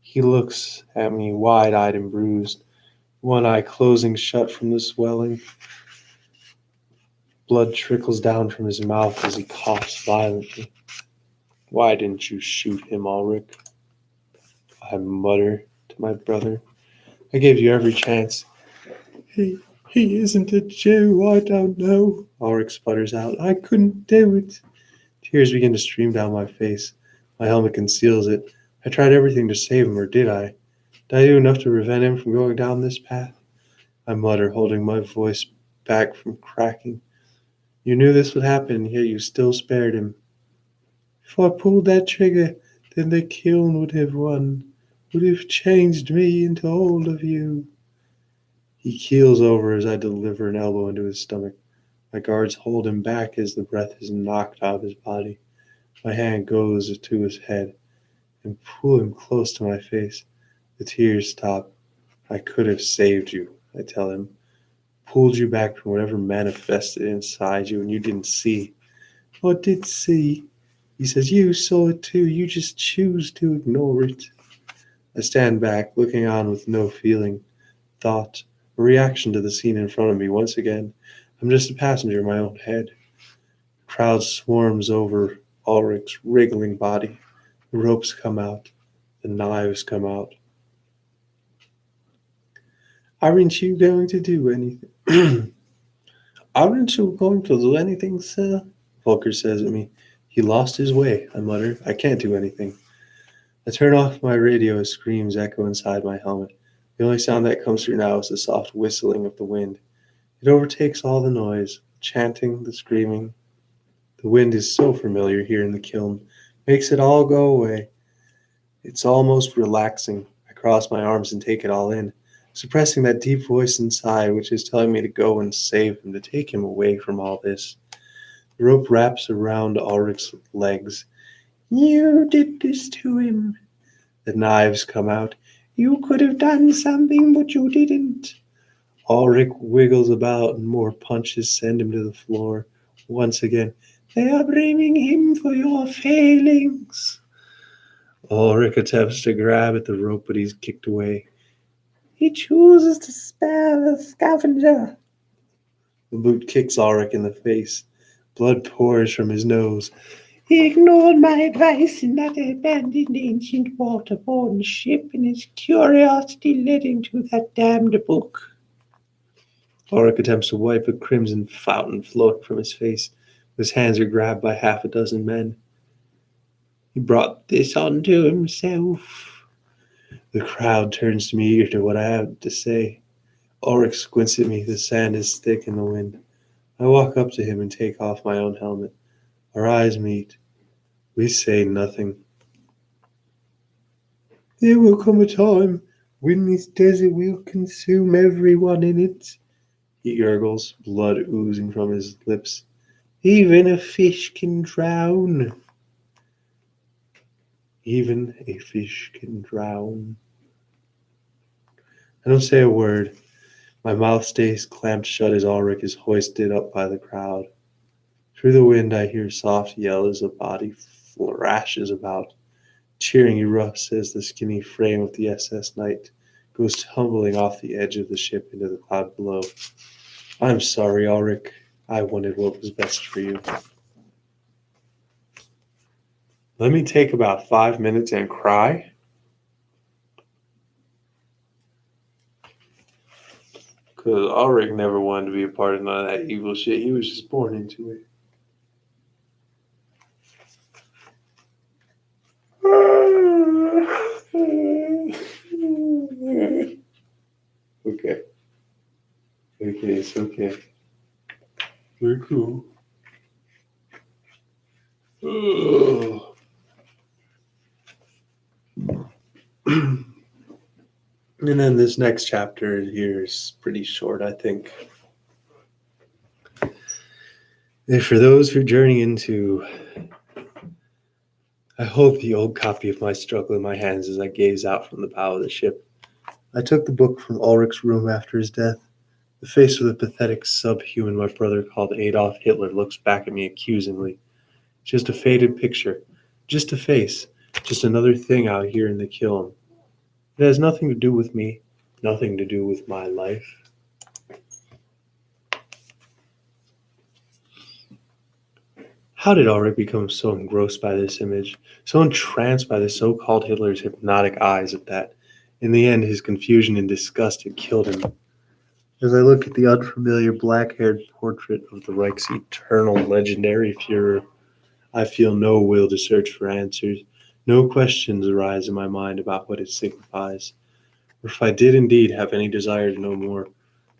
He looks at me wide-eyed and bruised, one eye closing shut from the swelling. Blood trickles down from his mouth as he coughs violently. Why didn't you shoot him, Ulrich? I mutter to my brother. I gave you every chance. He isn't a Jew, I don't know, Ulrich sputters out. I couldn't do it. Tears begin to stream down my face. My helmet conceals it. I tried everything to save him, or did I? Did I do enough to prevent him from going down this path? I mutter, holding my voice back from cracking. You knew this would happen, yet you still spared him. If I pulled that trigger, then the kiln would have won, would have changed me into all of you. He keels over as I deliver an elbow into his stomach. My guards hold him back as the breath is knocked out of his body. My hand goes to his head and pull him close to my face. The tears stop. I could have saved you, I tell him. Pulled you back from whatever manifested inside you and you didn't see. I did see. He says, you saw it too. You just choose to ignore it. I stand back, looking on with no feeling, thought, or reaction to the scene in front of me. Once again, I'm just a passenger in my own head. The crowd swarms over Ulrich's wriggling body. The ropes come out. The knives come out. Aren't you going to do anything? Aren't you going to do anything, sir? Volker says at me. He lost his way, I mutter. I can't do anything. I turn off my radio as screams echo inside my helmet. The only sound that comes through now is the soft whistling of the wind. It overtakes all the noise, the chanting, the screaming. The wind is so familiar here in the kiln, makes it all go away. It's almost relaxing. I cross my arms and take it all in, suppressing that deep voice inside which is telling me to go and save him, to take him away from all this. The rope wraps around Ulrich's legs. You did this to him. The knives come out. You could have done something, but you didn't. Ulrich wiggles about and more punches send him to the floor. Once again, they are blaming him for your failings. Ulrich attempts to grab at the rope, but he's kicked away. He chooses to spare the scavenger. The boot kicks Ulrich in the face. Blood pours from his nose. He ignored my advice in that abandoned ancient waterborne ship, and his curiosity led him to that damned book. Ulrich attempts to wipe a crimson fountain flowing from his face. His hands are grabbed by half a dozen men. He brought this onto himself. The crowd turns to me eager to what I have to say. Ulrich squints at me. The sand is thick in the wind. I walk up to him and take off my own helmet. Our eyes meet. We say nothing. There will come a time when this desert will consume everyone in it. He gurgles, blood oozing from his lips. Even a fish can drown. Even a fish can drown. I don't say a word. My mouth stays clamped shut as Ulrich is hoisted up by the crowd. Through the wind I hear soft yell as a body thrashes about. Cheering erupts as the skinny frame of the SS Knight goes tumbling off the edge of the ship into the cloud below. I'm sorry, Ulrich. I wanted what was best for you. Let me take about 5 minutes and cry. Because Ulrich never wanted to be a part of none of that evil shit. He was just born into it. Okay. Okay, it's okay. We're cool. Ugh. And then this next chapter here is pretty short, I think. And for those who journey into, I hold the old copy of my struggle in my hands as I gaze out from the bow of the ship. I took the book from Ulrich's room after his death. The face of the pathetic subhuman my brother called Adolf Hitler looks back at me accusingly. Just a faded picture. Just a face. Just another thing out here in the kiln. It has nothing to do with me. Nothing to do with my life. How did Ulrich become so engrossed by this image? So entranced by the so-called Hitler's hypnotic eyes at that? In the end, his confusion and disgust had killed him. As I look at the unfamiliar black-haired portrait of the Reich's eternal legendary Fuhrer, I feel no will to search for answers. No questions arise in my mind about what it signifies. Or if I did indeed have any desire to know more,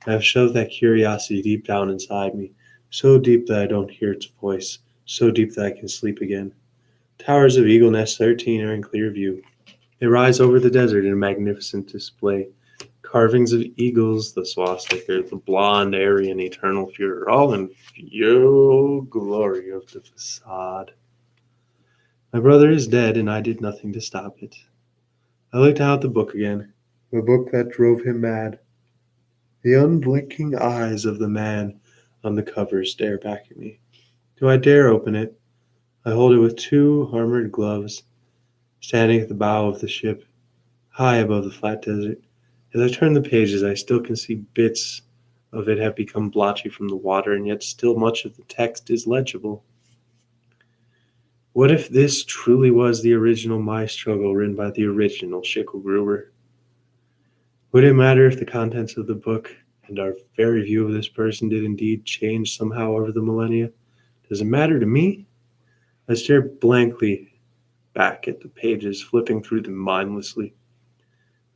I have shoved that curiosity deep down inside me, so deep that I don't hear its voice, so deep that I can sleep again. Towers of Eagle Nest 13 are in clear view. They rise over the desert in a magnificent display. Carvings of eagles, the swastika, the blonde, Aryan, eternal Fuhrer, all in full glory of the facade. My brother is dead, and I did nothing to stop it. I looked down at the book again, the book that drove him mad. The unblinking eyes of the man on the cover stare back at me. Do I dare open it? I hold it with two armored gloves, standing at the bow of the ship, high above the flat desert. As I turn the pages, I still can see bits of it have become blotchy from the water, and yet still much of the text is legible. What if this truly was the original My Struggle written by the original Schicklgruber? Would it matter if the contents of the book and our very view of this person did indeed change somehow over the millennia? Does it matter to me? I stare blankly back at the pages, flipping through them mindlessly.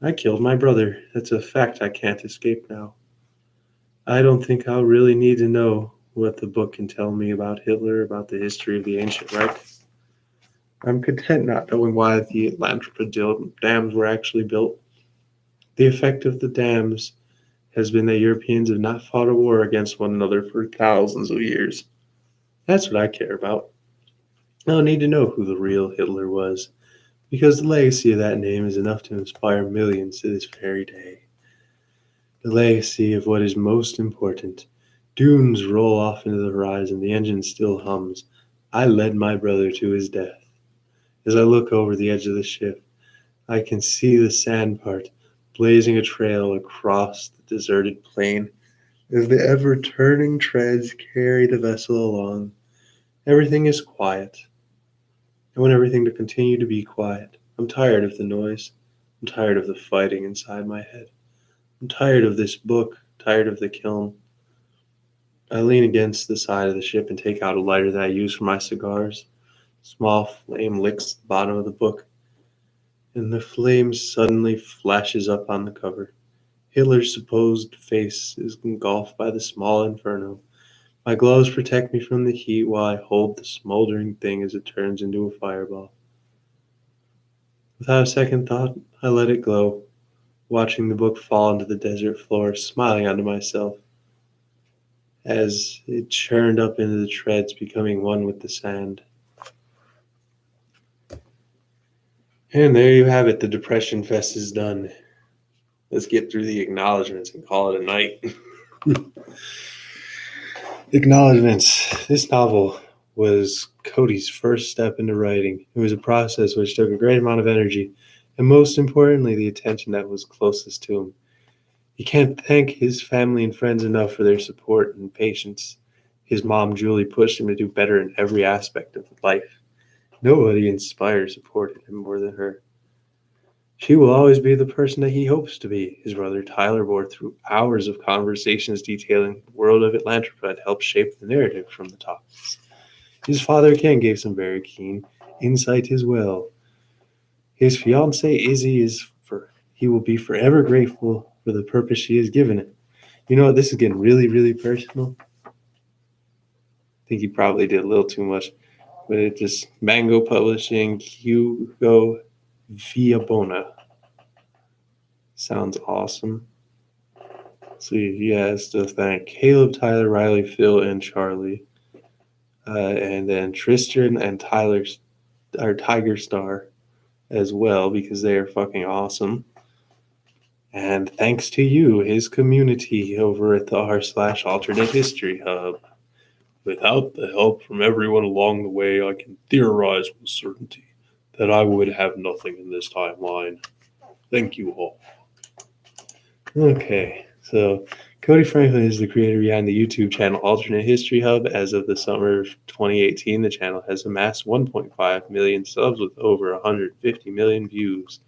I killed my brother. That's a fact I can't escape now. I don't think I'll really need to know what the book can tell me about Hitler, about the history of the ancient Reich. I'm content not knowing why the Atlantippa dams were actually built. The effect of the dams has been that Europeans have not fought a war against one another for thousands of years. That's what I care about. I don't need to know who the real Hitler was, because the legacy of that name is enough to inspire millions to this very day. The legacy of what is most important. Dunes roll off into the horizon, the engine still hums. I led my brother to his death. As I look over the edge of the ship, I can see the sand part blazing a trail across the deserted plain as the ever-turning treads carry the vessel along. Everything is quiet. I want everything to continue to be quiet. I'm tired of the noise. I'm tired of the fighting inside my head. I'm tired of this book, tired of the kiln. I lean against the side of the ship and take out a lighter that I use for my cigars. A small flame licks the bottom of the book. and the flame suddenly flashes up on the cover. Hitler's supposed face is engulfed by the small inferno. My gloves protect me from the heat while I hold the smoldering thing as it turns into a fireball. Without a second thought, I let it glow, watching the book fall onto the desert floor, smiling unto myself as it churned up into the treads, becoming one with the sand. And there you have it. The Depression Fest is done. Let's get through the acknowledgments and call it a night. Acknowledgments. This novel was Cody's first step into writing. It was a process which took a great amount of energy, and most importantly, the attention that was closest to him. He can't thank his family and friends enough for their support and patience. His mom, Julie, pushed him to do better in every aspect of life. Nobody inspired or supported him more than her. She will always be the person that he hopes to be. His brother Tyler bore through hours of conversations detailing the world of Atlantropa and helped shape the narrative from the topics. His father Ken gave some very keen insight as well. His fiancée Izzy he will be forever grateful for the purpose she has given him. You know what? This is getting really, really personal. I think he probably did a little too much. But it just Mango Publishing, Hugo Villabona. Sounds awesome. So he has to thank Caleb, Tyler, Riley, Phil, and Charlie. And then Tristan and Tiger Star as well, because they are fucking awesome. And thanks to you, his community over at the r/alternate history hub. Without the help from everyone along the way, I can theorize with certainty that I would have nothing in this timeline. Thank you all. Okay, so Cody Franklin is the creator behind the YouTube channel Alternate History Hub. As of the summer of 2018, the channel has amassed 1.5 million subs with over 150 million views.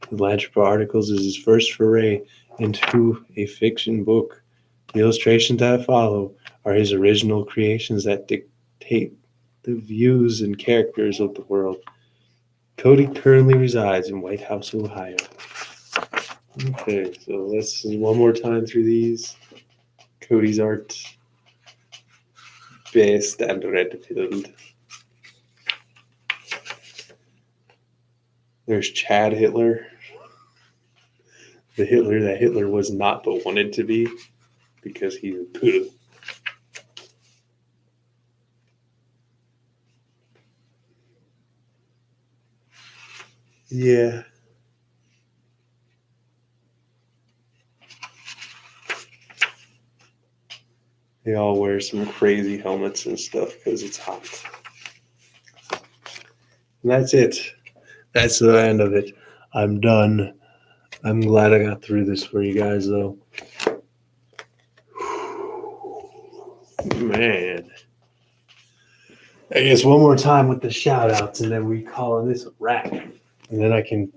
Atlantropa Articles is his first foray into a fiction book. The illustrations that follow are his original creations that dictate the views and characters of the world. Cody currently resides in White House, Ohio. Okay, so let's see one more time through these. Cody's art. Best and Redfield. There's Chad Hitler. The Hitler that Hitler was not but wanted to be because he's a poo. Yeah. They all wear some crazy helmets and stuff because it's hot. And that's it. That's the end of it. I'm done. I'm glad I got through this for you guys, though. Man. I guess one more time with the shout outs, and then we calling this a wrap. And then I can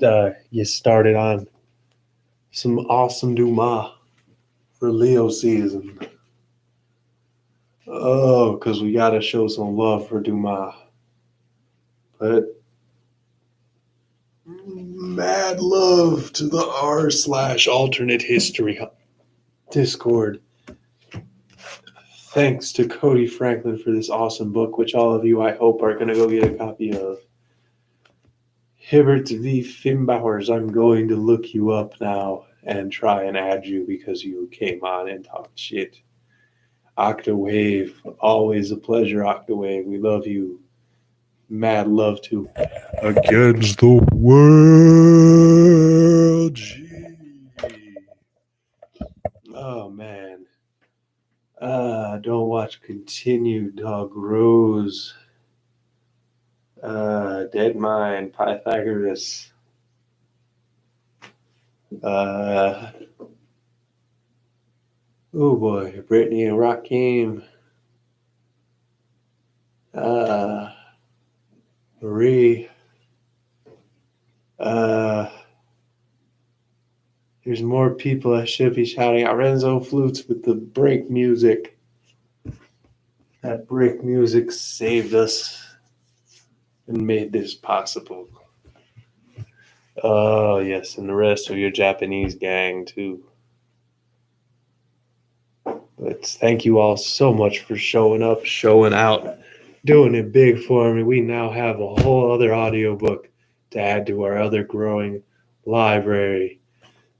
get started on some awesome Dumas for Leo season. Oh, because we got to show some love for Dumas. But mad love to the r/alternate history Discord. Thanks to Cody Franklin for this awesome book, which all of you, I hope, are going to go get a copy of. Hibbert V. Fimbowers, I'm going to look you up now and try and add you because you came on and talked shit. Octawave, always a pleasure, Octawave. We love you. Mad love to Against the world. Gee. Oh, man. Don't watch Continue, Dog Rose. Dead Mind, Pythagoras. Oh boy, Brittany and Rakim. Marie. There's more people I should be shouting out. Renzo Flutes with the break music. That break music saved us and made this possible. Oh, yes, and the rest of your Japanese gang, too. But thank you all so much for showing up, showing out, doing it big for me. We now have a whole other audiobook to add to our other growing library.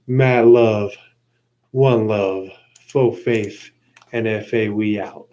Mad love, one love, faux faith, NFA, we out.